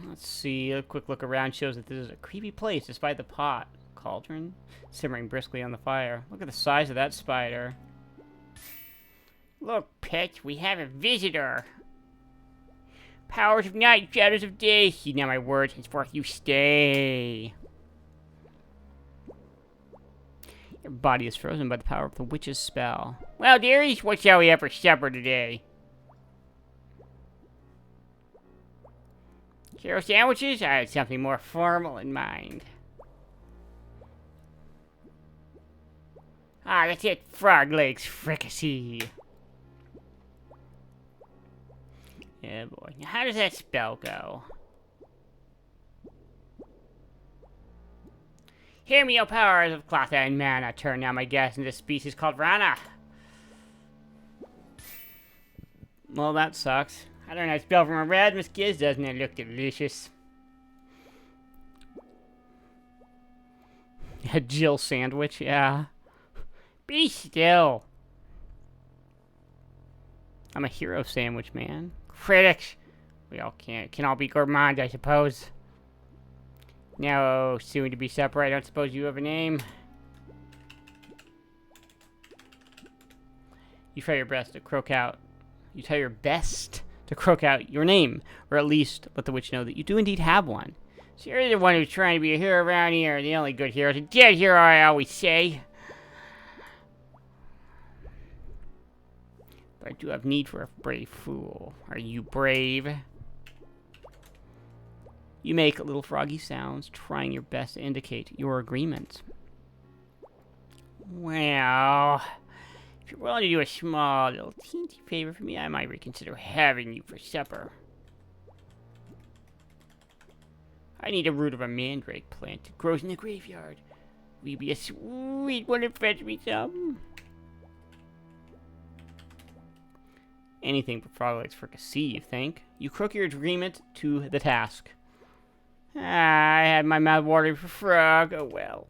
let's see, a quick look around shows that this is a creepy place despite the pot. Cauldron simmering briskly on the fire. Look at the size of that spider. Look, pet, we have a visitor. Powers of night, shadows of day. Heed now my words, henceforth you stay. Your body is frozen by the power of the witch's spell. Well, dearies, what shall we have for supper today? Zero sandwiches? I had something more formal in mind. Ah, that's it. Frog legs fricassee. Yeah, boy. Now, how does that spell go? Hear me, O powers of Clotha and Mana. Turn now my guest into a species called Rana. Well, that sucks. I learned that spell from a red Miss Giz, doesn't it look delicious? A Jill sandwich, yeah. Be still. I'm a hero sandwich, man. Critics! We all can all be gourmand, I suppose. Now, soon to be supper, I don't suppose you have a name? You try your best to croak out. You try your best to croak out your name, or at least let the witch know that you do indeed have one. So you're the one who's trying to be a hero around here. The only good hero is a dead hero, I always say. But I do have need for a brave fool. Are you brave? You make little froggy sounds, trying your best to indicate your agreement. Well, if you're willing to do a small, little teensy favor for me, I might reconsider having you for supper. I need a root of a mandrake plant that grows in the graveyard. Will you be a sweet one and fetch me some? Anything but frog legs fricassee, you think? You croak your agreement to the task. Ah, I had my mouth watering for frog. Oh well.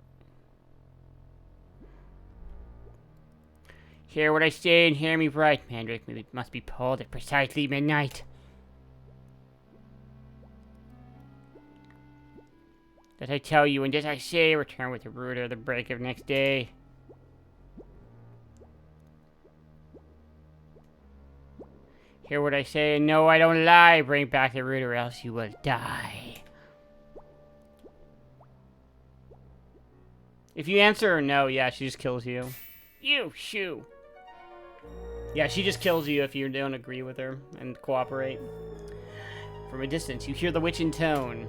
Hear what I say and hear me right. Mandrake must be pulled at precisely midnight. That I tell you, and as I say, return with the root or the break of next day. Hear what I say, and no, I don't lie. Bring back the root, or else you will die. If you answer no, yeah, she just kills you. You, shoo. Yeah, she just kills you if you don't agree with her and cooperate. From a distance, you hear the witch intone.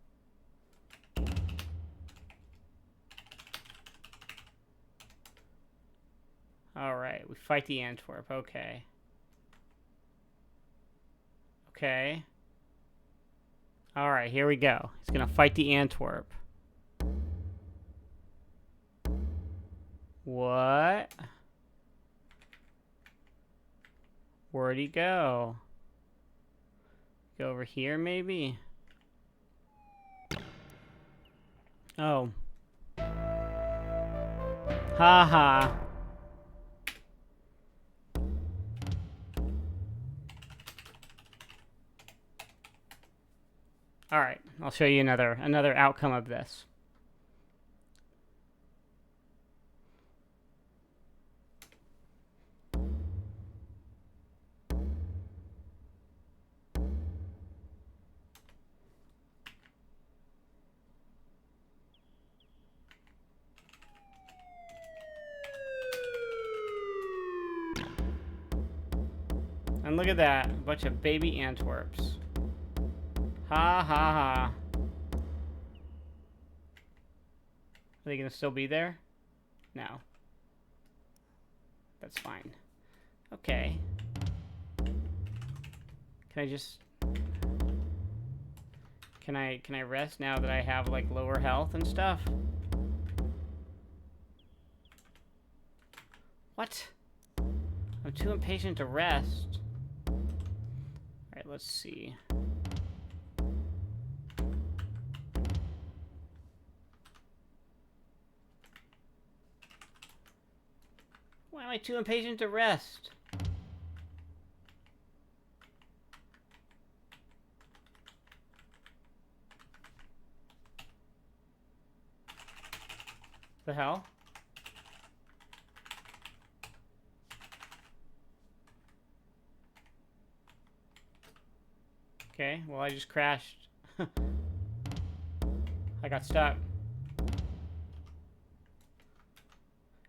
Alright, we fight the Antwerp. Okay. Okay. Alright, here we go. He's gonna fight the Antwerp. What? Where'd he go? Go over here, maybe? Oh. Haha. Alright, I'll show you another outcome of this. And look at that, a bunch of baby Antwerps. Ha ha ha. Are they gonna still be there? No. That's fine. Okay. Can I just... Can I rest now that I have, like, lower health and stuff? What? I'm too impatient to rest. Alright, let's see. Why am I too impatient to rest? The hell? Okay, well I just crashed. I got stuck.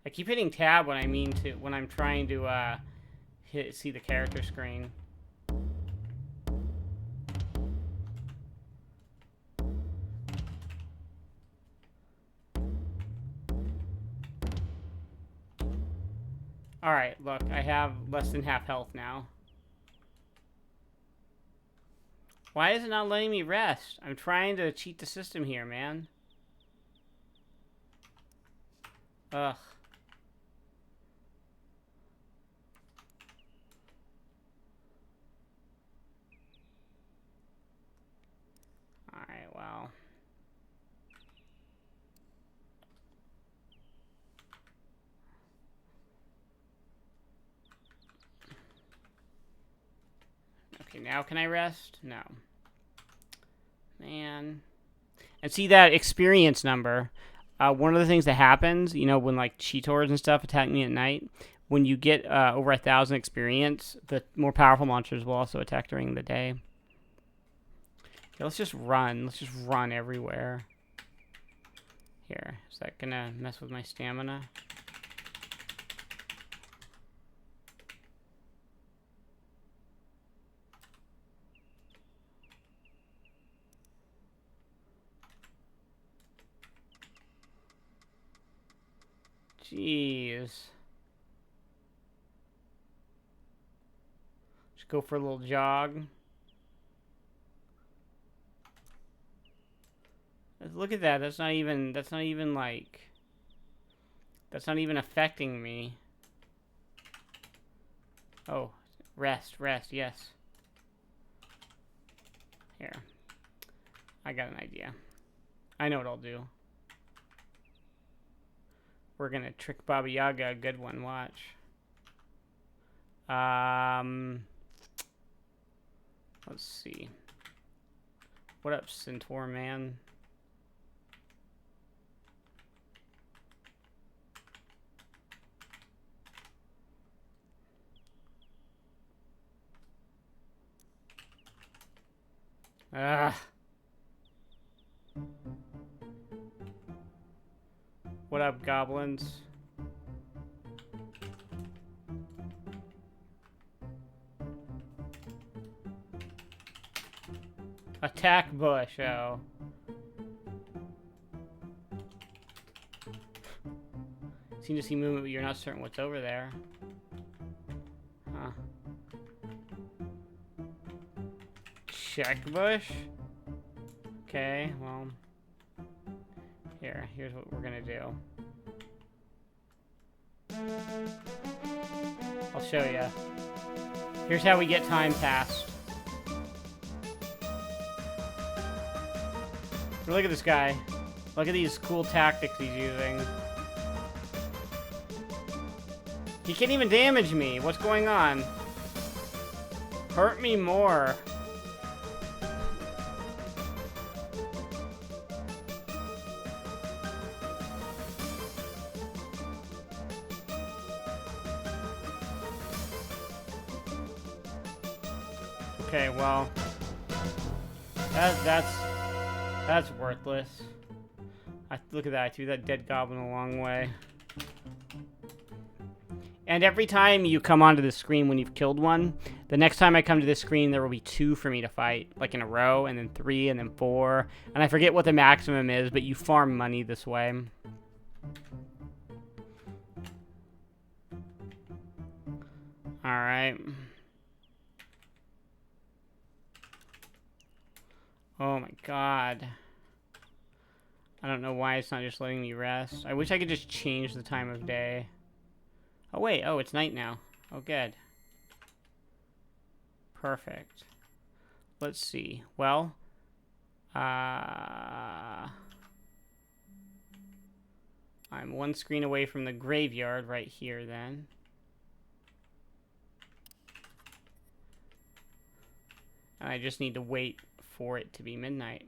I keep hitting tab when I'm trying to see the character screen. Alright, look, I have less than half health now. Why is it not letting me rest? I'm trying to cheat the system here, man. Ugh. Alright, well. Okay, now can I rest? No. Man. And see that experience number. One of the things that happens, you know, when like cheaters and stuff attack me at night, when you get over 1,000 experience, the more powerful monsters will also attack during the day. Okay, let's just run. Let's just run everywhere. Here. Is that gonna mess with my stamina? Jeez. Just go for a little jog. Look at that. That's not even affecting me. Oh, rest, yes. Here. I got an idea. I know what I'll do. We're gonna trick Baba Yaga a good one, watch. Let's see. What up, Centaur man? Ah. What up, goblins? Attack bush, oh. Seem to see movement, but you're not certain what's over there. check bush? Okay, well... Here's what we're gonna do. I'll show you. Here's how we get time passed. Look at this guy. Look at these cool tactics he's using. He can't even damage me. What's going on? Hurt me more. Okay, well, that's worthless. Look at that, I threw that dead goblin a long way. And every time you come onto the screen when you've killed one, the next time I come to this screen, there will be 2 for me to fight, like in a row, and then 3, and then 4. And I forget what the maximum is, but you farm money this way. Alright. Oh my god. I don't know why it's not just letting me rest. I wish I could just change the time of day. Oh wait, oh, it's night now. Oh, good. Perfect. Let's see. Well, I'm 1 screen away from the graveyard right here then. And I just need to wait for it to be midnight.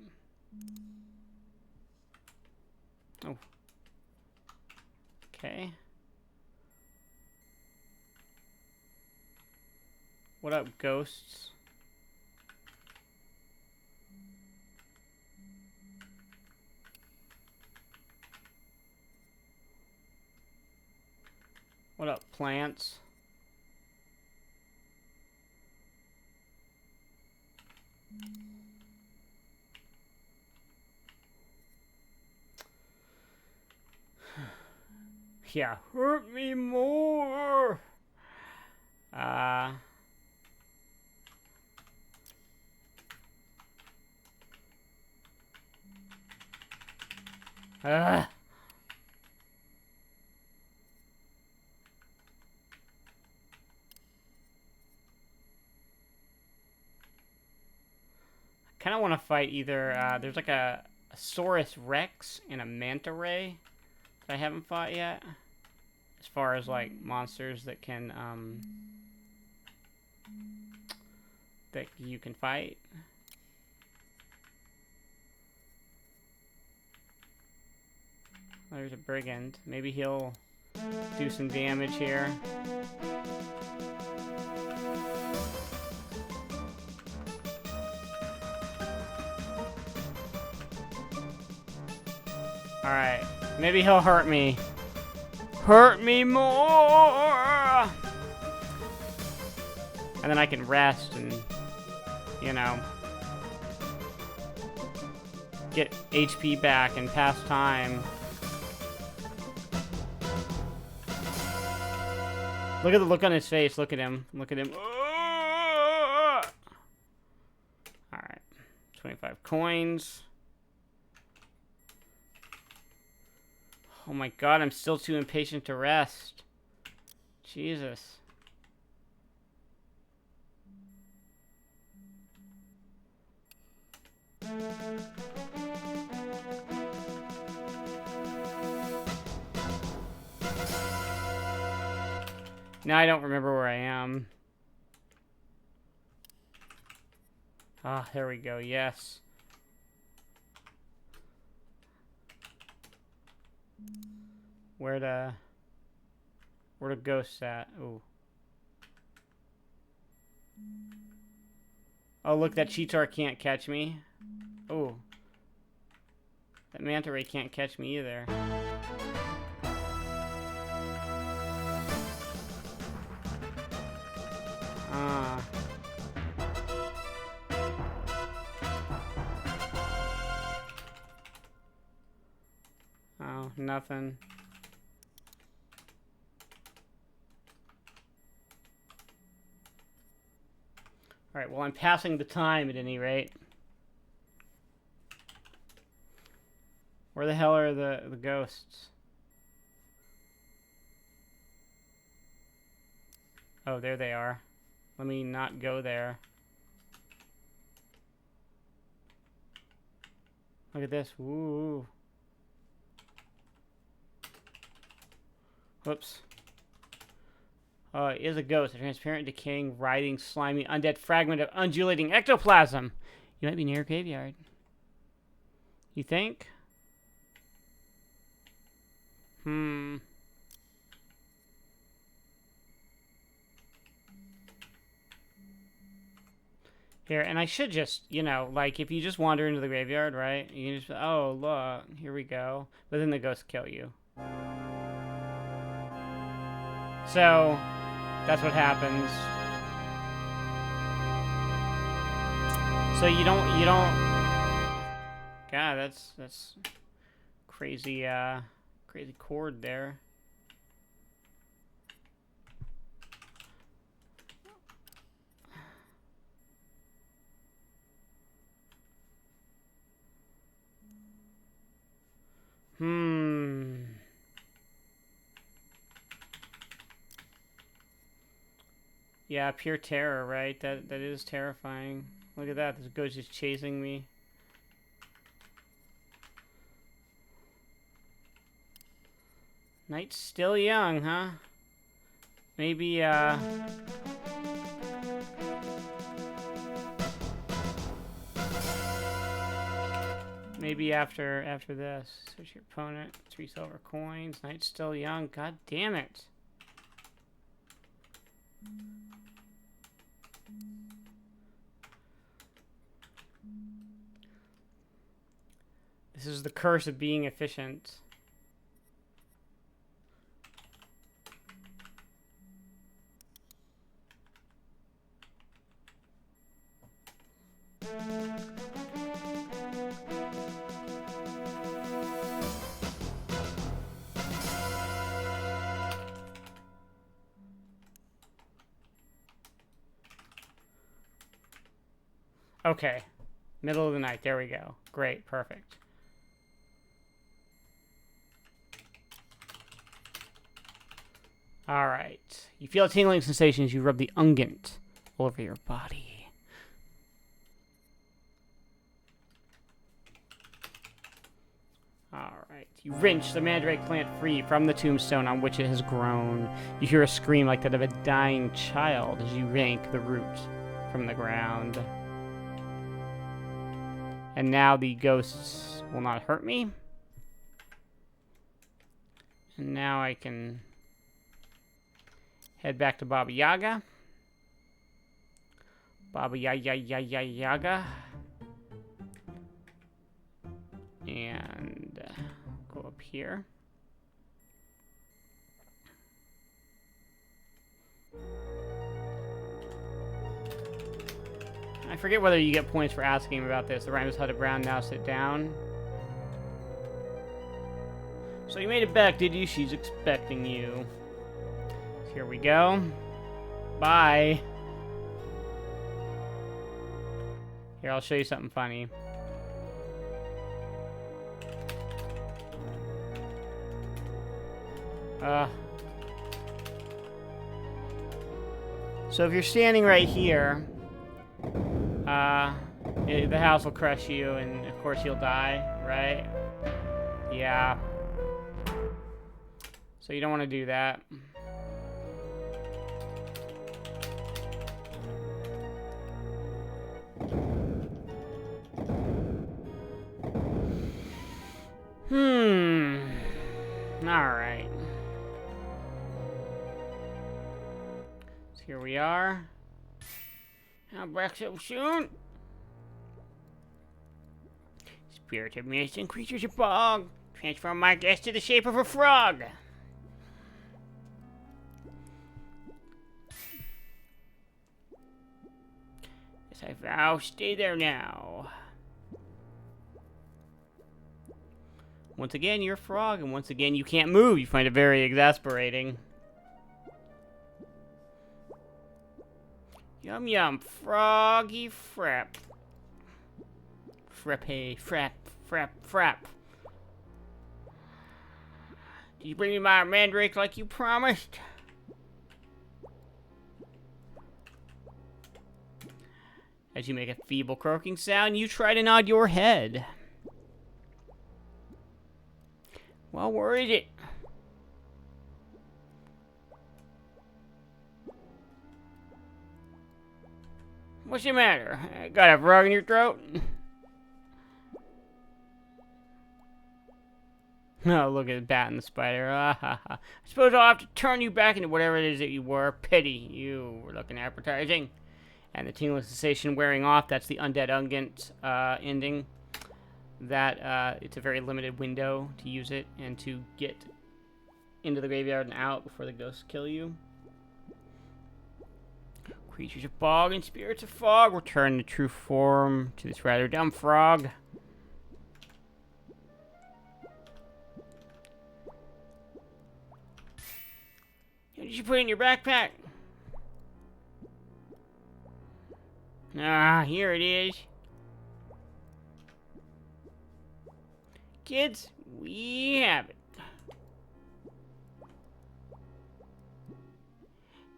Oh. Okay. What up, ghosts? What up, plants? Yeah, hurt me more. Kind of want to fight either, there's like a Saurus Rex and a Manta Ray that I haven't fought yet. As far as like monsters that can, that you can fight. There's a brigand. Maybe he'll do some damage here. Alright. Maybe he'll hurt me. Hurt me more! And then I can rest and, you know, get HP back and pass time. Look at the look on his face. Look at him. Look at him. Alright. 25 coins. Oh my god, I'm still too impatient to rest. Jesus. Now I don't remember where I am. Ah, there we go, yes. Where the ghosts at? Ooh. Oh, look, that Centaur can't catch me. Ooh. That Manta Ray can't catch me either. Oh, nothing. Alright, Alright, well, I'm passing the time at any rate. Where the hell are the ghosts? Oh, there they are. Let me not go there. Look at this. Woo. Whoops. Oh, it is a ghost. A transparent, decaying, writhing, slimy, undead fragment of undulating ectoplasm. You might be near a graveyard. You think? Here, and I should just, you know, like, if you just wander into the graveyard, right? You can just, oh, look, here we go. But then the ghosts kill you. So, that's what happens. So you don't... God, that's crazy, crazy chord there. Yeah, pure terror, right? That is terrifying. Look at that. This ghost is chasing me. Night's still young, huh? Maybe, maybe after this. Search your opponent. 3 silver coins. Night's still young. God damn it. This is the curse of being efficient. Okay. Middle of the night. There we go. Great. Perfect. Alright. You feel a tingling sensation as you rub the unguent all over your body. Alright. You wrench the mandrake plant free from the tombstone on which it has grown. You hear a scream like that of a dying child as you yank the root from the ground. And now the ghosts will not hurt me. And now I can head back to Baba Yaga. Baba Yaga. And go up here. I forget whether you get points for asking him about this. The rhyme is Hudda Brown, now sit down. So you made it back, did you? She's expecting you. Here we go. Bye. Here, I'll show you something funny. So if you're standing right here, the house will crush you, and of course you'll die, right? Yeah. So you don't want to do that. Alright. So here we are. Now back so soon. Spirit of mist and creatures of bog. Transform my guest to the shape of a frog. Yes, I vow, stay there now. Once again, you're a frog, and once again, you can't move. You find it very exasperating. Yum yum, froggy frap. Frappe, frap, frap, frap. Did you bring me my mandrake like you promised? As you make a feeble croaking sound, you try to nod your head. Well, where is it? What's the matter? Got a frog in your throat? Oh, look at the bat and the spider. Ah, ha, ha. I suppose I'll have to turn you back into whatever it is that you were. Pity. You were looking appetizing. And the tingling sensation wearing off, that's the Undead Ungent ending. That, it's a very limited window to use it and to get into the graveyard and out before the ghosts kill you. Creatures of fog and spirits of fog return to true form to this rather dumb frog. What did you put in your backpack? Ah, here it is. Kids, we have it.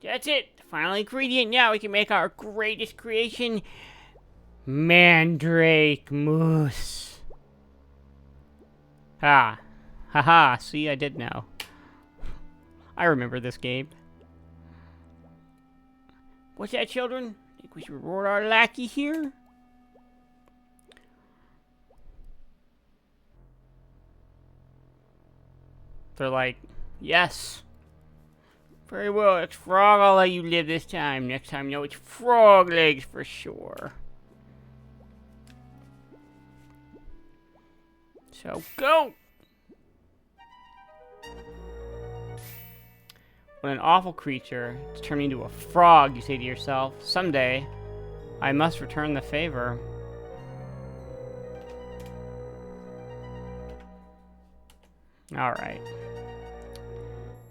That's it. The final ingredient. Now we can make our greatest creation. Mandrake mousse. Ha. Haha. See, I did know. I remember this game. What's that, children? Think we should reward our lackey here? They're like, yes. Very well, it's frog. I'll let you live this time. Next time, no, it's frog legs for sure. So, go! When an awful creature is turned into a frog, you say to yourself, someday, I must return the favor. Alright.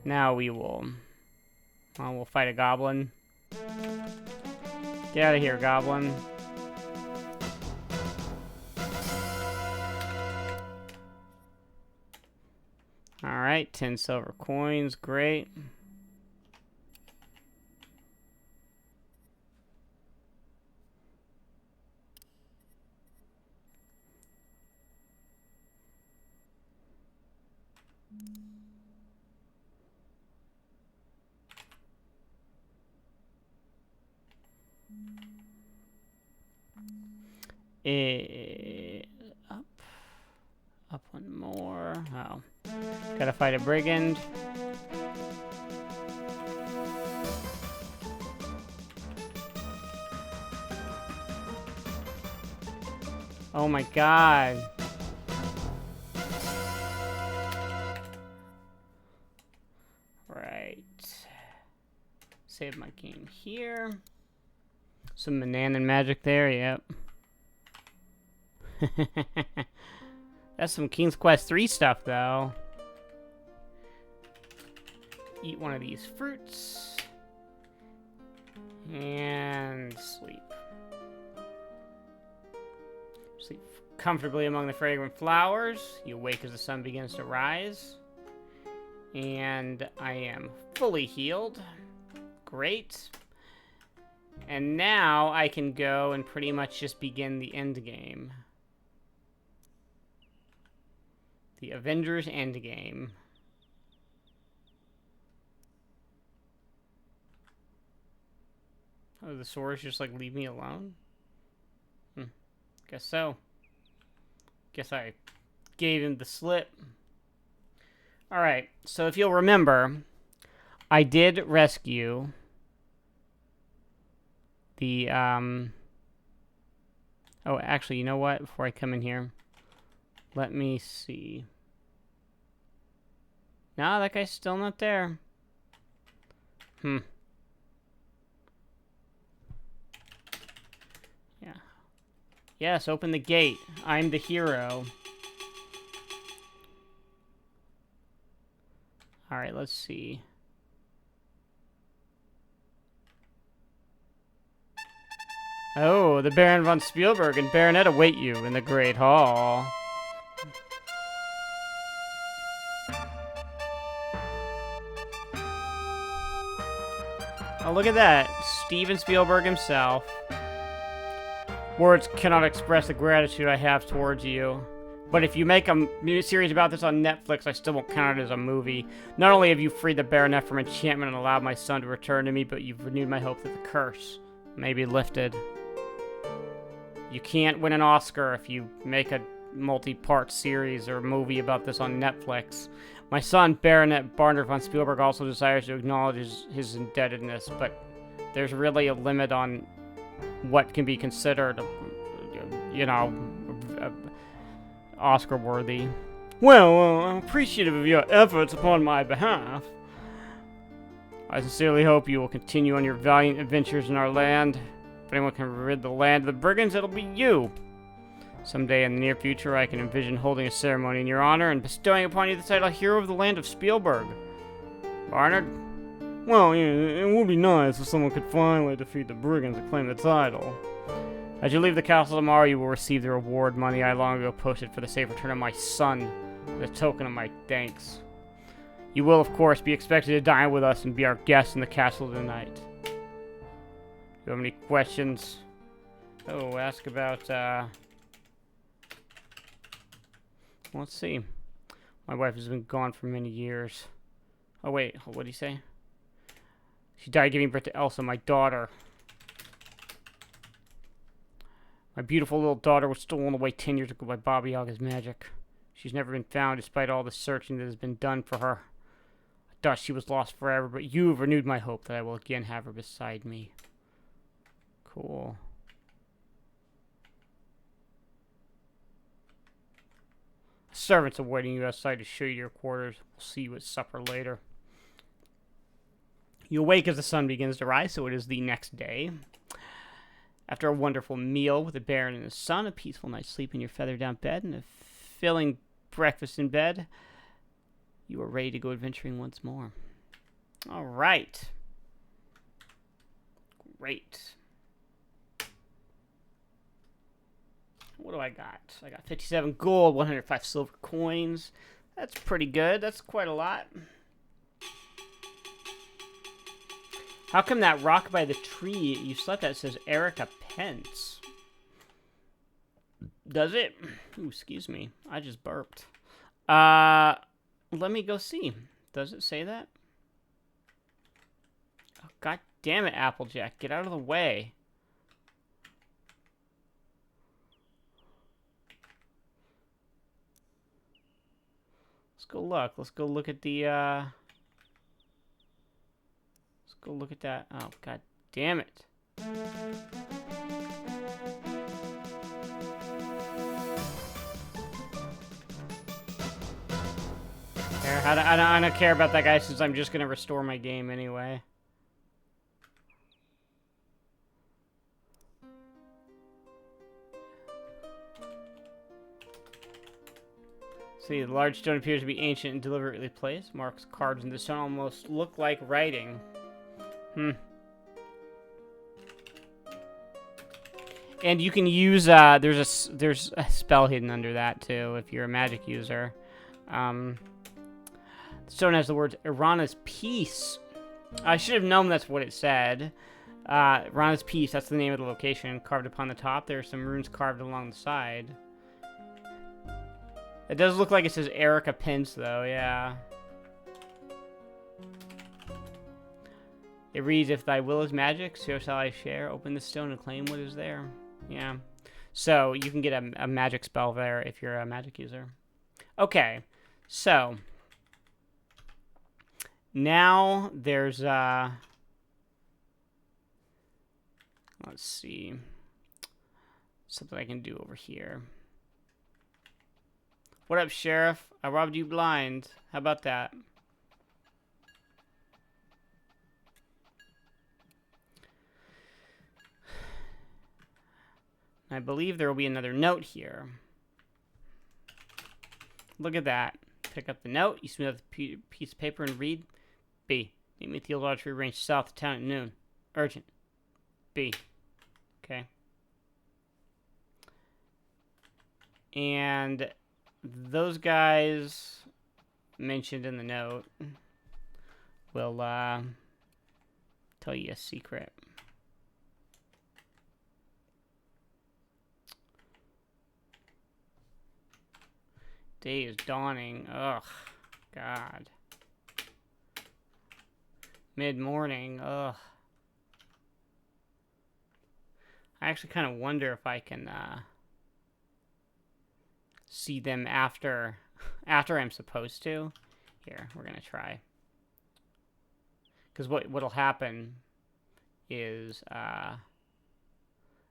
Now we will... Well, we'll fight a goblin. Get out of here, goblin. Alright, 10 silver coins, great. Up one more. Oh. Gotta fight a brigand. Oh my god. Right. Save my game here. Some banana magic there, yep. That's some King's Quest 3 stuff, though. Eat one of these fruits. And sleep. Sleep comfortably among the fragrant flowers. You awake as the sun begins to rise. And I am fully healed. Great. And now I can go and pretty much just begin the end game. The Avengers Endgame. Oh, the swords just like leave me alone? Guess so. Guess I gave him the slip. Alright, so if you'll remember, I did rescue the, Oh, actually, you know what? Before I come in here, let me see. No, that guy's still not there. Yeah. Yes, open the gate. I'm the hero. Alright, let's see. Oh, the Baron von Spielburg and Baronet await you in the Great Hall. Oh, look at that. Steven Spielberg himself. Words cannot express the gratitude I have towards you. But if you make a series about this on Netflix, I still won't count it as a movie. Not only have you freed the Baronet from enchantment and allowed my son to return to me, but you've renewed my hope that the curse may be lifted. You can't win an Oscar if you make a multi-part series or movie about this on Netflix. My son, Baronet Barnard von Spielberg, also desires to acknowledge his indebtedness, but there's really a limit on what can be considered, Oscar-worthy. Well, I'm appreciative of your efforts upon my behalf. I sincerely hope you will continue on your valiant adventures in our land. If anyone can rid the land of the brigands, it'll be you. Someday in the near future, I can envision holding a ceremony in your honor and bestowing upon you the title Hero of the Land of Spielberg. Barnard? Well, yeah, it would be nice if someone could finally defeat the brigands and claim the title. As you leave the castle tomorrow, you will receive the reward money I long ago posted for the safe return of my son, as a token of my thanks. You will, of course, be expected to dine with us and be our guest in the castle tonight. Do you have any questions? Oh, ask about, let's see. My wife has been gone for many years. Oh, wait, what did he say? She died giving birth to Elsa, my daughter. My beautiful little daughter was stolen away 10 years ago by Baba Yaga's magic. She's never been found despite all the searching that has been done for her. I thought she was lost forever, but you have renewed my hope that I will again have her beside me. Cool. Servants awaiting you outside to show you your quarters. We'll see you at supper later. You awake as the sun begins to rise, so it is the next day. After a wonderful meal with the Baron and his son, a peaceful night's sleep in your feather-down bed, and a filling breakfast in bed, you are ready to go adventuring once more. All right. Great. What do I got? I got 57 gold, 105 silver coins. That's pretty good. That's quite a lot. How come that rock by the tree you slept at says Erica Pence? Does it? Ooh, excuse me. I just burped. Let me go see. Does it say that? Oh, God damn it, Applejack. Get out of the way. Let's go look. Let's go look at the, Let's go look at that. Oh, God damn it. I don't care about that guy since I'm just going to restore my game anyway. See, the large stone appears to be ancient and deliberately placed. Marks carved in the stone almost look like writing. And you can use, there's a spell hidden under that, too, if you're a magic user. The stone has the words, Irana's Peace. I should have known that's what it said. Irana's Peace, that's the name of the location. Carved upon the top, there are some runes carved along the side. It does look like it says Erica Pence, though, yeah. It reads, if thy will is magic, so shall I share. Open the stone and claim what is there. Yeah. So, you can get a magic spell there if you're a magic user. Okay. So, now there's, let's see. Something I can do over here. What up, Sheriff? I robbed you blind. How about that? I believe there will be another note here. Look at that. Pick up the note. You smooth out the piece of paper and read. B. Meet me at the old archery range south of town at noon. Urgent. B. Okay. And those guys mentioned in the note will tell you a secret. Day is dawning. Ugh. God. Mid-morning. Ugh. I actually kind of wonder if I can see them after I'm supposed to. Here, we're gonna try. Because what'll happen is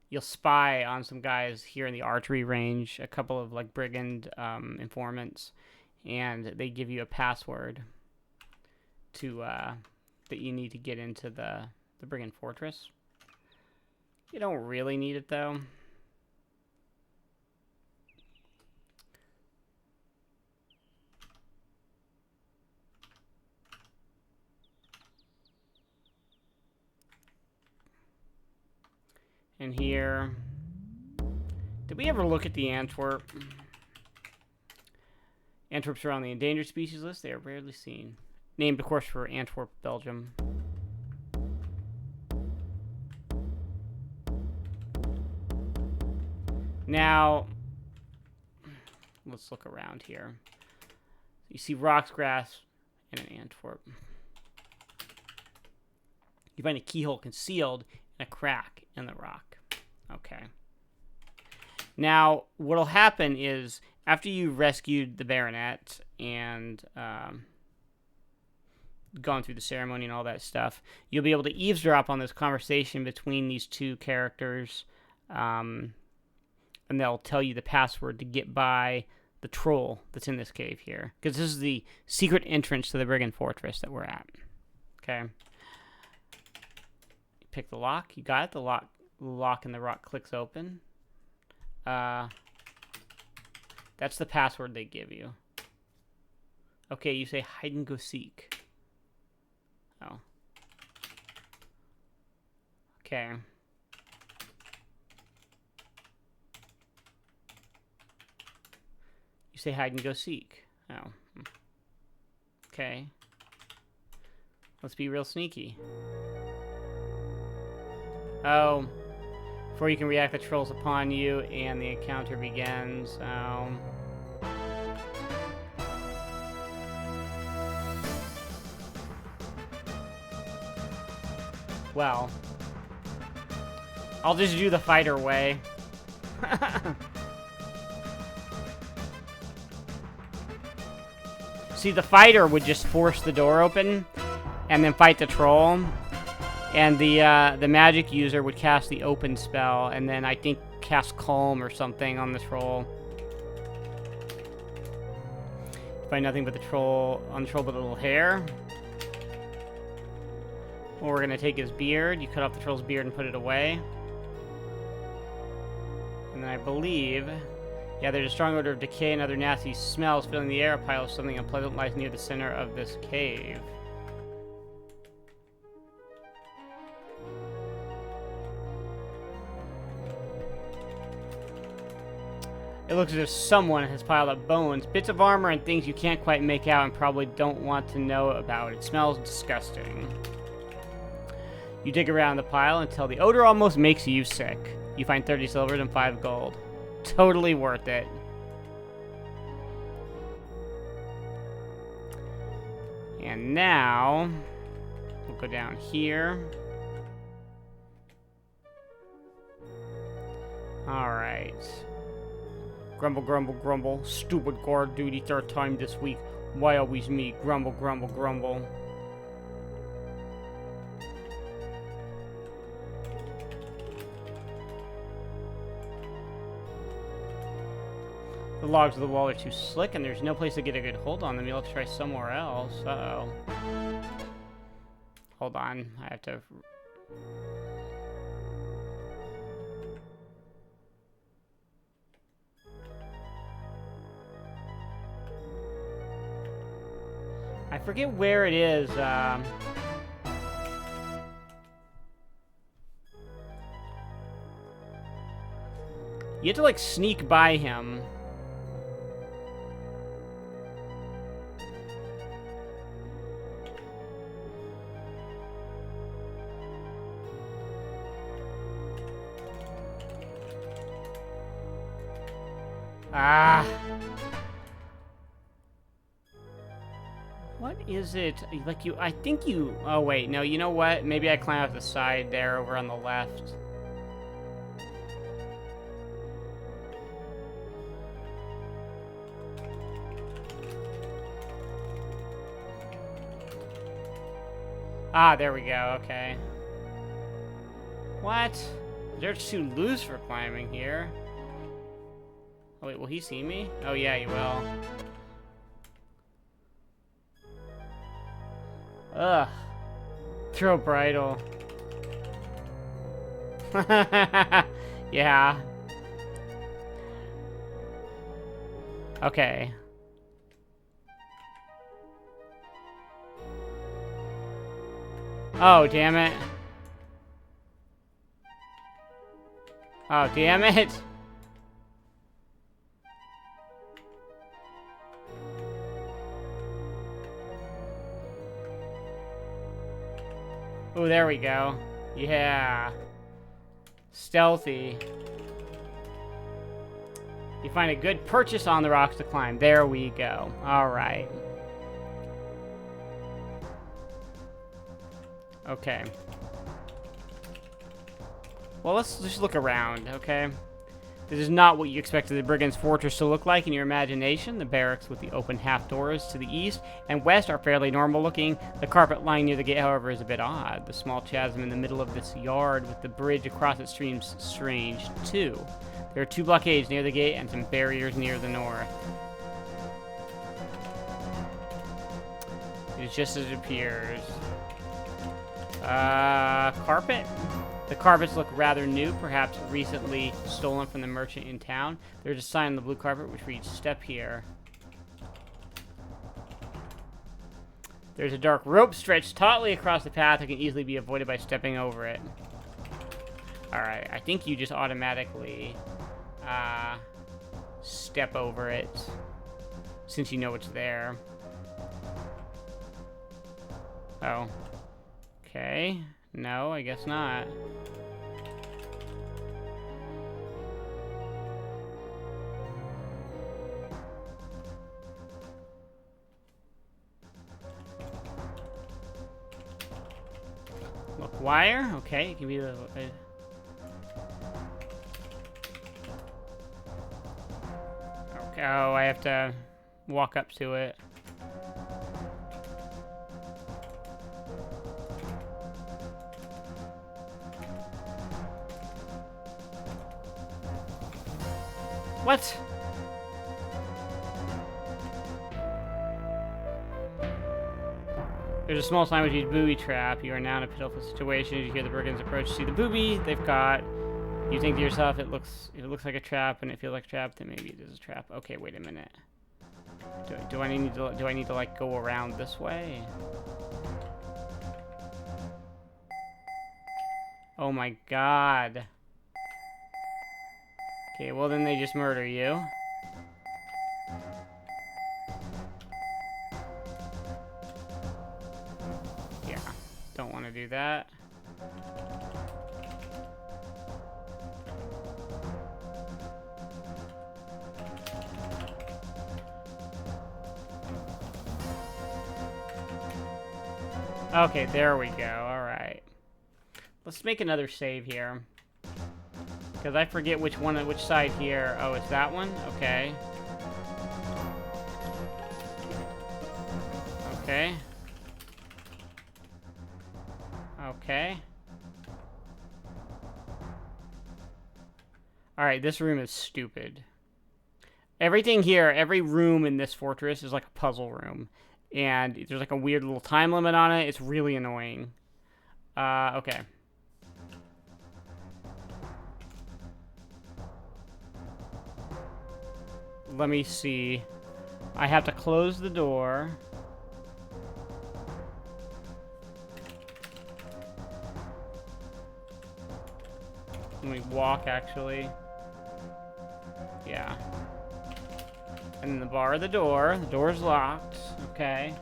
you'll spy on some guys here in the archery range, a couple of like brigand informants, and they give you a password to that you need to get into the brigand fortress. You don't really need it though. And here, did we ever look at the Antwerp? Antwerps are on the endangered species list. They are rarely seen. Named, of course, for Antwerp, Belgium. Now, let's look around here. You see rocks, grass, and an Antwerp. You find a keyhole concealed in a crack in the rock. Okay. Now, what'll happen is, after you've rescued the Baronet and gone through the ceremony and all that stuff, you'll be able to eavesdrop on this conversation between these two characters, and they'll tell you the password to get by the troll that's in this cave here. Because this is the secret entrance to the Brigand Fortress that we're at. Okay. You pick the lock. You got it. The lock in the rock clicks open. That's the password they give you. Okay, you say hide and go seek. Oh. Okay. You say hide and go seek. Oh. Okay. Let's be real sneaky. Oh. Before you can react, the troll's upon you, and the encounter begins. Well, I'll just do the fighter way. See, the fighter would just force the door open and then fight the troll. And the magic user would cast the open spell, and then I think cast calm or something on the troll. Find nothing but the troll on the troll but a little hair. Well, we're gonna take his beard. You cut off the troll's beard and put it away. And then I believe, yeah, there's a strong odor of decay and other nasty smells filling the air. A pile of something unpleasant lies near the center of this cave. It looks as if someone has piled up bones, bits of armor, and things you can't quite make out and probably don't want to know about. It smells disgusting. You dig around the pile until the odor almost makes you sick. You find 30 silvers and 5 gold. Totally worth it. And now, we'll go down here. Alright. Grumble, grumble, grumble. Stupid guard duty, 3rd time this week. Why always me? Grumble, grumble, grumble. The logs of the wall are too slick, and there's no place to get a good hold on them. You'll have to try somewhere else. Uh-oh. Hold on. I have to... I forget where it is. You have to, like, sneak by him. Ah. What is it? Like you, I think you, oh wait, no, you know what? Maybe I climb up the side there over on the left. Ah, there we go, okay. What? There's too loose for climbing here. Oh wait, will he see me? Oh yeah, he will. Ugh. Throw bridle. Yeah. Okay. Oh, damn it. Oh, damn it. Oh, there we go. Yeah. Stealthy. You find a good purchase on the rocks to climb. There we go. All right. Okay. Well, let's just look around, okay? This is not what you expected the Brigands' Fortress to look like in your imagination. The barracks with the open half doors to the east and west are fairly normal looking. The carpet lying near the gate, however, is a bit odd. The small chasm in the middle of this yard with the bridge across it seems strange, too. There are 2 blockades near the gate and some barriers near the north. It's just as it appears. Carpet? The carpets look rather new, perhaps recently stolen from the merchant in town. There's a sign on the blue carpet which reads, "Step here." There's a dark rope stretched tautly across the path that can easily be avoided by stepping over it. Alright, I think you just automatically step over it since you know it's there. Oh. Okay. No, I guess not. Look, wire? Okay, it can be the... Okay, oh, I have to walk up to it. What? There's a small sign which reads booby trap. You are now in a pitiful situation as you hear the brigands approach. See the booby they've got. You think to yourself, if it looks like a trap and it feels like a trap, then maybe it is a trap. Okay, wait a minute. Do I need to like go around this way? Oh my god. Okay, well then they just murder you. Yeah, don't want to do that. Okay, there we go. All right. Let's make another save here. Because I forget which side here. Oh, it's that one? Okay. Okay. Okay. Alright, this room is stupid. Everything here, every room in this fortress is like a puzzle room. And there's like a weird little time limit on it. It's really annoying. Okay. Let me see. I have to close the door. Let me walk, actually. Yeah. And then the bar the door. The door's locked. Okay.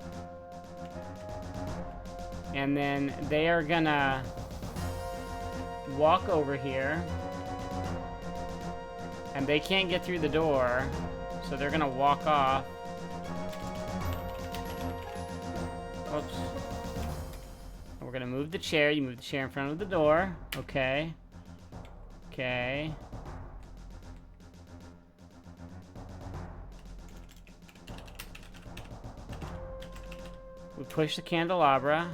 And then they are gonna walk over here. And they can't get through the door, so they're gonna walk off. Oops. We're gonna move the chair. You move the chair in front of the door. Okay. Okay. We push the candelabra.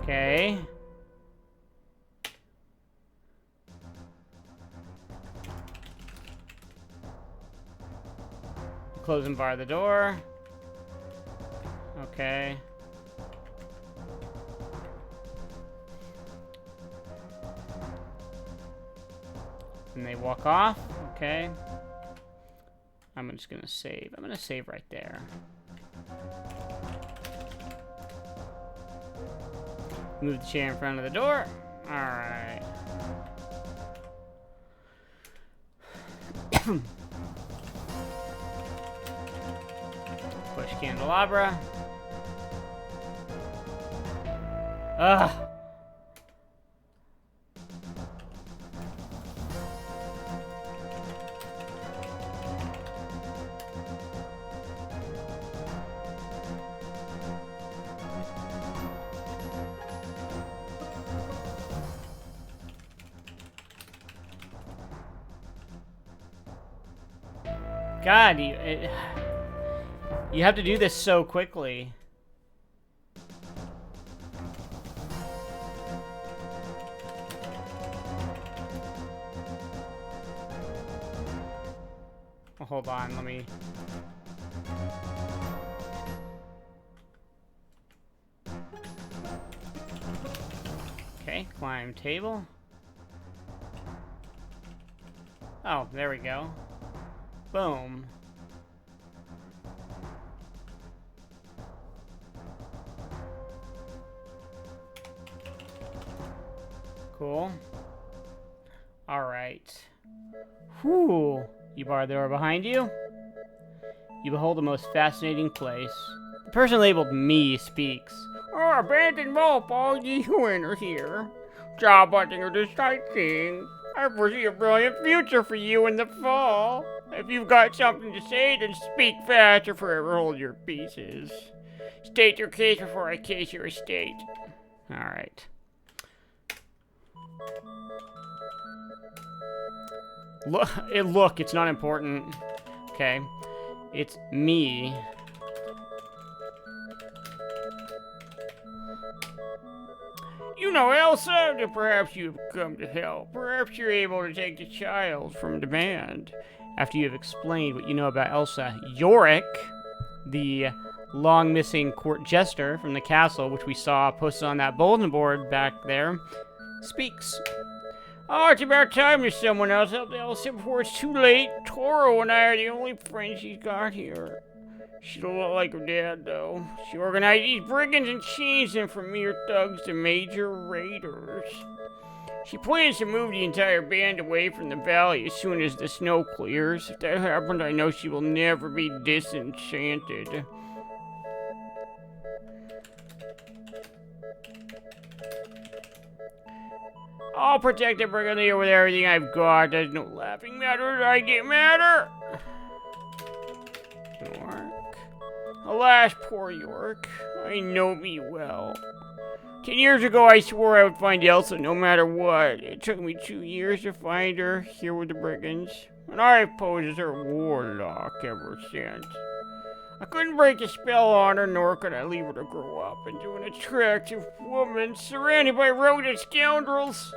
Okay. Close and bar the door. Okay. And they walk off. Okay. I'm just gonna save. I'm gonna save right there. Move the chair in front of the door. Alright. Push candelabra. Ugh. God, you have to do this so quickly. Oh, hold on, let me... Okay, climb table. Oh, there we go. Boom. Cool. Alright. Whew. You bar the door behind you. You behold the most fascinating place. The person labeled me speaks. Oh, abandoned mope, all ye who enter here. Job hunting or just sightseeing. I foresee a brilliant future for you in the fall. If you've got something to say, then speak fast or forever hold your pieces. State your case before I case your estate. Alright. Look, it's not important. Okay. It's me. You know Elsa, perhaps you've come to help. Perhaps you're able to take the child from demand. After you have explained what you know about Elsa, Yorick, the long-missing court jester from the castle, which we saw posted on that bulletin board back there, speaks. Oh, it's about time there's someone else help Elsa before it's too late. Toro and I are the only friends she's got here. She's a lot like her dad, though. She organized these brigands and changed them from mere thugs to major raiders. She plans to move the entire band away from the valley as soon as the snow clears. If that happens, I know she will never be disenchanted. I'll protect the brigand here with everything I've got. There's no laughing matter. I get matter. York. Alas, poor York. I know me well. 10 years ago, I swore I would find Elsa no matter what. It took me 2 years to find her here with the brigands, and I've posed as her warlock ever since. I couldn't break the spell on her, nor could I leave her to grow up into an attractive woman surrounded by rodent scoundrels.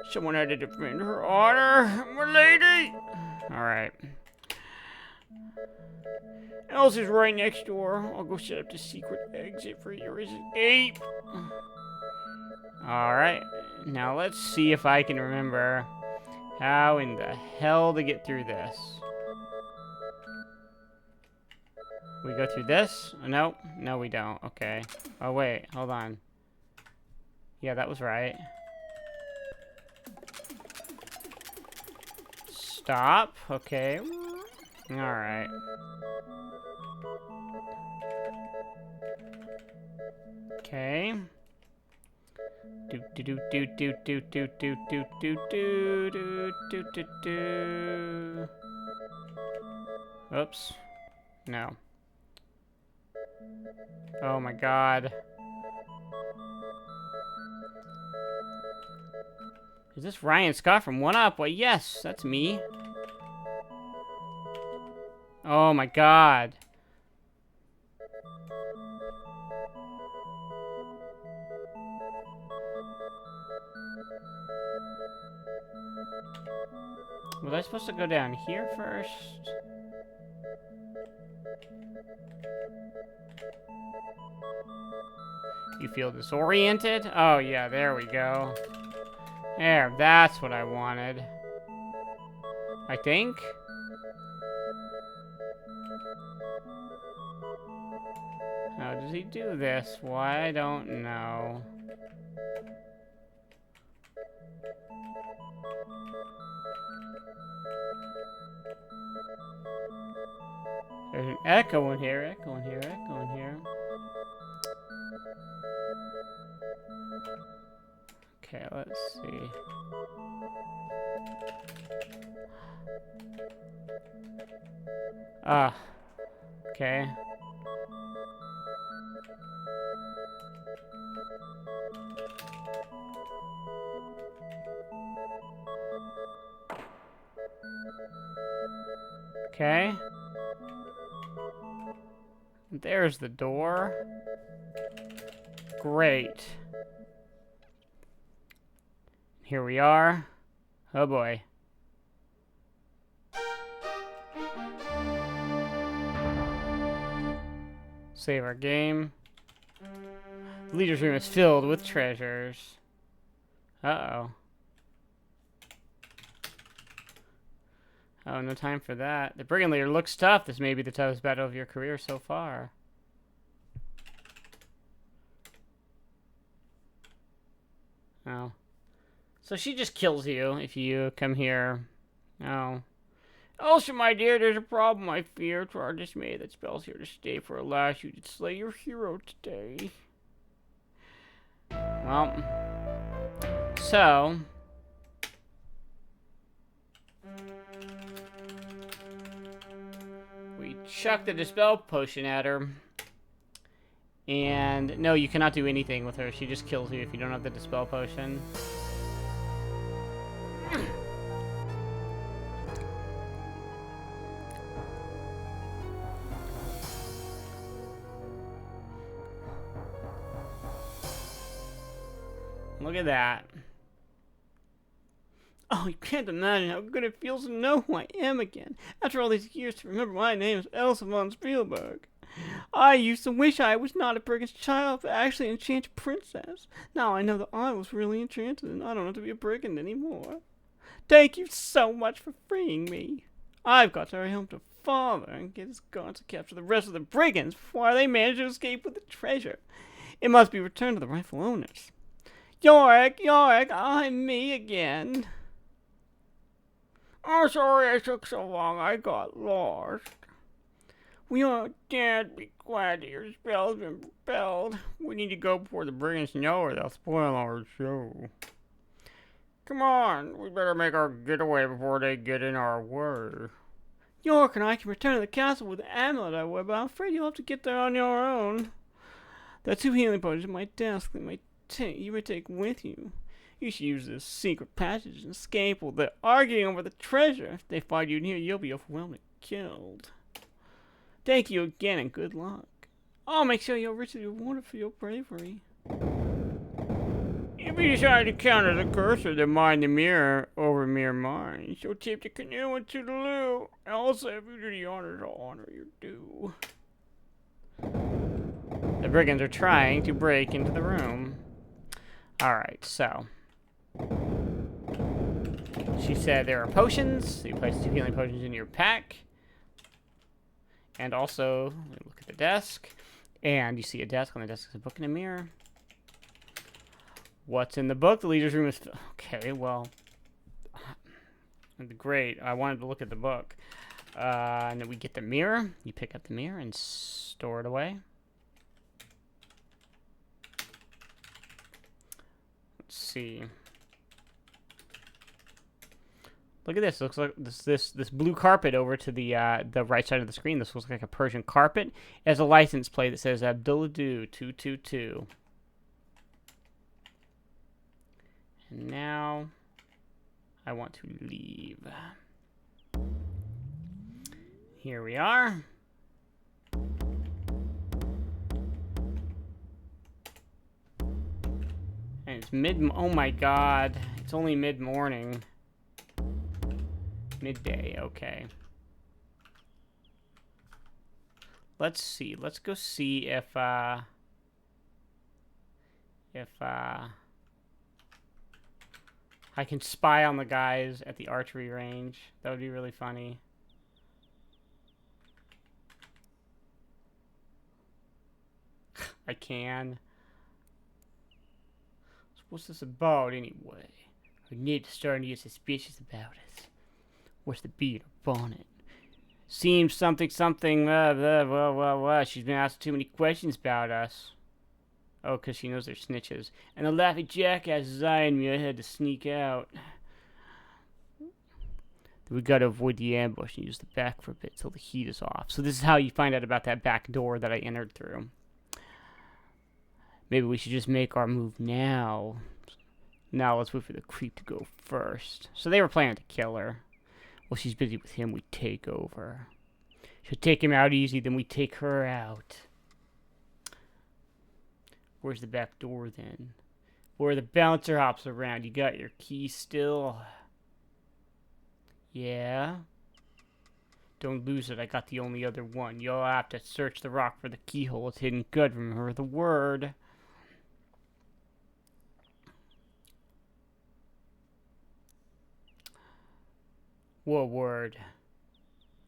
Someone had to defend her honor, my lady. Alright. Elsa's right next door. I'll go set up the secret exit for your escape. Alright. Now let's see if I can remember how in the hell to get through this. We go through this? No. No, we don't. Okay. Oh, wait. Hold on. Yeah, that was right. Stop. Okay. Alright. Okay. do do do do do do do do do do do do do do. Oops. No. Oh my god. Is this Ryan Scott from 1UP? Why, yes, that's me. Oh my god. Was I supposed to go down here first? You feel disoriented? Oh yeah, there we go. There, that's what I wanted. I think? How does he do this? Why, I don't know. There's an echo in here, echo in here, echo in here. Okay, let's see. Okay. Okay. There's the door. Great. Here we are. Oh boy. Save our game. The leader's room is filled with treasures. Uh-oh. Oh, no time for that. The brigand leader looks tough. This may be the toughest battle of your career so far. Oh. So she just kills you if you come here. Oh. Also, my dear, there's a problem, I fear. To our dismay, that spell's here to stay. For alas, you did slay your hero today. Well. So. We chuck the Dispel potion at her. And no, you cannot do anything with her. She just kills you if you don't have the Dispel potion. Look at that. Oh, you can't imagine how good it feels to know who I am again. After all these years, to remember my name is Elsa von Spielburg. I used to wish I was not a brigand's child, but actually an enchanted princess. Now I know that I was really enchanted, and I don't have to be a brigand anymore. Thank you so much for freeing me. I've got to hurry home to Father and get his guards to capture the rest of the brigands before they manage to escape with the treasure. It must be returned to the rightful owners. Yorick, I'm me again. I'm sorry I took so long. I got lost. We are dead. Be glad that your spell's been repelled. We need to go before the brigands know or they'll spoil our show. Come on, we better make our getaway before they get in our way. York and I can return to the castle with the amulet I wear, but I'm afraid you'll have to get there on your own. There are 2 healing potions at my desk that you may take with you. You should use this secret passage and escape while they're arguing over the treasure. If they find you in here, you'll be overwhelmed and killed. Thank you again and good luck. I'll make sure you're richly rewarded for your bravery. If you decide to counter the curse or mind the mirror over mere mind, so tip the canoe into the loo. Also, if you do the honors, I'll honor your due. The brigands are trying to break into the room. Alright, so. She said there are potions. So you place 2 healing potions in your pack. And also, look at the desk. And you see a desk. On the desk is a book and a mirror. What's in the book? The leader's room is... Okay, well... Great. I wanted to look at the book. And then we get the mirror. You pick up the mirror and store it away. see. Look at this. Looks like this blue carpet over to the right side of the screen. This looks like a Persian carpet. It has a license plate that says Abdullah 222. And now I want to leave. Here we are. And it's oh my god. It's only mid-morning. Midday, okay. Let's see. Let's go see if I can spy on the guys at the archery range. That would be really funny. I can. So what's this about anyway? Ned's starting to get suspicious about us. What's the beat or bonnet? Seems something, blah, blah, blah, blah, blah. She's been asking too many questions about us. Oh, because she knows they're snitches. And the laughing jackasses eyeing me, I had to sneak out. We gotta avoid the ambush and use the back for a bit till the heat is off. So this is how you find out about that back door that I entered through. Maybe we should just make our move now. Now let's wait for the creep to go first. So they were planning to kill her. Well, she's busy with him, we take over. She'll take him out easy, then we take her out. Where's the back door, then? Where the bouncer hops around. You got your key still? Yeah? Don't lose it, I got the only other one. You'll have to search the rock for the keyhole. It's hidden good, remember the word. What word?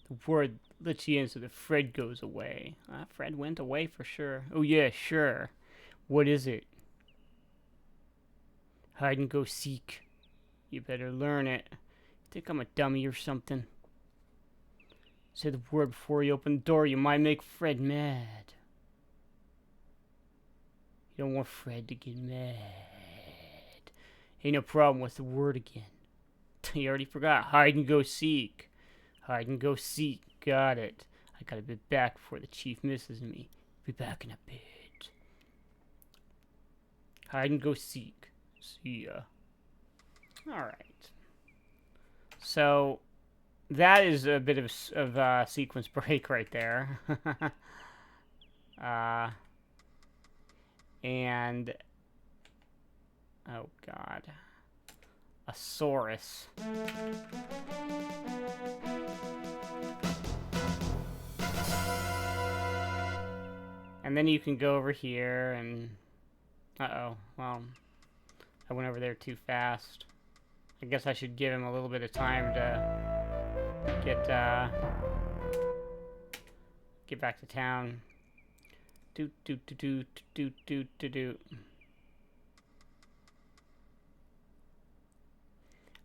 The word lets you in so that Fred goes away. Fred went away for sure. Oh yeah, sure. What is it? Hide and go seek. You better learn it. Think I'm a dummy or something? Say the word before you open the door. You might make Fred mad. You don't want Fred to get mad. Ain't no problem. What's the word again? You already forgot. Hide and go seek. Hide and go seek. Got it. I gotta be back before the chief misses me. Be back in a bit. Hide and go seek. See ya. Alright. So, that is a bit of sequence break right there. And... oh, God. A saurus. And then you can go over here and... uh-oh. Well, I went over there too fast. I guess I should give him a little bit of time to get back to town. Do.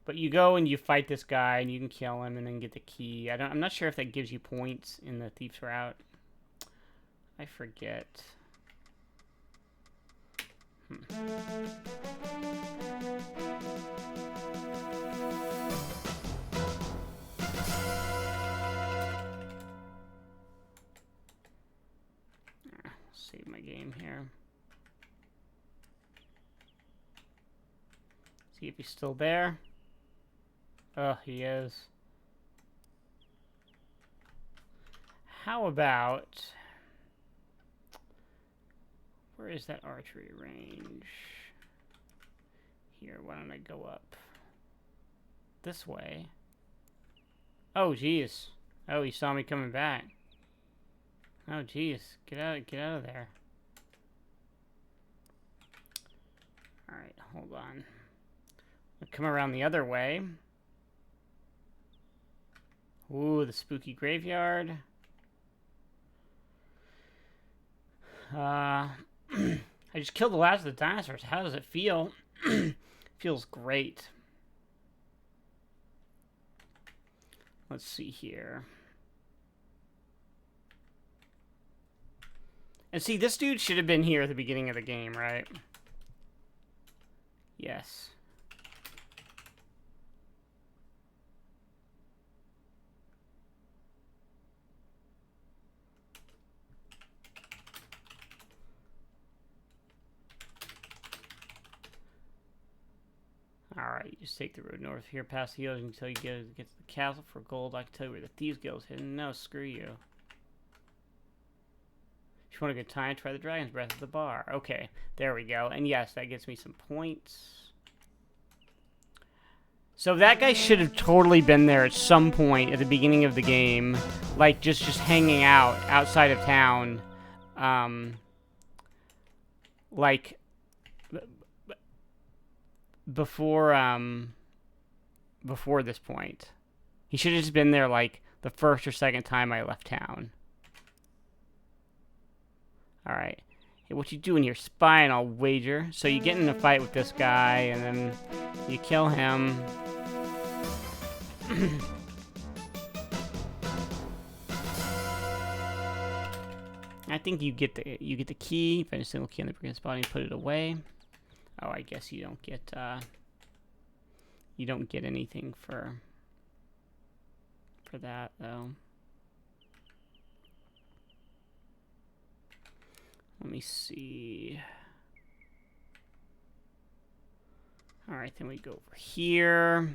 But you go and you fight this guy and you can kill him and then get the key. I'm not sure if that gives you points in the thief's route. I forget. Save my game here. See if he's still there. Oh, he is. How about... where is that archery range? Here, why don't I go up? This way. Oh, jeez. Oh, he saw me coming back. Oh, jeez. Get out of there. Alright, hold on. I'll come around the other way. Ooh, the spooky graveyard. I just killed the last of the dinosaurs. How does it feel? Feels great. Let's see here. And see, this dude should have been here at the beginning of the game, right? Yes. Alright, you just take the road north here past the hills until you get to the castle for gold. I can tell you where the Thieves Guild's hidden. No, screw you. If you want a good time, try the Dragon's Breath at the bar. Okay, there we go. And yes, that gets me some points. So that guy should have totally been there at some point at the beginning of the game. Like, just hanging out outside of town. Like... Before this point. He should have just been there, like, the first or second time I left town. Alright. Hey, what you doing here? Spying, I'll wager. So you get in a fight with this guy, and then you kill him. I think you get the key. Find a single key on the brigand spot and put it away. Oh, I guess you don't get anything for that though. Let me see. All right, then we go over here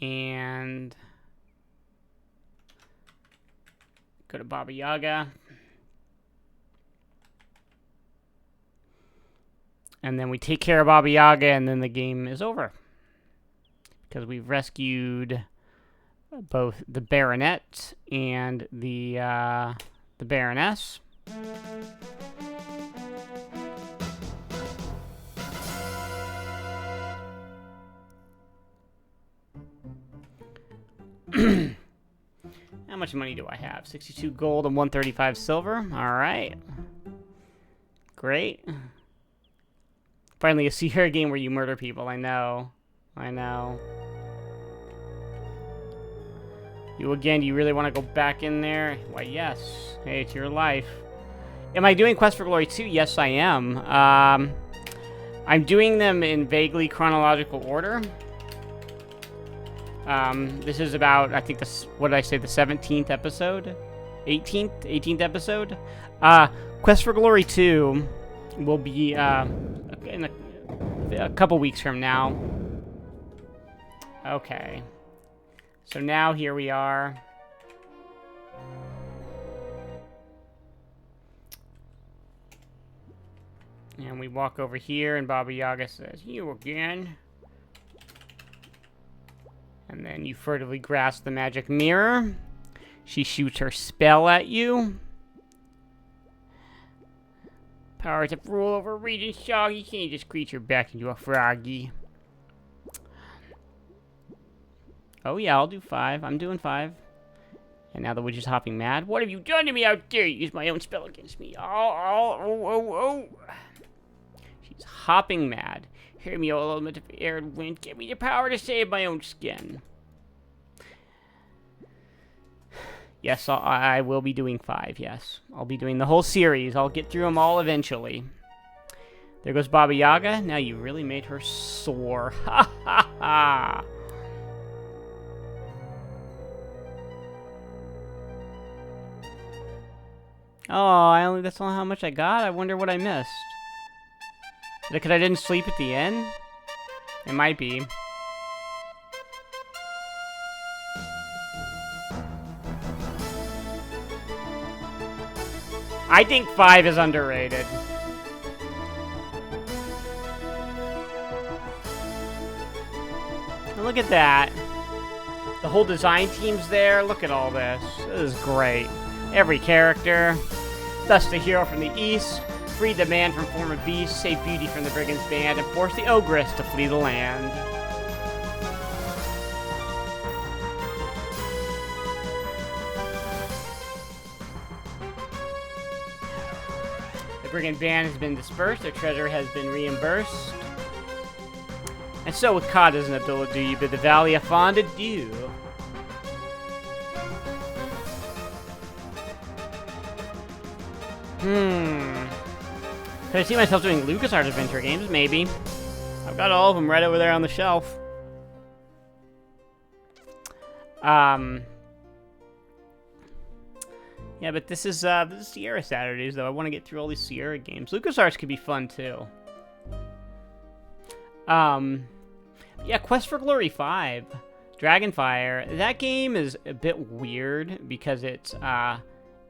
and go to Baba Yaga. And then we take care of Baba Yaga, and then the game is over. Because we've rescued both the Baronet and the Baroness. How much money do I have? 62 gold and 135 silver. All right. Great. Finally, a Sierra game where you murder people. I know. I know. You really want to go back in there? Why, yes. Hey, it's your life. Am I doing Quest for Glory 2? Yes, I am. I'm doing them in vaguely chronological order. This is about, I think, what did I say, the 17th episode? 18th episode? Quest for Glory 2 will be, in a couple weeks from now. Okay. So now here we are. And we walk over here and Baba Yaga says, "You again?" And then you furtively grasp the magic mirror. She shoots her spell at you. Power to rule over Regent Shoggy. You can't just creature back into a froggy. Oh yeah, I'll do 5. I'm doing 5. And now the witch is hopping mad. What have you done to me out there? You used my own spell against me. Oh. She's hopping mad. Hear me, O element of air and wind. Give me the power to save my own skin. Yes, I will be doing 5, yes. I'll be doing the whole series. I'll get through them all eventually. There goes Baba Yaga. Now you really made her sore. Ha ha ha! Oh, that's not how much I got? I wonder what I missed. Because I didn't sleep at the end? It might be. I think 5 is underrated. And look at that. The whole design team's there. Look at all this. This is great. Every character. Thus the hero from the east freed the man from former beast, saved Beauty from the brigands' band, and forced the ogress to flee the land. The brigand band has been dispersed, their treasure has been reimbursed. And so with Cod as an ability, you bid the valley a fond adieu. Could I see myself doing LucasArts adventure games? Maybe. I've got all of them right over there on the shelf. Yeah, but this is Sierra Saturdays, though. I want to get through all these Sierra games. LucasArts could be fun, too. Yeah, Quest for Glory 5. Dragonfire. That game is a bit weird because it's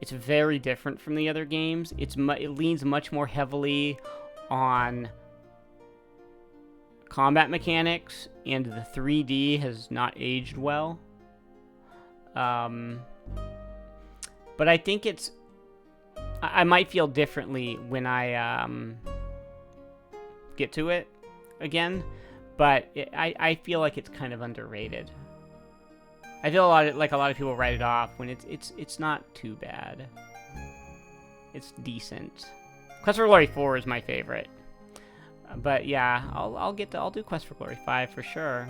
very different from the other games. It leans much more heavily on combat mechanics, and the 3D has not aged well. But I think I might feel differently when I get to it again, but I feel like it's kind of underrated. I feel like a lot of people write it off when it's not too bad. It's decent. Quest for Glory 4 is my favorite, but yeah, I'll do Quest for Glory 5 for sure.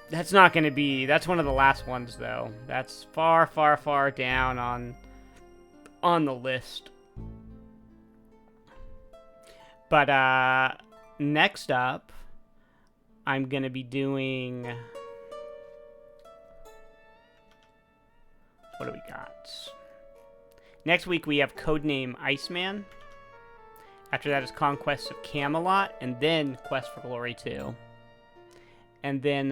That's not going to be... That's one of the last ones, though. That's far, far, far down on the list. But, next up, I'm going to be doing... What do we got? Next week, we have Codename Iceman. After that is Conquest of Camelot, and then Quest for Glory 2. And then,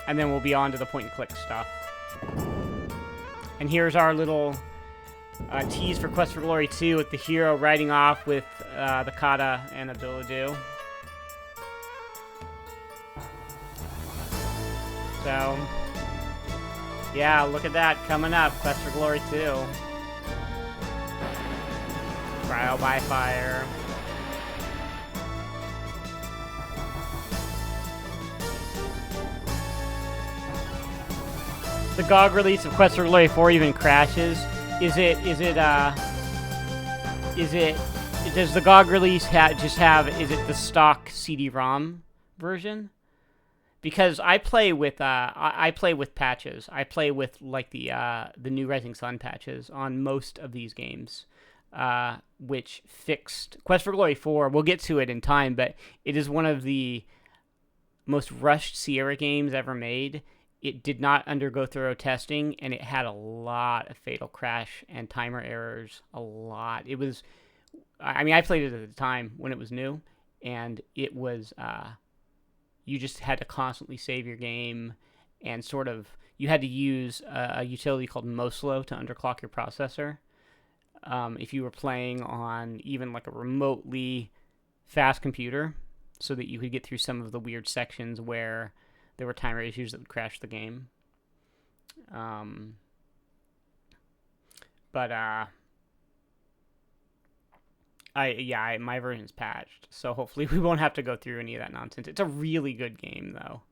we'll be on to the point-and-click stuff. And here's our little tease for Quest for Glory 2 with the hero riding off with the Kata and Abduladu. So, yeah, look at that coming up, Quest for Glory 2. Trial by Fire. The GOG release of Quest for Glory 4 even crashes. Does the GOG release is it the stock CD-ROM version? Because I play with patches. I play with like the New Rising Sun patches on most of these games. Which fixed Quest for Glory 4. We'll get to it in time, but it is one of the most rushed Sierra games ever made. It did not undergo thorough testing, and it had a lot of fatal crash and timer errors. A lot. It was... I mean, I played it at the time when it was new, and it was... you just had to constantly save your game, and sort of... You had to use a utility called Moslo to underclock your processor. If you were playing on even like a remotely fast computer, so that you could get through some of the weird sections where there were timer issues that would crash the game. My version's patched, so hopefully we won't have to go through any of that nonsense. It's a really good game, though.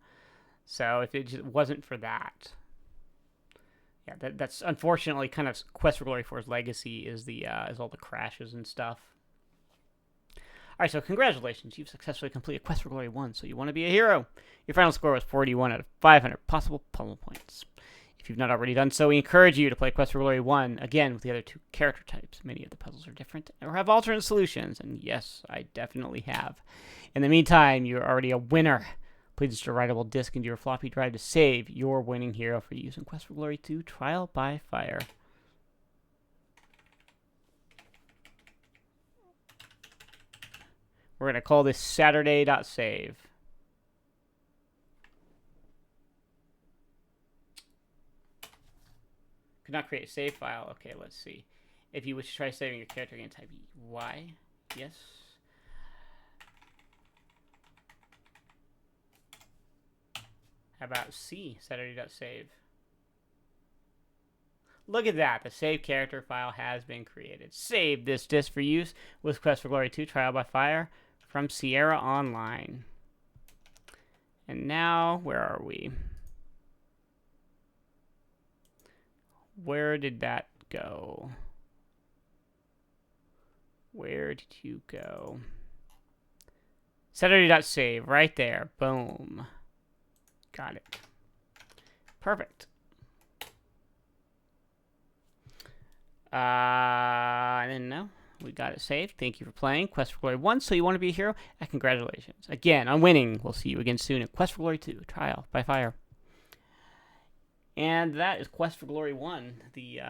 So if it just wasn't for that... Yeah, that's unfortunately kind of Quest for Glory 4's legacy is all the crashes and stuff. Alright, so congratulations. You've successfully completed Quest for Glory 1, so you want to be a hero. Your final score was 41 out of 500 possible puzzle points. If you've not already done so, we encourage you to play Quest for Glory 1 again with the other two character types. Many of the puzzles are different or have alternate solutions, and yes, I definitely have. In the meantime, you're already a winner. Please just a writable disk into your floppy drive to save your winning hero for use in Quest for Glory 2 Trial by Fire. We're going to call this Saturday.save. Could not create a save file. Okay, let's see. If you wish to try saving your character, you can type Y. Yes. How about C, Saturday.save? Look at that. The save character file has been created. Save this disk for use with Quest for Glory 2 Trial by Fire from Sierra Online. And now, where are we? Where did that go? Where did you go? Saturday.save, right there. Boom. Got it. Perfect. And then no, we got it saved. Thank you for playing Quest for Glory 1. So you want to be a hero? Congratulations. Again, on winning. We'll see you again soon at Quest for Glory 2, Trial by Fire. And that is Quest for Glory 1, the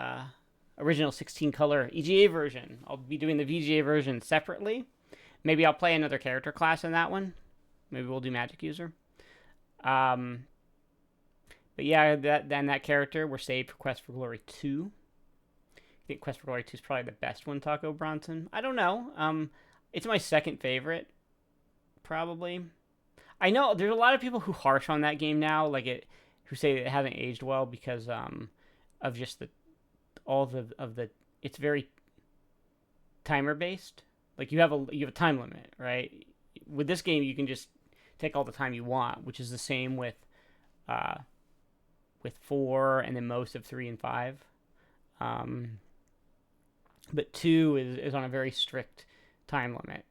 original 16-color EGA version. I'll be doing the VGA version separately. Maybe I'll play another character class in that one. Maybe we'll do Magic User. But yeah, that character we're saved for Quest for Glory 2. I think Quest for Glory 2 is probably the best one, Taco Bronson. I don't know. It's my second favorite, probably. I know there's a lot of people who harsh on that game now, who say it hasn't aged well because of just it's very timer based. Like you have a time limit, right? With this game, you can just take all the time you want, which is the same with 4 and then most of 3 and 5. But 2 is on a very strict time limit,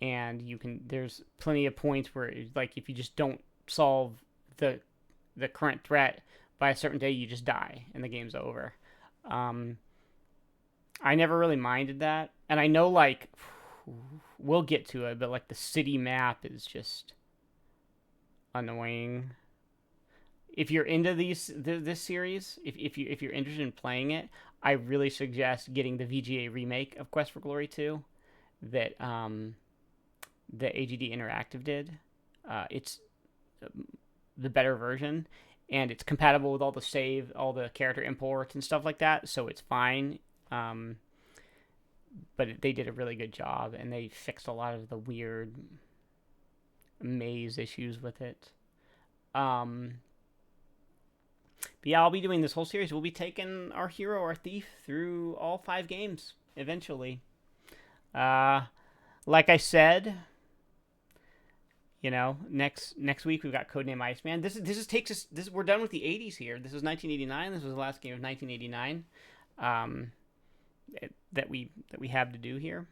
and there's plenty of points where like if you just don't solve the current threat by a certain day, you just die and the game's over. I never really minded that, and I know like we'll get to it, but like the city map is just annoying. If you're into this series, if you're interested in playing it, I really suggest getting the VGA remake of Quest for Glory 2 that AGD Interactive did. It's the better version, and it's compatible with all the character imports and stuff like that, so it's fine. But they did a really good job, and they fixed a lot of the weird maze issues with it. But yeah, I'll be doing this whole series. We'll be taking our hero, our thief, through all 5 games eventually. Like I said, next week we've got Codename Iceman. We're done with the 80s here. This is 1989. This was the last game of 1989 that we have to do here.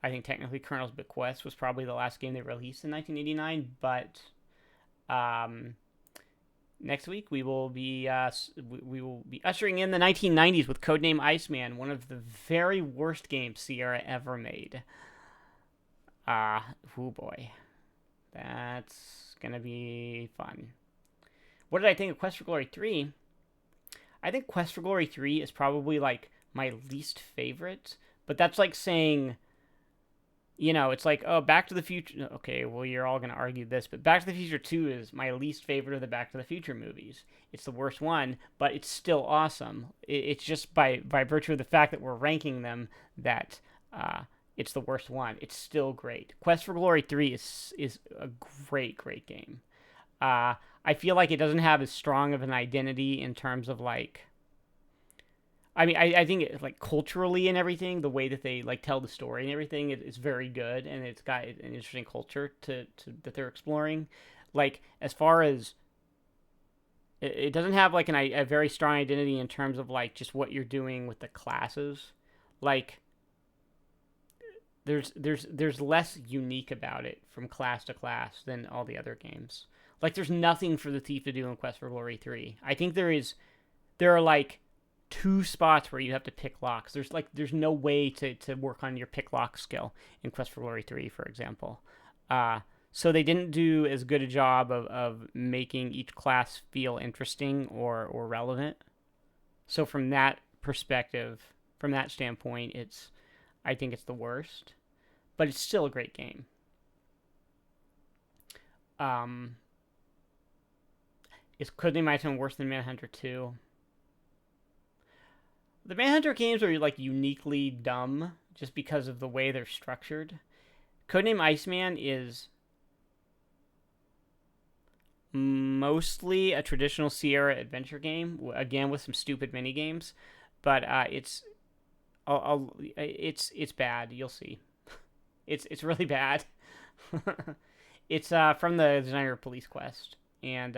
I think technically Colonel's Bequest was probably the last game they released in 1989, but next week we will be ushering in the 1990s with Codename Iceman, one of the very worst games Sierra ever made. Oh boy, that's gonna be fun. What did I think of Quest for Glory 3? I think Quest for Glory 3 is probably like my least favorite, but that's like saying, it's like, oh, Back to the Future. Okay, well, you're all going to argue this, but Back to the Future 2 is my least favorite of the Back to the Future movies. It's the worst one, but it's still awesome. It's just by virtue of the fact that we're ranking them that it's the worst one. It's still great. Quest for Glory 3 is a great game. I feel like it doesn't have as strong of an identity in terms of like, I think it, like culturally and everything, the way that they like tell the story and everything is very good, and it's got an interesting culture to that they're exploring. Like as far as it doesn't have like a very strong identity in terms of like just what you're doing with the classes. Like there's less unique about it from class to class than all the other games. Like there's nothing for the thief to do in Quest for Glory 3. I think there are like 2 spots where you have to pick locks. There's no way to work on your pick lock skill in Quest for Glory 3, for example. So they didn't do as good a job of making each class feel interesting or relevant. So from that perspective, from that standpoint, I think it's the worst. But it's still a great game. Is Codename Iceman worse than Manhunter 2? The Manhunter games are like uniquely dumb just because of the way they're structured. Codename Iceman is mostly a traditional Sierra adventure game, again with some stupid mini games, but it's bad. You'll see. It's really bad. It's from the designer of Police Quest, and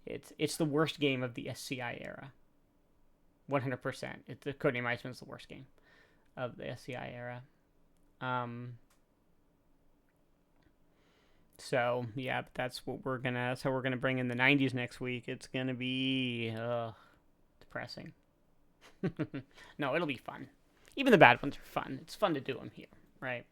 it's the worst game of the SCI era. 100%. The Codename Iceman is the worst game of the SCI era. So yeah, that's how we're gonna bring in the 90s next week. It's gonna be depressing. No, it'll be fun. Even the bad ones are fun. It's fun to do them here, right?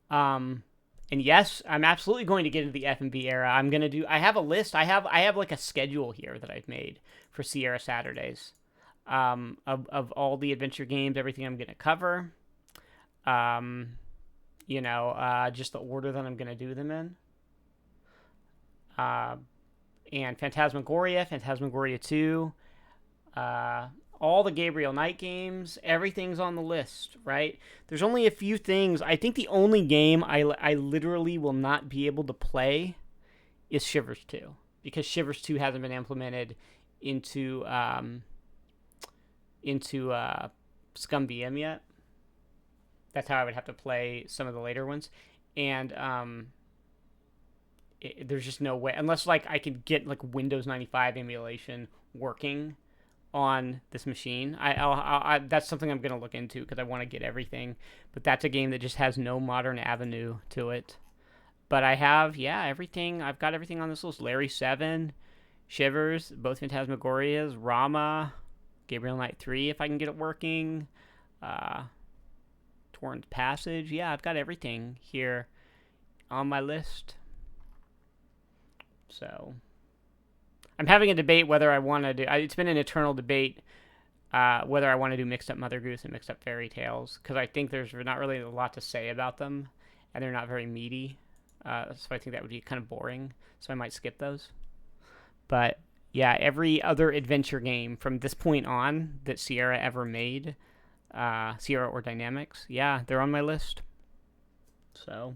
And yes, I'm absolutely going to get into the F&B era. I have a list. I have like a schedule here that I've made for Sierra Saturdays, of all the adventure games, everything I'm going to cover. Just the order that I'm going to do them in. And Phantasmagoria 2, all the Gabriel Knight games, everything's on the list, right? There's only a few things. I think the only game I literally will not be able to play is Shivers 2, because Shivers 2 hasn't been implemented into Scum VM yet. That's how I would have to play some of the later ones. And there's just no way, unless like I could get like Windows 95 emulation working on this machine. I that's something I'm gonna look into, because I want to get everything. But that's a game that just has no modern avenue to it. But I have everything. I've got everything on this list: Larry 7, Shivers, both Phantasmagorias, Rama, Gabriel Knight 3 if I can get it working, Torrent Passage. Yeah, I've got everything here on my list. So I'm having a debate whether I want to do. It's been an eternal debate whether I want to do Mixed Up Mother Goose and Mixed Up Fairy Tales, because I think there's not really a lot to say about them, and they're not very meaty. So I think that would be kind of boring. So I might skip those. But yeah, every other adventure game from this point on that Sierra ever made, Sierra or Dynamics, yeah, they're on my list. So.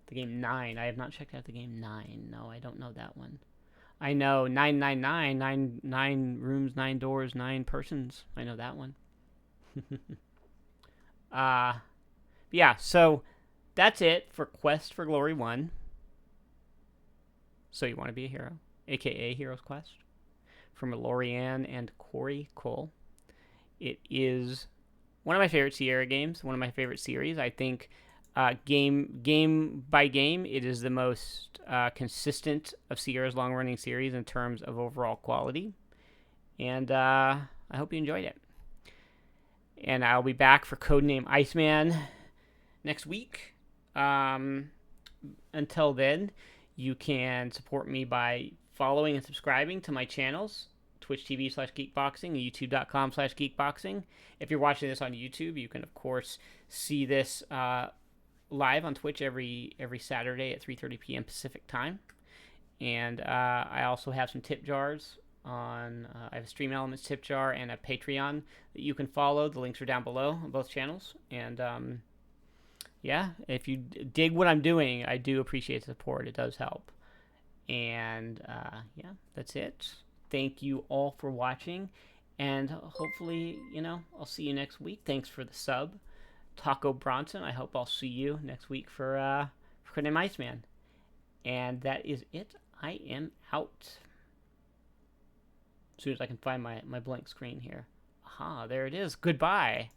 The game 9. I have not checked out the game 9. No, I don't know that one. I know 999, 9 rooms, 9 doors, 9 persons. I know that one. Yeah, so that's it for Quest for Glory 1. So You Want to Be a Hero, aka Hero's Quest, from Lorianne and Corey Cole. It is one of my favorite Sierra games, one of my favorite series. I think game by game, it is the most consistent of Sierra's long-running series in terms of overall quality. And I hope you enjoyed it. And I'll be back for Codename Iceman next week. Until then, you can support me by following and subscribing to my channels, Twitch TV/Geekboxing, YouTube.com/Geekboxing. If you're watching this on YouTube, you can, of course, see this live on Twitch every Saturday at 3:30 p.m. Pacific time. And I also have some tip jars on. I have a Stream Elements tip jar and a Patreon that you can follow. The links are down below on both channels. And yeah, if you dig what I'm doing, I do appreciate the support. It does help. And yeah, that's it. Thank you all for watching. And hopefully, I'll see you next week. Thanks for the sub, Taco Bronson. I hope I'll see you next week for Codename Iceman. And that is it. I am out. As soon as I can find my blank screen here. Aha, there it is. Goodbye.